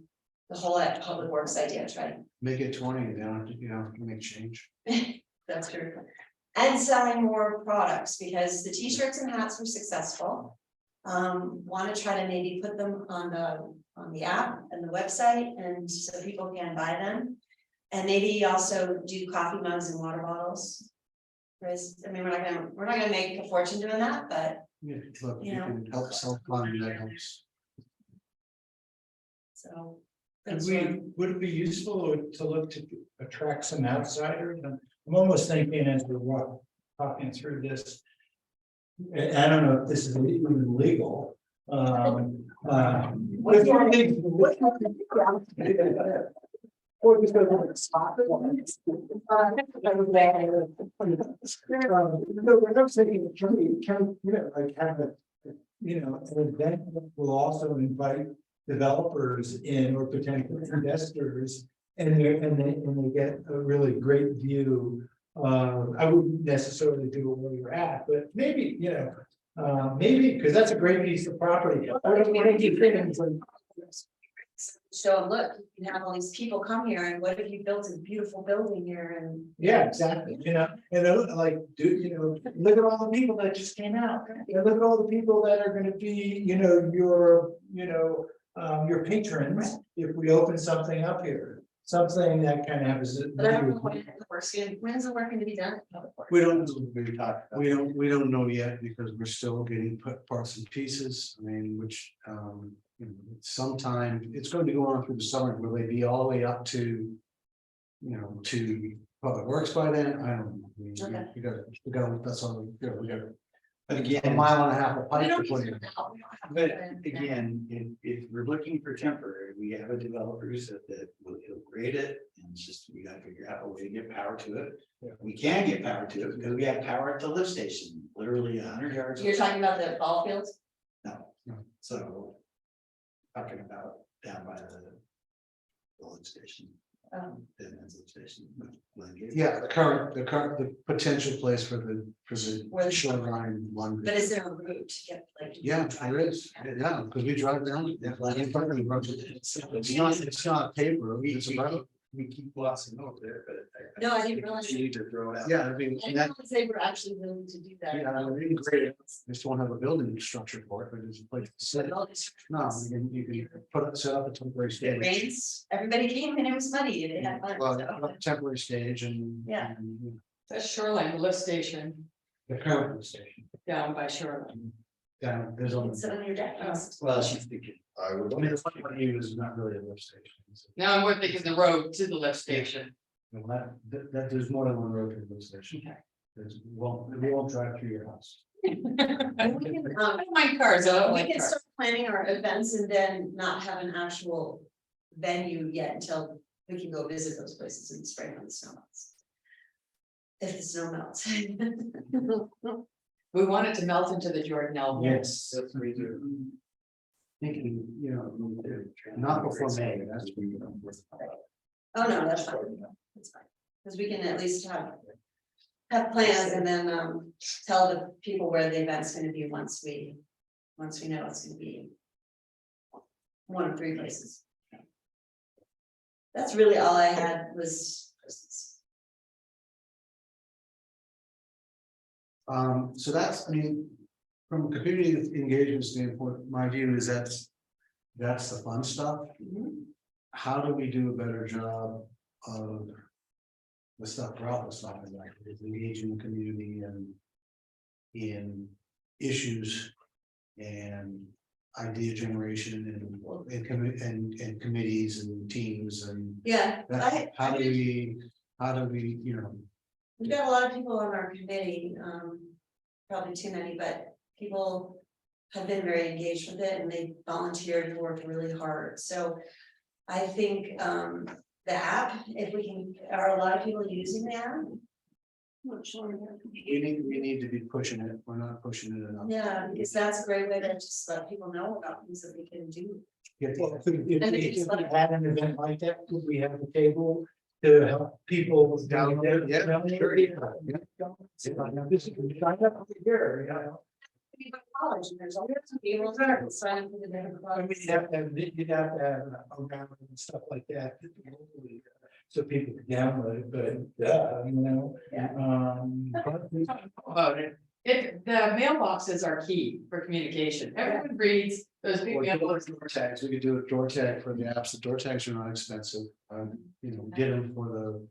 the whole public works idea, try to Make it 20, and then you know, make change. That's true. And selling more products, because the t-shirts and hats were successful. Want to try to maybe put them on the app and the website, and so people can buy them. And maybe also do coffee mugs and water bottles. Whereas, I mean, we're not gonna make a fortune doing that, but Yeah, look, You you know. can help self-fund, that helps. so. Could that's we, one. would it be useful to look to attract some outsiders? I'm almost thinking as we're talking through this. I don't know if this is even legal. Or just go to the spot. We're not saying can, you know, like have a, you know, an event that will also invite developers in or potential investors. And they get a really great view. I wouldn't necessarily do it where you're at, but maybe, you know, maybe, because that's a great piece of property. What do you think? So look, you have all these people come here, and what if you built a beautiful building here and. Yeah, exactly, you know, and like, you know, look at all the people that just came out, and look at all the people that are gonna be, you know, your patrons, if we open something up here, something that kind of has. But I don't know when the work's gonna, when's the work gonna be done? We don't, we don't know yet, because we're still getting put parts and pieces, I mean, which, you know, sometime, it's going to go on through the summer, will they be all the way up to? You know, to public works by then, I don't know. Okay. We got, that's all, we got But a again, mile and a half of We pipe don't to put need in. to know. We don't have to but do it. again, if we're looking for temporary, we have a developer who said that he'll grade it, and it's just, we gotta figure out a way to get power to it. Yeah. We can get power to it because we have power at the lift station, literally 100 yards. You're talking about the ball fields? No, so. Talking about down by the lift station. Then that's lift station. Yeah, the potential place for Where the the- shoreline one. But is there a route to get like? Yeah, there is, yeah, because we drive down. It's not paper, it's a road. We keep glossing over there, but. No, I didn't realize. You need to throw it out. Yeah, I mean, I that, didn't realize they were actually willing to do that. yeah, I mean, great, just don't have a building structure for it, but it's a place to sit. All these- No, you can put it, set up a temporary It stage. rains, everybody came and it was muddy and they had fun. Well, so. temporary stage and. Yeah. and That's Shoreline lift station The current station, down by Shoreline. yeah, there's only. Sit on your deck. Well, she's thinking. I would. I mean, the funny one is not really a lift station. Now we're thinking the road to the lift station. Well, that there's more than one road to the lift station. Okay. We won't drive through your house. And we can, I don't mind cars, I don't we like can cars. start planning our events and then not have an actual venue yet until we can go visit those places in the spring when the snow melts. If the snow melts. We want it to melt into the Jordanelle. Yes, that's what we do. Thinking, you know, not before May, that's when you don't. Oh, no, that's fine. That's fine. Because we can at least have plans and then tell the people where the event's gonna be once we know it's gonna be one of 3 places. That's really all I had was Christmas. So that's, I mean, from a community engagement standpoint, my view is that's the fun stuff. How do we do a better job of the stuff we're all talking about, is engaging the community and in issues and idea generation and committees and teams and Yeah, how do we, you know, we've got a lot of people on our committee, probably too many, but people have been very engaged with it and they volunteered and worked really hard, so. I think, the app, if we can, are a lot of people using the app? I'm not sure. we need to be pushing it. We're not pushing it enough. Yeah, because that's a great way to just let people know about things that we can do. Well, if we And it's if we like- had an event like that, could we have a table to help people down there? Yeah, sure. This is sign up over here, you know. You go to college and there's always people there to sign up for the different I mean, clubs. you'd have to have a round and stuff like that. So people can download it, but, you know. Yeah. About it. The mailboxes are key for communication. Everyone reads those big Or mailboxes. door tags, we could do a door tag for the apps. The door tags are not expensive. You know, get them for the.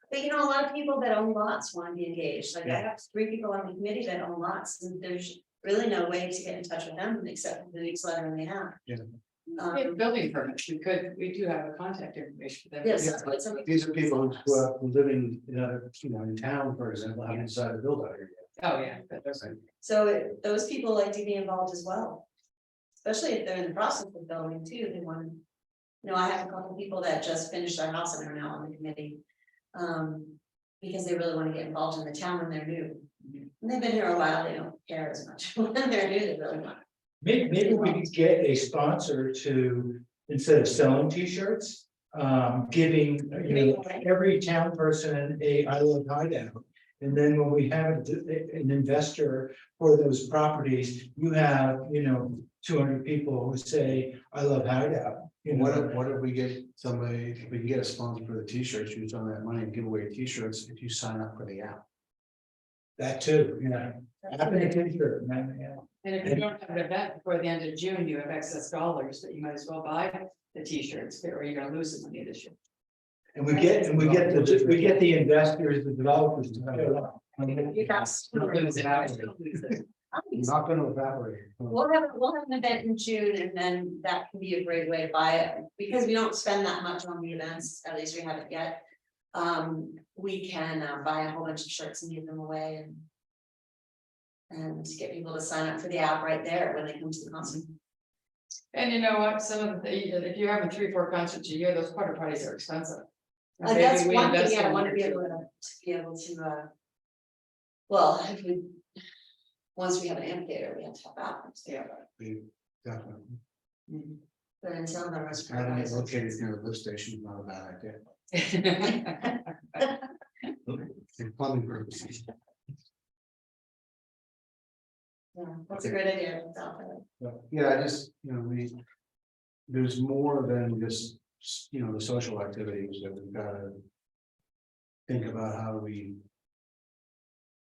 But you know, a lot of people that own lots want to be engaged, like I have 3 people on the committee that own lots, and there's really no way to get in touch with them except for the newsletter they have. Yeah. We have building permits, we do have a contact information for them. Yes, Yeah, that's what some. These are people who are living in other, you know, in town, for example, haven't decided to build out here Oh, yeah. yet. So those people like to be involved as well. Especially if they're in the process of building too, they want to. You know, I have a couple of people that just finished their house and are now on the committee. Because they really want to get involved in the town when they're new. And they've been here a while, they don't care as much, when they're new, they really want. Maybe we could get a sponsor to, instead of selling T-shirts, giving, you know, every town person a I Love Hideout. And then when we have an investor for those properties, you have, you know, 200 people who say, I love Hideout. You know, What if we get somebody, if we can get a sponsor for the t-shirts, use some of that money and give away t-shirts if you sign up for the app. that too, you know. Happen to T-shirt, man, yeah. And if you don't have an event before the end of June, you have excess dollars that you might as well buy the t-shirts, or you're gonna lose some money this year. And we get the investors, the developers to show up. You guys- Lose it, I still lose it. Not gonna evaporate. We'll have an event in June and then that can be a great way to buy it, because we don't spend that much on the events, at least we haven't yet. We can buy a whole bunch of shirts and give them away and get people to sign up for the app right there when they come to the concert. And you know what, some of the, if you're having 3-4 concerts a year, those porta potties are expensive. And That's maybe we one thing, invest yeah, I in want to one be or able two. to, well, if we. Once we have an amphitheater, we have to have bathrooms there, Definitely. but until the rest. Having it located near the lift station is not a bad idea. For plumbing purposes. Yeah, that's a great idea, it's out there. But, yeah, I just, you know, there's more than just, you know, the social activities that we've gotta think about how we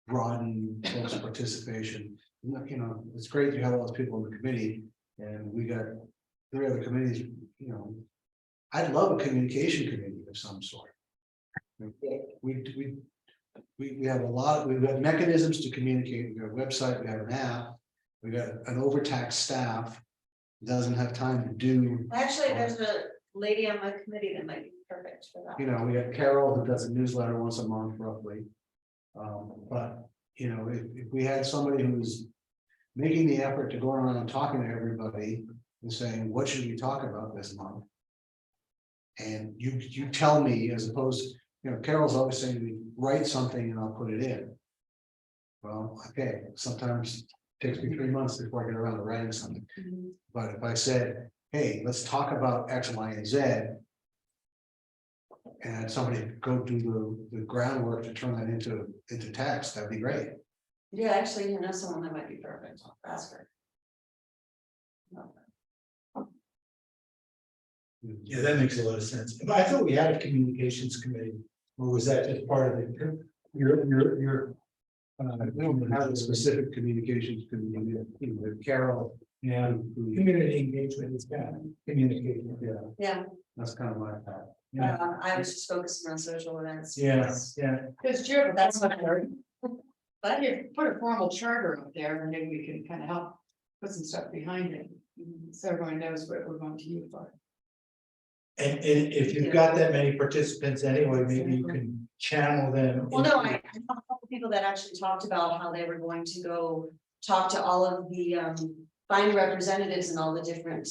broaden folks' participation. You know, it's great to have all those people in the committee, and we got 3 other committees, you know. I'd love a communication committee of some sort. We have a lot, we've got mechanisms to communicate, we got a website, we have an app, we got an overtaxed staff. Doesn't have time to do, Actually, there's a lady on my committee that might be perfect for that. you know, we have Carol who does a newsletter once a month roughly. But, you know, if we had somebody who's making the effort to go around and talking to everybody and saying, what should we talk about this month? And you tell me, as opposed, you know, Carol's always saying, to me, write something and I'll put it in. Well, okay, sometimes it takes me 3 months before I get around to writing something. But if I said, hey, let's talk about X, Y, and Z. And somebody go do the groundwork to turn that into text, that'd be great. Yeah, actually, you know someone that might be perfect, I'll ask her. Yeah, that makes a lot of sense. But I thought we had a communications committee, or was that just part of it? Your. We don't have a specific communications committee, you know, with Carol. Yeah, community engagement is kind of communication. Yeah, Yeah, that's kind of my path. Yeah, I was just focusing on social events. yeah, yeah. Because Jim, That's what I heard. But if you put a formal charter up there, and maybe we can kind of help put some stuff behind it, so everyone knows what we're going to use for. And if you've got that many participants anyway, maybe you can channel them. Well, no, into- I have a couple people that actually talked about how they were going to go talk to all of the, find representatives in all the different,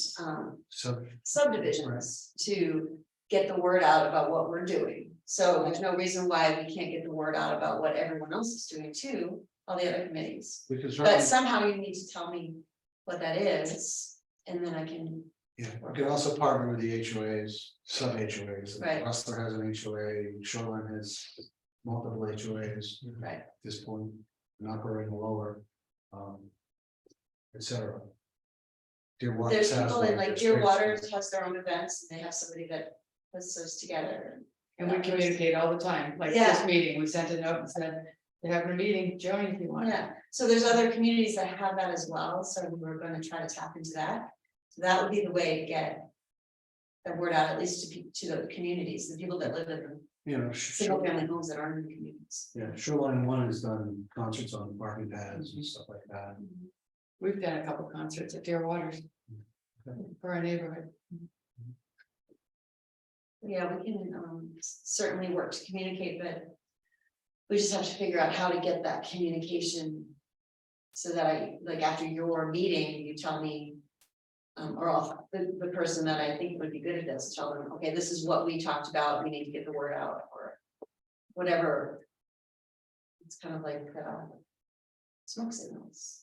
So, subdivisions to get the word out about what we're doing. So there's no reason why we can't get the word out about what everyone else is doing too, all the other committees. we can But certainly, somehow you need to tell me what that is, and then I can, yeah, we can also partner with the HOAs, sub HOAs. Right. Rustler has an HOA, Shoreline has multiple HOAs. right, At this point, and operating lower. Et cetera. Dearwater there's has people one, in like there's Deer Trace- Waters has their own events, and they have somebody that puts those together. And we communicate all the time, like Yeah. this meeting, we sent a note and said, they're having a meeting, join if you want. Yeah, so there's other communities that have that as well, so we're gonna try to tap into that. So that would be the way to get the word out, at least to the communities, the people that live in the You know, single family homes that aren't in the communities. yeah, Shoreline One has done concerts on parking pads and stuff like that. We've done a couple concerts at Deer Waters for our neighborhood. Yeah, we can certainly work to communicate, but we just have to figure out how to get that communication. So that I, like, after your meeting, you tell me. Or I'll, the person that I think would be good at this, tell them, okay, this is what we talked about, we need to get the word out, or whatever. It's kind of like smoke signals.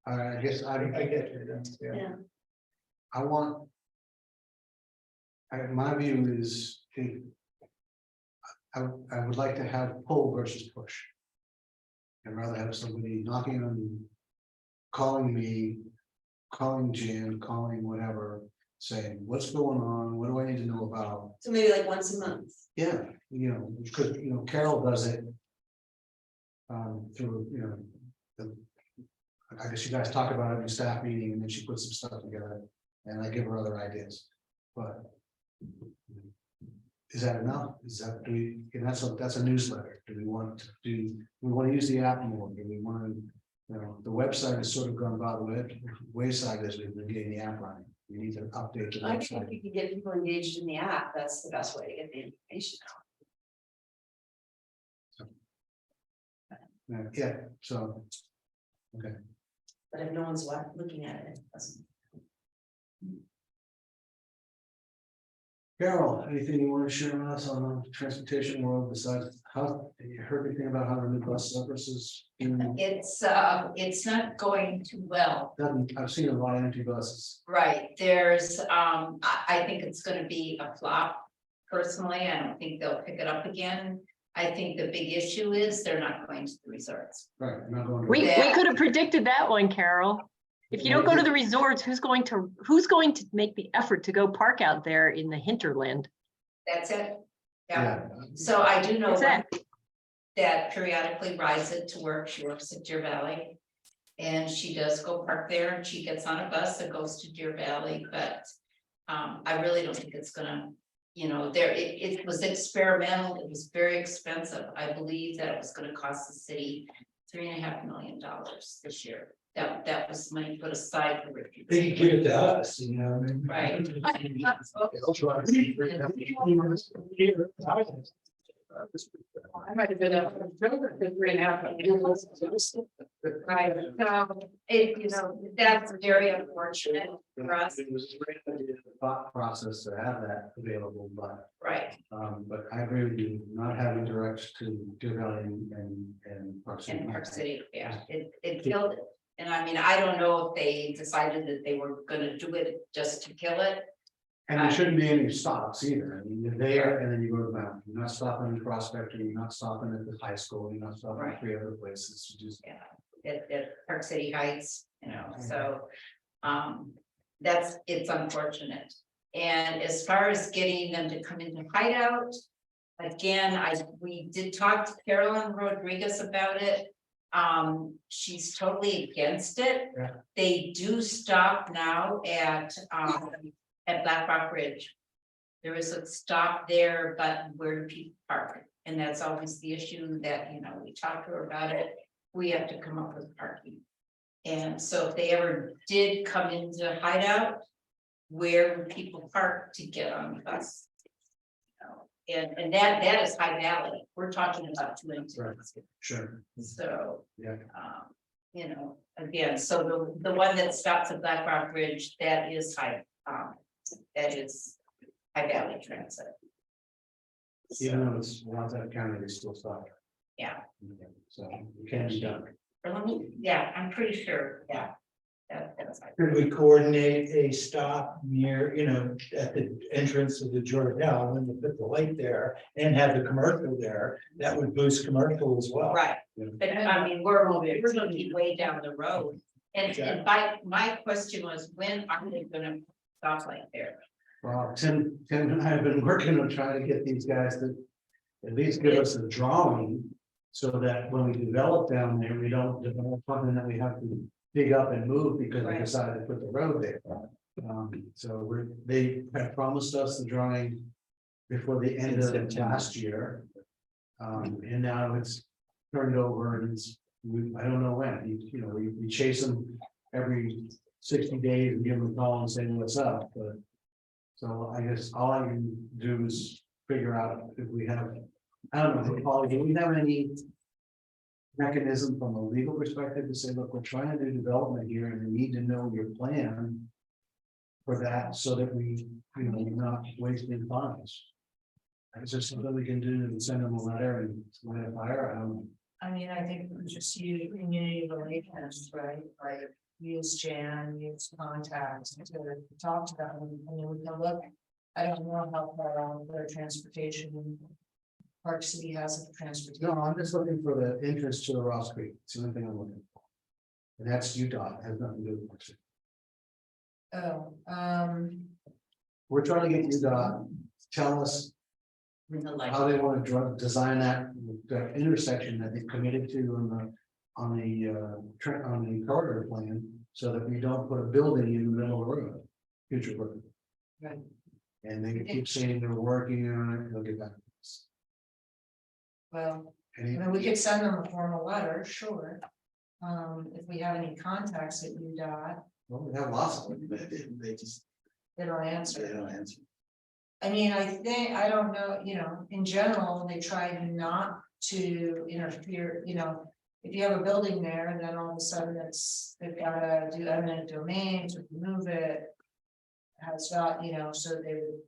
I guess I get you, yeah. Yeah. I want. My view is, I would like to have pull versus push. I'd rather have somebody knocking on, calling me, calling Jan, calling whatever, saying, what's going on, what do I need to know about? So maybe like once a month. Yeah, you know, because, you know, Carol does it. Through, you know, I guess you guys talk about it in a staff meeting and then she puts some stuff together and I give her other ideas, but. Is that enough? Is that, do we, and that's a newsletter. Do we want to we want to use the app more? Do we want to, you know, the website has sort of gone by the wayside as we've been getting the app running. We need to update the I think website. if you can get people engaged in the app, that's the best way to get the information out. Yeah, so, But if no one's looking at it, it doesn't. Carol, anything you want to share with us on the transportation world besides how, you heard anything about how the new bus services? It's not going too well, I've seen a lot of empty buses. right, there's, I think it's gonna be a flop. Personally, I don't think they'll pick it up again. I think the big issue is they're not going to the resorts. Right, I'm not going to. We Yeah. could have predicted that one, Carol. If you don't go to the resorts, who's going to make the effort to go park out there in the hinterland? That's it. Yeah, Yeah, so I do know Exactly. that periodically rides it to work, she works at Deer Valley. And she does go park there and she gets on a bus that goes to Deer Valley, but I really don't think it's gonna, you know, it was experimental, it was very expensive. I believe that it was gonna cost the city $3.5 million this year. That was money put aside for refugees. They can give it to us, you know, I mean. Right. I might have been up for 3.5. Right, so it, you know, that's very unfortunate for us, It was a great idea, the thought process to have that available, right? but I agree with you, not having direct to Deer Valley and Park City. In Park City, yeah, it killed it. And I mean, I don't know if they decided that they were gonna do it just to kill it. And there shouldn't be any stops either, I mean, you're there and then you go to Mountain, you're not stopping in Prospect, you're not stopping at the high school, you're not stopping Right. at 3 other places, you just. At Park City Heights, you know, so, it's unfortunate. And as far as getting them to come into Hideout, again, we did talk to Carolyn Rodriguez about it. She's totally against it. Yeah. They do stop now at Black Rock Ridge. There is a stop there, but where do people park? And that's always the issue that, you know, we talk to her about it, we have to come up with parking. And so if they ever did come into Hideout, where would people park to get on the bus? You know, and that is High Valley, we're talking about 2 entities. Sure, So, yeah. you know, again, so the one that stops at Black Rock Bridge, that is that is High Valley Transit. Even though it's Washington County, they still stop. Yeah. So it can be done. Or let me, yeah, I'm pretty sure, yeah. That's right. Could we coordinate a stop near, you know, at the entrance of the Jordan, and put the light there and have the commercial there? That would boost commercial as well. Right, Yeah. but I mean, we're looking way down the road. And my question was, when are they gonna stop like there? Well, Tim and I have been working on trying to get these guys to at least give us a drawing. So that when we develop down there, we don't develop something that we have to dig up and move because we Right. decided to put the road there. So they had promised us the drawing before the end of last year. And now it's turned over and I don't know when, you know, we chase them every 60 days and give them a call and say what's up, but. So I guess all I can do is figure out if we have, I don't know, Paul, do we have any mechanism from a legal perspective to say, look, we're trying to do development here and we need to know your plan for that so that we, you know, we're not wasting funds. Is there something we can do to send them a letter and let it fire? I mean, I think we just use community relations, right, like use Jan, use contacts to talk to them, I mean, we can look. I don't know how far on their transportation. Park City has a transportation. No, I'm just looking for the entrance to the Ross Creek. It's the only thing I'm looking for. And that's UDOT, has nothing to do with Park City. Oh, We're trying to get UDOT to tell us how they want to design that intersection that they committed to on the corridor plan, so that we don't put a building in the middle of the road, future proof. Right. And they keep saying they're working on it, they'll get back to us. well, Any- I mean, we could send them a formal letter, sure. If we have any contacts at UDOT, Well, we have lots of them, but they just, they don't answer. they don't answer. I mean, I think, I don't know, you know, in general, they try not to interfere, you know. If you have a building there and then all of a sudden they've gotta do eminent domain to remove it. Has got, you know, so they would,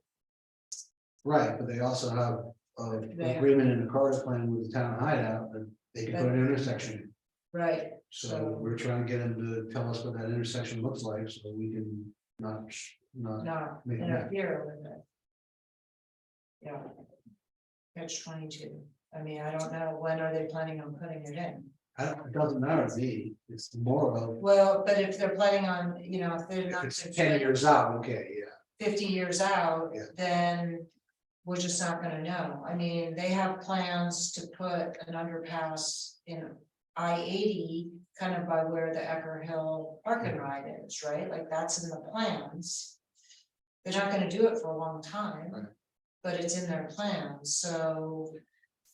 Right, but they also have an They- agreement in the corridor plan with the town Hideout that they can put an intersection in. right, So we're trying to get them to tell us what that intersection looks like, so we can not not make that. interfere with it. Yeah. Catch 22. I mean, I don't know, when are they planning on putting it in? It doesn't matter to me, it's more of, Well, but if they're planning on, you know, if they're if not. it's 10 years out, okay, yeah. 50 years out, Yeah. then we're just not gonna know. I mean, they have plans to put an underpass in I-80, kind of by where the Ecker Hill Park and Ride is, right? Like that's in the plans. They're not gonna do it for a long Right. time, but it's in their plans, so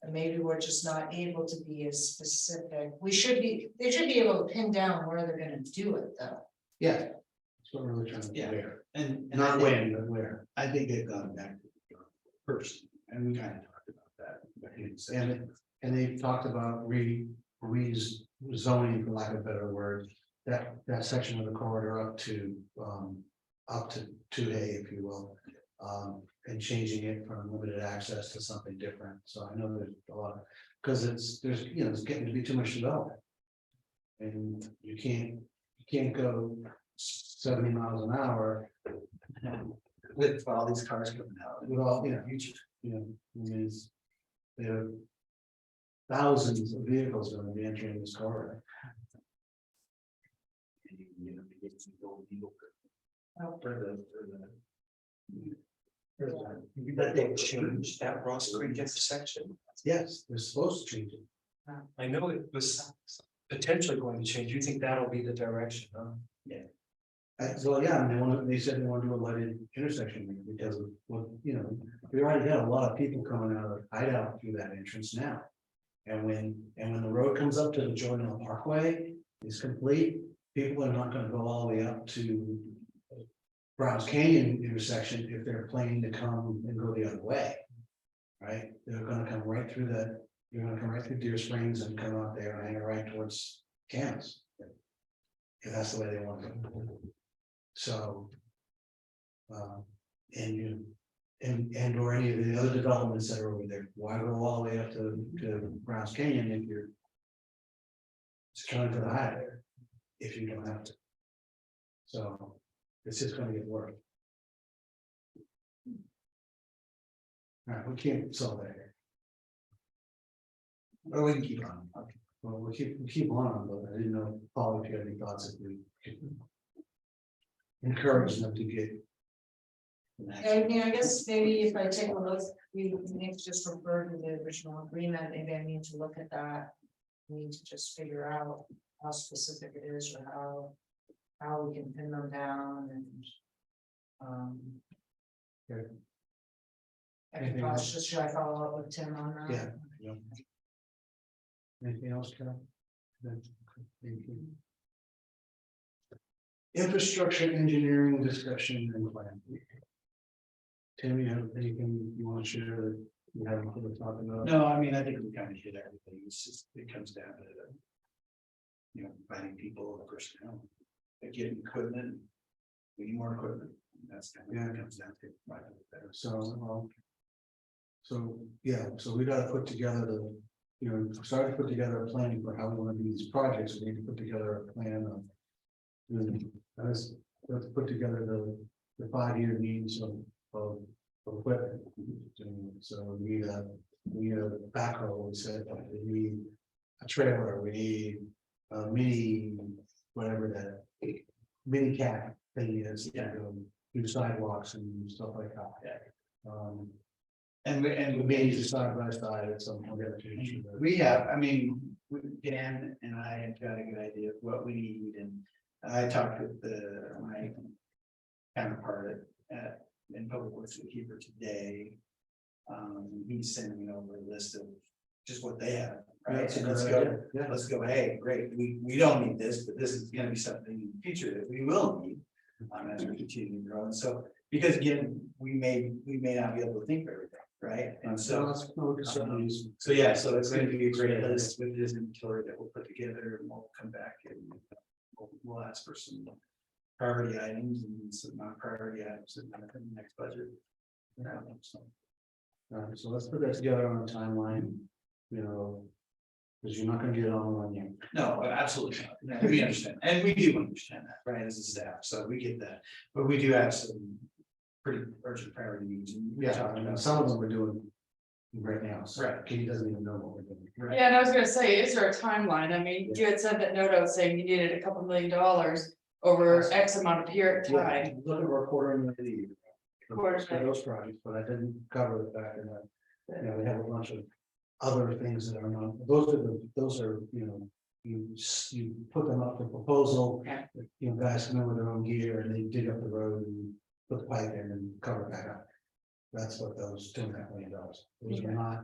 maybe we're just not able to be as specific. They should be able to pin down where they're gonna do it, though. Yeah. That's what we're really trying to do Yeah. there. And I Not think, when, but where. I think they've gone back to the first, and we kind of talked about that. And they've talked about rezoning, for lack of a better word, that section of the corridor up to 2A, if you will. And changing it from limited access to something different. So I know there's a lot, because it's getting to be too much development. And you can't go 70 miles an hour With all these cars coming out. with all, future, I mean, there are thousands of vehicles going to be entering this corridor. That they changed that Ross Creek intersection. Yes, they're supposed to change it. I know it was potentially going to change. You think that'll be the direction, huh? So, yeah, and they said they want to do a lighted intersection because of what, you know, we already got a lot of people coming out of Hideout through that entrance now. And when the road comes up to the Jordan Hill Parkway is complete, people are not gonna go all the way up to Browns Canyon intersection if they're planning to come and go the other way. Right, they're gonna come right through you're gonna come right through Deer Springs and come out there and hang right towards Camas. If that's the way they want to go. So. And you, and or any of the other developments that are over there, why go all the way up to Browns Canyon if you're. It's coming to the highway, if you don't have to. So, it's just gonna get worse. All right, we can't solve that here. Or we can keep on. Okay. Well, we keep on, but I didn't know, Paul, if you had any thoughts if we could encourage them to get. I mean, I guess maybe if I take a look, we need to just refer to the original agreement, maybe I need to look at that. We need to just figure out how specific it is or how we can pin them down and. Okay. Anything else? Should I follow up with Tim on that? Yeah. Anything else, Carol? Thank you. Infrastructure engineering discussion and plan. Tim, you have anything you want to share that you haven't really talked about? No, I mean, I think we kind of hit everything. It's just, it comes down to, you know, finding people, the personnel, getting equipment. We need more equipment. That's kind of what it comes down to. So, yeah, so we gotta put together you know, start to put together a plan for how we want to do these projects. We need to put together a plan of. Let's put together the 5-year needs of equipment. So we need a backhoe, we said, we need a trailer, we need a mini, whatever that mini cat thing is, do sidewalks and stuff like that. And we may use side by side at some point. we have, I mean, Dan and I have got a good idea of what we need, and I talked with my counterpart in Public Works Keeper today. He's sending me over a list of just what they have, right? And let's go, let's go, hey, great, we don't need this, but this is gonna be something in the future that we will need. As we continue to grow, and so, because again, we may not be able to think of everything, right? And so, so yeah, so it's gonna be a great list with this inventory that we'll put together, and we'll come back and we'll ask for some priority items and some non-priority items in the next budget. So let's put that together on a timeline, you know, because you're not gonna get it all in 1 year. No, absolutely not. No, we understand, and we do understand that, right, as a staff, so we get that, but we do have some pretty urgent priority needs. And we're talking about some of them we're doing right now. So Right. Katie doesn't even know what we're doing. Right. Yeah, and I was gonna say, is there a timeline? I mean, you had said that note saying you needed a couple $1 million over X amount of period of time. Look at our $250,000 a year. Quarter For those projects, but I didn't cover the fact that, you know, we have a bunch of other things that are not, those are, you know, you put them up for proposal. Yeah. You know, guys come in with their own gear and they dig up the road and put the pipe in and cover it back up. That's what those $2.5 million. Those are not,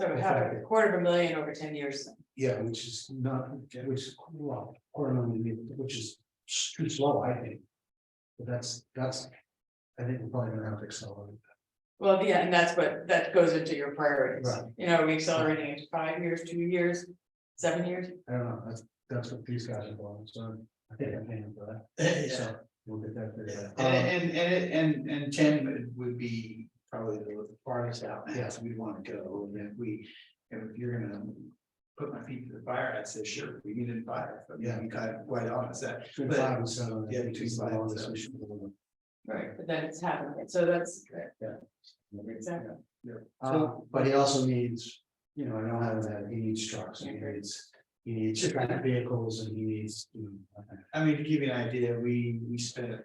So we have $250,000 over 10 years. yeah, which is not, which is, well, $250,000, which is too slow, I think. But that's, I think we're probably gonna have to accelerate. Well, yeah, and that goes into your priorities. Right. You know, are we accelerating into 5 years, 2 years, 7 years? I don't know, that's what these guys are doing, so I think I'm paying for that. Yeah. So we'll get that figured out. And Tim would be probably the farthest out now, Yeah. so we want to go, and if you're gonna put my feet to the fire, I'd say, sure, we need a fire, but Yeah. you kind of quite honest that. Between but- 5 and 7. Yeah, between 5 and 7. Right, but then it's happening, so that's. Yeah. Exactly. But he also needs, you know, I don't have that, he needs trucks, he needs traffic vehicles and he needs. I mean, to give you an idea, we spent.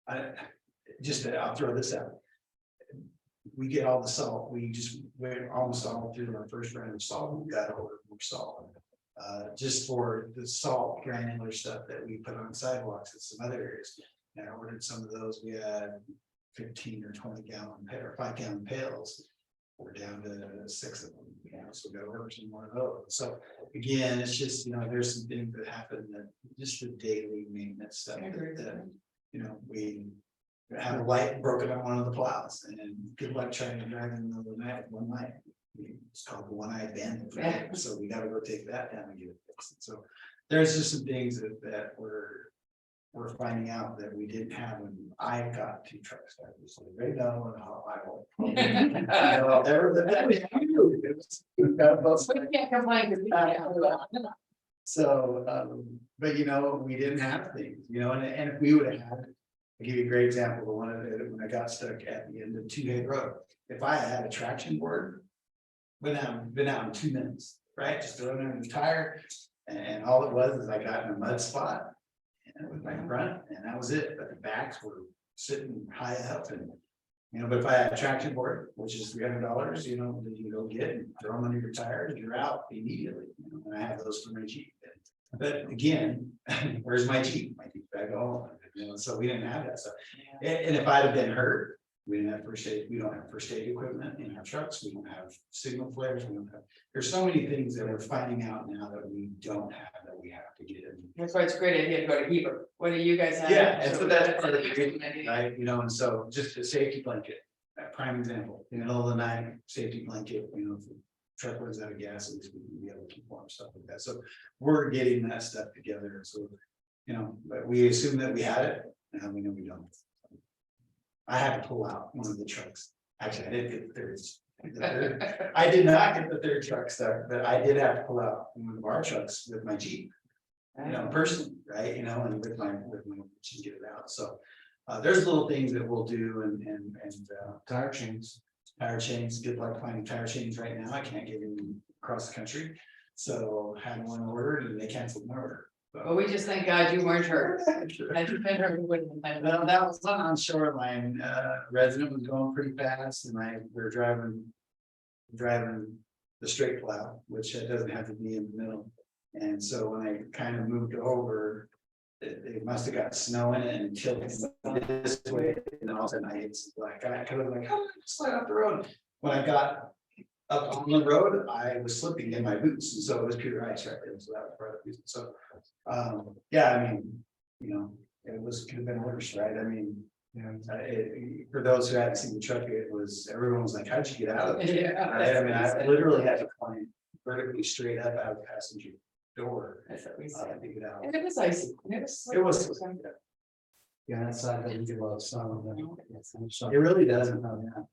I'll throw this out. We get all the salt, we just went almost all through our first round of salt, we got a order more salt. Just for the salt granular stuff that we put on sidewalks in some other areas. And I ordered some of those, we had 15 or 20 gallon or 5 gallon pails. We're down to 6 of them, so we gotta order some more of those. So again, it's just, there's some things that happen that just the daily maintenance stuff that, we had a light broken on one of the plows and good luck trying to drive in the middle of the night, one night. It's called the one-eyed bandit, right? So we gotta go take that down and get it fixed. So there's just some things that we're finding out that we didn't have when I got 2 trucks. So they know and how I will. We can't complain, 'cause we can't. So, but we didn't have things, and if we would have had, I'll give you a great example, the one when I got stuck at the end of 2-day road. If I had a traction board, been out in 2 minutes, right? Just throwing it in the tire. And all it was is I got in a mud spot. And with my front, and that was it, but the backs were sitting high up and. But if I had a traction board, which is $300, that you can go get and throw them under your tires, you're out immediately. And I have those for my Jeep. But again, where's my Jeep? My Jeep back home, so we didn't have that stuff. And if I'd have been hurt, we didn't have first aid, we don't have first aid equipment in our trucks, we don't have signal flares, there's so many things that we're finding out now that we don't have, that we have to get in. That's why it's a great idea to go to Heber. What do you guys have? Yeah, and so that's part of the reason, right, and so just a safety blanket, a prime example, in the middle of the night, safety blanket, if the truck runs out of gas, at least we can be able to keep warm, stuff like that, so we're getting that stuff together, so, but we assume that we had it, and we know we don't. I had to pull out one of the trucks, actually, I didn't get the third, I did not get the third truck stuck, but I did have to pull out one of our trucks with my Jeep. Personally, right, and with my to get it out, so there's little things that we'll do and Tire chains. good luck finding tire chains right now, I can't get them across the country. So had one ordered and they canceled my order. Well, we just thank God you weren't hurt. Had you been hurt, we wouldn't have been. Well, that was on Shoreline, resident was going pretty fast and we were driving the straight plow, which doesn't have to be in the middle. And so when I kind of moved over, it must have got snow in it and tilted this way, and then all of a sudden I hit some black guy, I kind of like, oh, slide off the road. When I got up on the road, I was slipping in my boots, and so it was pure ice right there, so that was part of the reason, so. Yeah, I mean, it could have been worse, right, I mean. For those who hadn't seen the truck, everyone was like, how'd you get out of it? Yeah. Right? I mean, I literally had to climb vertically straight up out of the passenger door. That's what we said. To get out. And it was icy. It was. Yeah, that side doesn't get a lot of sun on that. It really doesn't.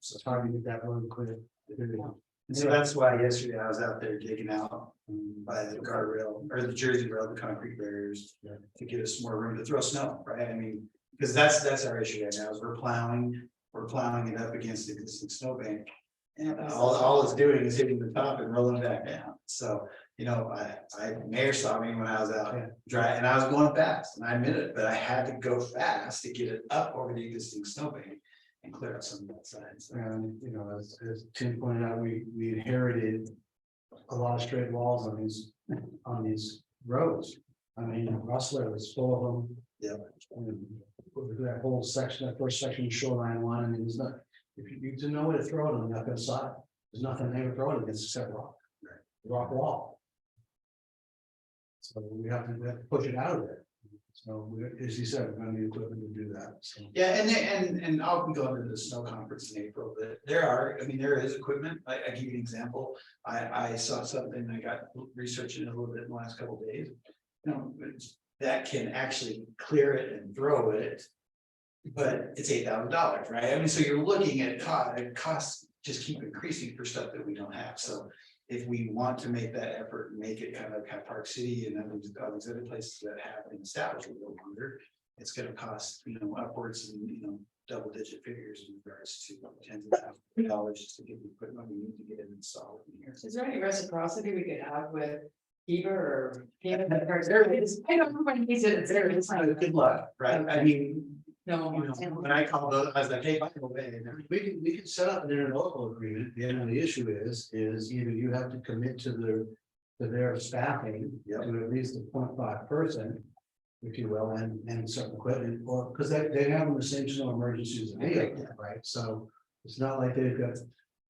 So it's hard to get that road clear. And so that's why yesterday I was out there digging out by the guardrail or the Jersey rail, the concrete barriers. To give us more room to throw snow, right? I mean, because that's our issue right now is we're plowing it up against the existing snowbank. And all it's doing is hitting the top and rolling back down. So, Mayor saw me when I was out driving and I was going fast and I admit it, but I had to go fast to get it up over the existing snowbank and clear out some of that side. So, And, as Tim pointed out, we inherited a lot of straight walls on these roads. I mean, Rustler was full of them. That whole section, that first section, Shoreline one, I mean, there's not, if you know where to throw it on the other side, there's nothing there to throw it against except rock. Rock wall. So we have to push it out of there. So as you said, we're gonna need equipment to do that, so. yeah, and I'll be going to the snow conference in April, but there is equipment. I give you an example. I saw something, I got researching it a little bit in the last couple of days. That can actually clear it and throw it. But it's $8,000, right? I mean, so you're looking at costs just keep increasing for stuff that we don't have. So if we want to make that effort, and make it kind of like Park City and all these other places that have been established a little longer, it's going to cost, upwards and, double-digit figures in regards to tens of thousands of dollars just to get the equipment we need to get it installed in here. Is there any reciprocity we could have with Heber or? I don't know when he said it's Good luck, right? I mean, No. when I called those, I was like, hey, by the way, We can set up an interlocal agreement. The end of the issue is either you have to commit to to their staffing, Yep. to at least a 0.5 person, if you will, and certain equipment, or, because they have the same snow emergencies as we have, right? So it's not like they've got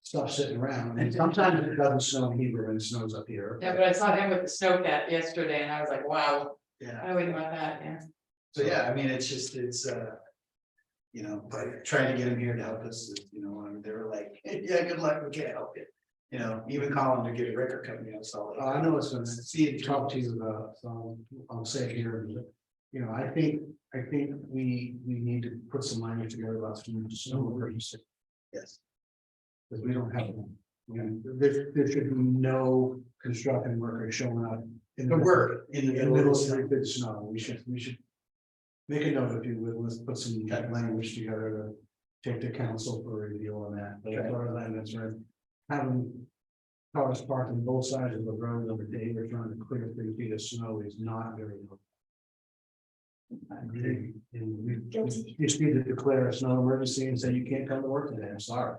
stuff sitting around. I mean, sometimes it doesn't snow in Hebrew and it snows up here. Yeah, but I saw him with the snowcat yesterday and I was like, wow, Yeah. I wouldn't want that, yeah. So, yeah, I mean, it's just, you know, by trying to get them here to help us, you know, and they were like, yeah, good luck, we can't help you. You know, even calling to get a record company, I saw. I know it's gonna see it, talk to you about, so I'll say it here, you know, I think we need to put some language together about snow emergency, Yes. because we don't have them. You know, there should be no construction worker showing up in The work in the in the middle middle of of the the good snow. We should make a note, if you would, let's put some language together to take to council for review on that. But as far as I'm concerned, having cars parked on both sides of the road on the day we're trying to clear 3 feet of snow is not very good. And we just need to declare a snow emergency and say you can't come to work today. I'm sorry.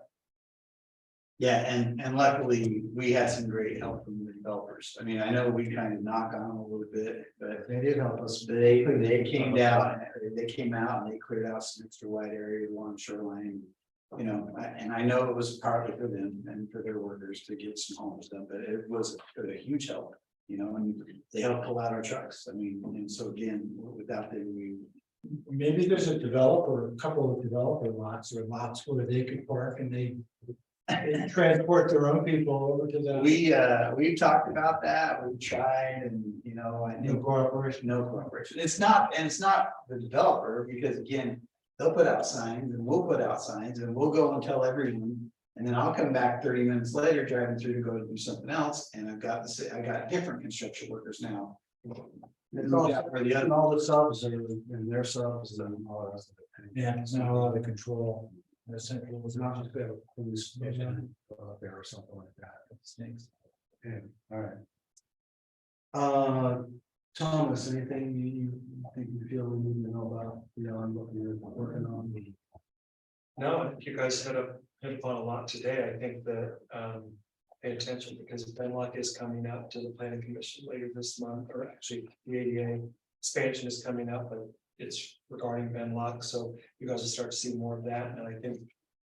Yeah, and luckily, we had some great help from the developers. I mean, I know we kind of knock on them a little bit, but They did help us. they came down, they came out and they cleared out some extra wide area along shoreline. You know, and I know it was partly for them and for their workers to get some homes done, but it was a huge help. You know, and they helped pull out our trucks. I mean, and so again, without them, we. Maybe there's a developer, a couple of developer lots or lots where they could park and they transport their own people over to the. We've talked about that, we've tried and, you know, I No think cooperation. no cooperation. It's not the developer, because again, they'll put out signs and we'll put out signs and we'll go and tell everyone. And then I'll come back 30 minutes later, driving through to go do something else, and I got different construction workers now. It's all the subs and their subs and all the rest of it. Yeah, it's not a lot of control. Essentially, It's not just a police station there or something like that. It stinks. Yeah, all right. Thomas, anything you think you feel we need to know about beyond what you're working on? No, I think you guys hit upon a lot today. I think that pay attention, because Benlock is coming up to the planning commission later this month, or actually the ADA expansion is coming up, but it's regarding Benlock, so you guys will start to see more of that. And I think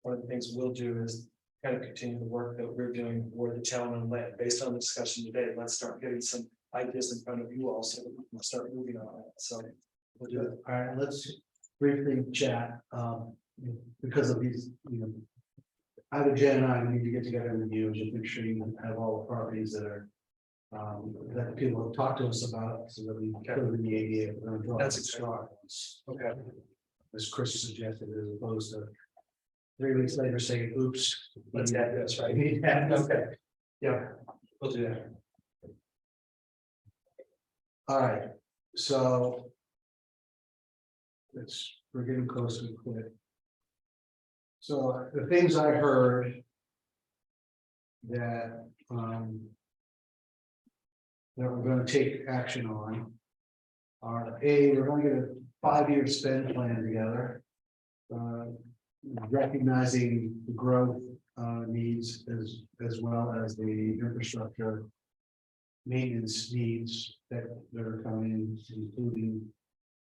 one of the things we'll do is kind of continue the work that we're doing for the town on land. Based on the discussion today, let's start getting some ideas in front of you all so that we can start moving on it. So we'll do it. All right, let's briefly chat, because of these, you know. Either Jen and I need to get together with you and just make sure you have all the properties that are. That people have talked to us about, so that we can put them in the ADA. We're gonna draw That's some straws. Okay. As Chris suggested, as opposed to 3 weeks later saying, oops. Let's add this, right? Yeah. Okay. Yeah, we'll do that. All right, so. We're getting close to quit. So the things I heard. That that we're gonna take action on. Are we're gonna get a 5-year spend plan together. Recognizing the growth needs as well as the infrastructure. Maintenance needs that are coming, including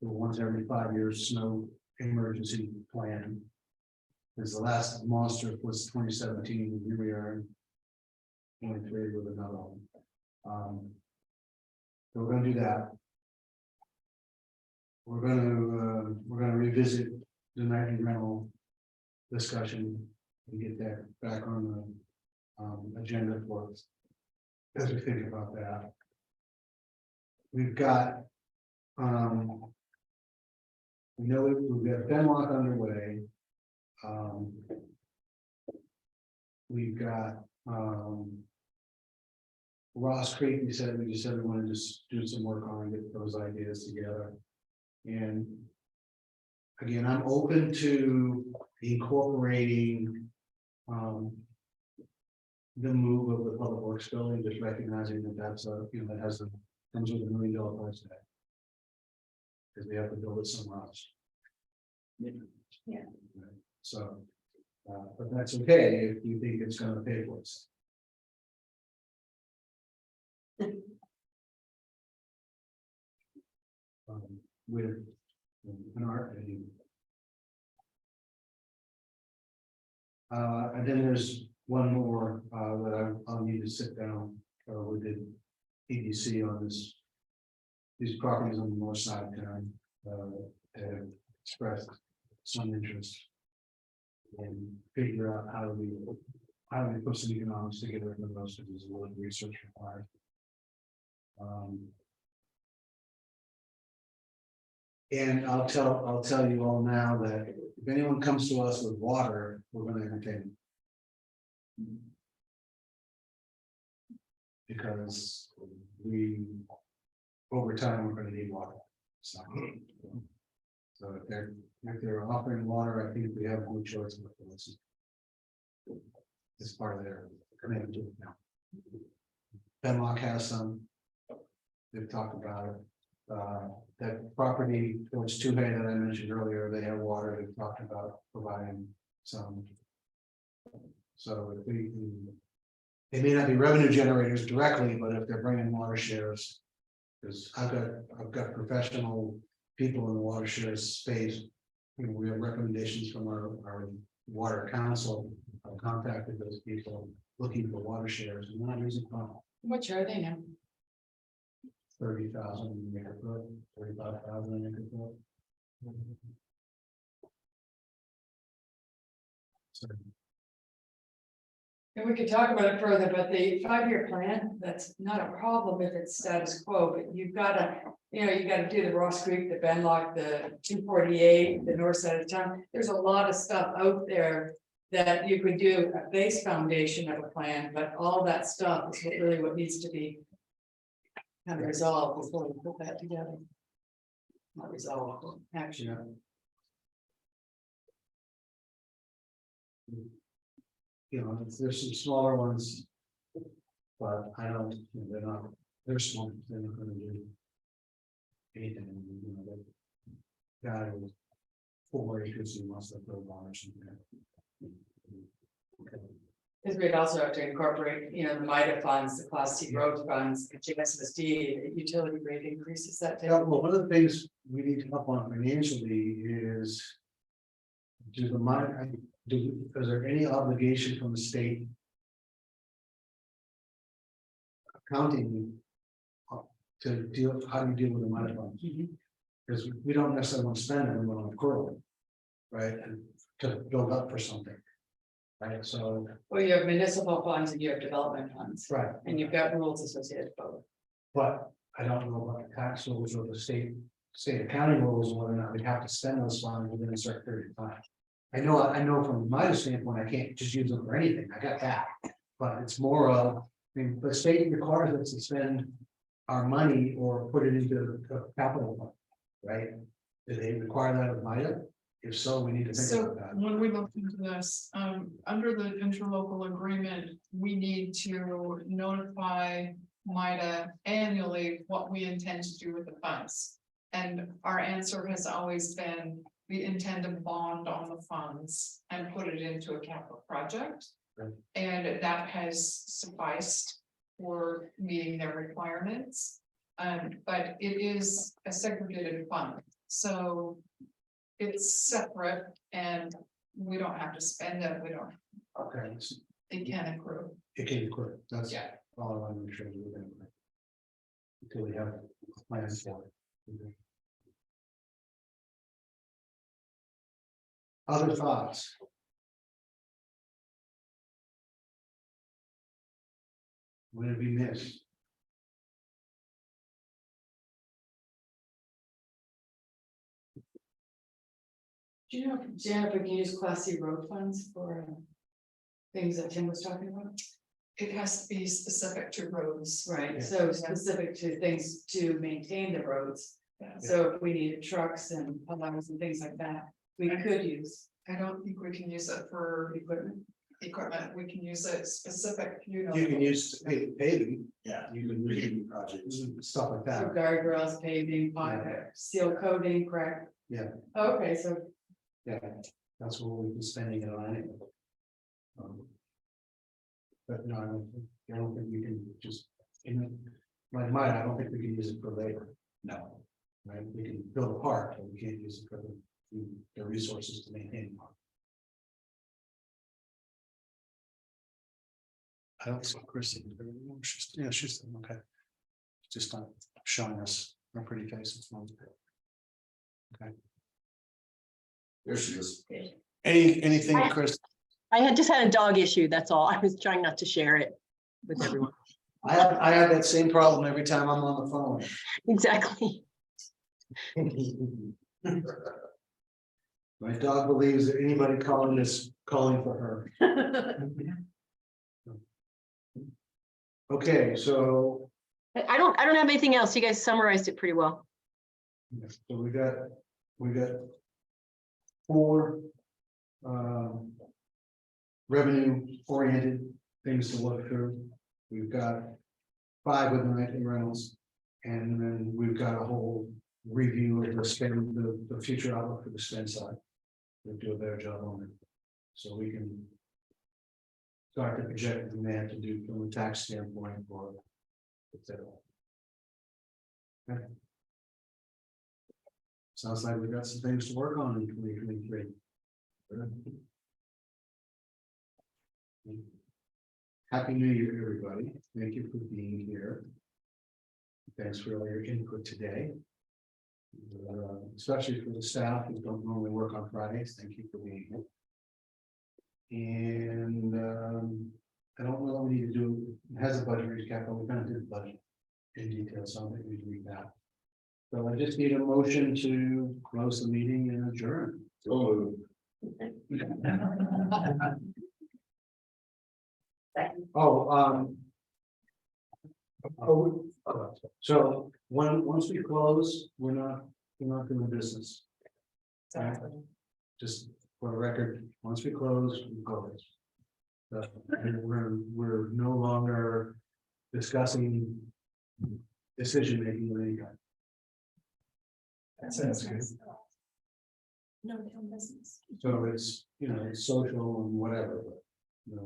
the ones every 5 years snow emergency plan. Because the last monster was 2017, and here we are in 23 with another one. So we're gonna do that. We're gonna revisit the nightly rental discussion and get that back on the agenda for us as we think about that. We've got we know we've got Benlock underway. We've got Ross Creek. We just said we want to just do some work on and get those ideas together. And again, I'm open to incorporating the move of the public works building, just recognizing that that's a, you know, that has comes with $1 million price tag. Because we have to build it somewhere else. Yeah. So, but that's okay if you think it's gonna pay for itself. With an art. And then there's one more, that I'll need to sit down, with the EDC on this. These properties on the north side of town, have expressed some interest. And figure out how do we put some economics together in those, because there's a lot of research required. And I'll tell you all now that if anyone comes to us with water, we're gonna entertain them. Because over time, we're gonna need water. So if they're offering water, I think we have no choice but to listen. It's part of their commitment to it now. Benlock has some. They've talked about it. That property towards Tuhey that I mentioned earlier, they have water. They've talked about providing some. So if they may not be revenue generators directly, but if they're bringing water shares, because I've got professional people in the water share space. We have recommendations from our water council. I've contacted those people looking for water shares and not using What are they now? 30,000 an acre foot, 35,000 an acre foot. So, And we could talk about it further, but the 5-year plan, that's not a problem if it's status quo, but you've gotta, you gotta do the Ross Creek, the Benlock, the 248, the north side of town. There's a lot of stuff out there that you could do a base foundation of a plan, but all that stuff is what needs to be kind of resolved before we put that together. Not resolved, actually. There's some smaller ones. But I don't, they're small, they're not gonna do anything, that guy was 4 acres, he wants to build on or something. Because we'd also have to incorporate, the MIDA funds, the Class C road funds, the GSSD, utility rate increases that. Yeah, well, one of the things we need to help on financially is. Is there any obligation from the state? Accounting. To deal, how do you deal with the MIDA funds? Because we don't necessarily want to spend it, we want to accrue it. Right, and to build up for something. Right, so. Well, you have municipal funds and you have development funds, Right. and you've got rules associated with both. But I don't know about the tax rules or the state accounting rules, whether or not we have to spend those funds within a certain period of time. I know from my standpoint, I can't just use them for anything, I got that, but it's more of, the state requires us to spend our money or put it into a capital fund, right? Do they require that of MIDA? If so, we need to think So about that. when we look into this, under the interlocal agreement, we need to notify MIDA annually what we intend to do with the funds. And our answer has always been, we intend to bond on the funds and put it into a capital project. Right. And that has sufficed for meeting their requirements. But it is a segregated fund, so it's separate and we don't have to spend it, Okay, it can accrue. it can occur, that's Yeah. all I want to make sure we're doing. Until we have plans for it. Other thoughts? What did we miss? Do you know, Janet, we can use Class C road funds for things that Tim was talking about? It has to be specific to roads. Right, Yeah. so specific to things to maintain the roads. Yeah. So if we needed trucks and plows and things like that, we could use I don't think we can use it for equipment. we can use it specific, You can use paving, Yeah, you can read projects. stuff like So that. guardrails, paving, seal coating, correct? Yeah. Okay, so Yeah, that's what we've been spending it on anyway. But no, I don't think we can just, like mine, I don't think we can use it for labor, No. right? We can build a park, but we can't use it for the resources to maintain the park. I don't see Chrissy. She's okay. Just not showing us her pretty face. Okay. There she is. Anything, I- Chris? I had just had a dog issue, that's all. I was trying not to share it with everyone. I have that same problem every time I'm on the phone. Exactly. My dog believes that anybody calling is calling for her. Okay, so, I don't have anything else. You guys summarized it pretty well. so we got 4 revenue oriented things to look through. We've got 5 with Night Reynolds. And then we've got a whole review of the spend, the future outlook for the spend side. We'll do a better job on it. So we can start to project the demand to do from a tax standpoint for et cetera. Okay. Sounds like we've got some things to work on in 2023. Happy New Year, everybody. Thank you for being here. Thanks for all your input today. Especially for the staff who don't normally work on Fridays. Thank you for being here. And I don't know what we need to do. It has a budget recap, but we're gonna do the budget in detail, so I'm going to read that. So I just need a motion to close the meeting and adjourn. So So once we close, we're not doing business. Right? Just for the record, once we close, we close. And we're no longer discussing decision making with any kind. That sounds good. No, they own business. So it's, it's social and whatever, but,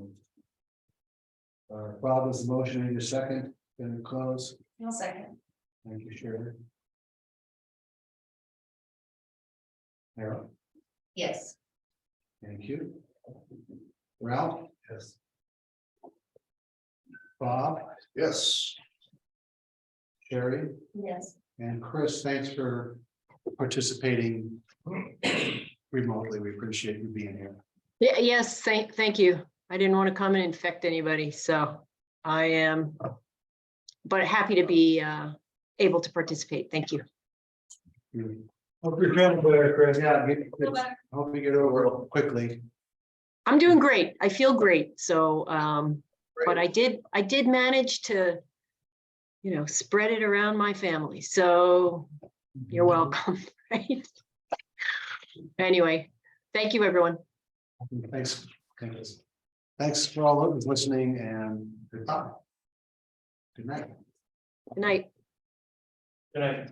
Bob was the motion in your second, then close. No second. Thank you, Shirley. Harold, Yes. thank you. Ralph? Yes. Bob, yes. Sherry, Yes. and Chris, thanks for participating remotely. We appreciate you being here. Yeah, yes, thank you. I didn't want to come and infect anybody, so I am, but happy to be able to participate. Thank you. Hope you're feeling better, Chris. Yeah, hope we get over it quickly. I'm doing great. I feel great. So, but I did manage to, spread it around my family. So you're welcome. Right? Anyway, thank you, everyone. Thanks. Thanks for all of listening and goodbye. Good night. Good night. Good night.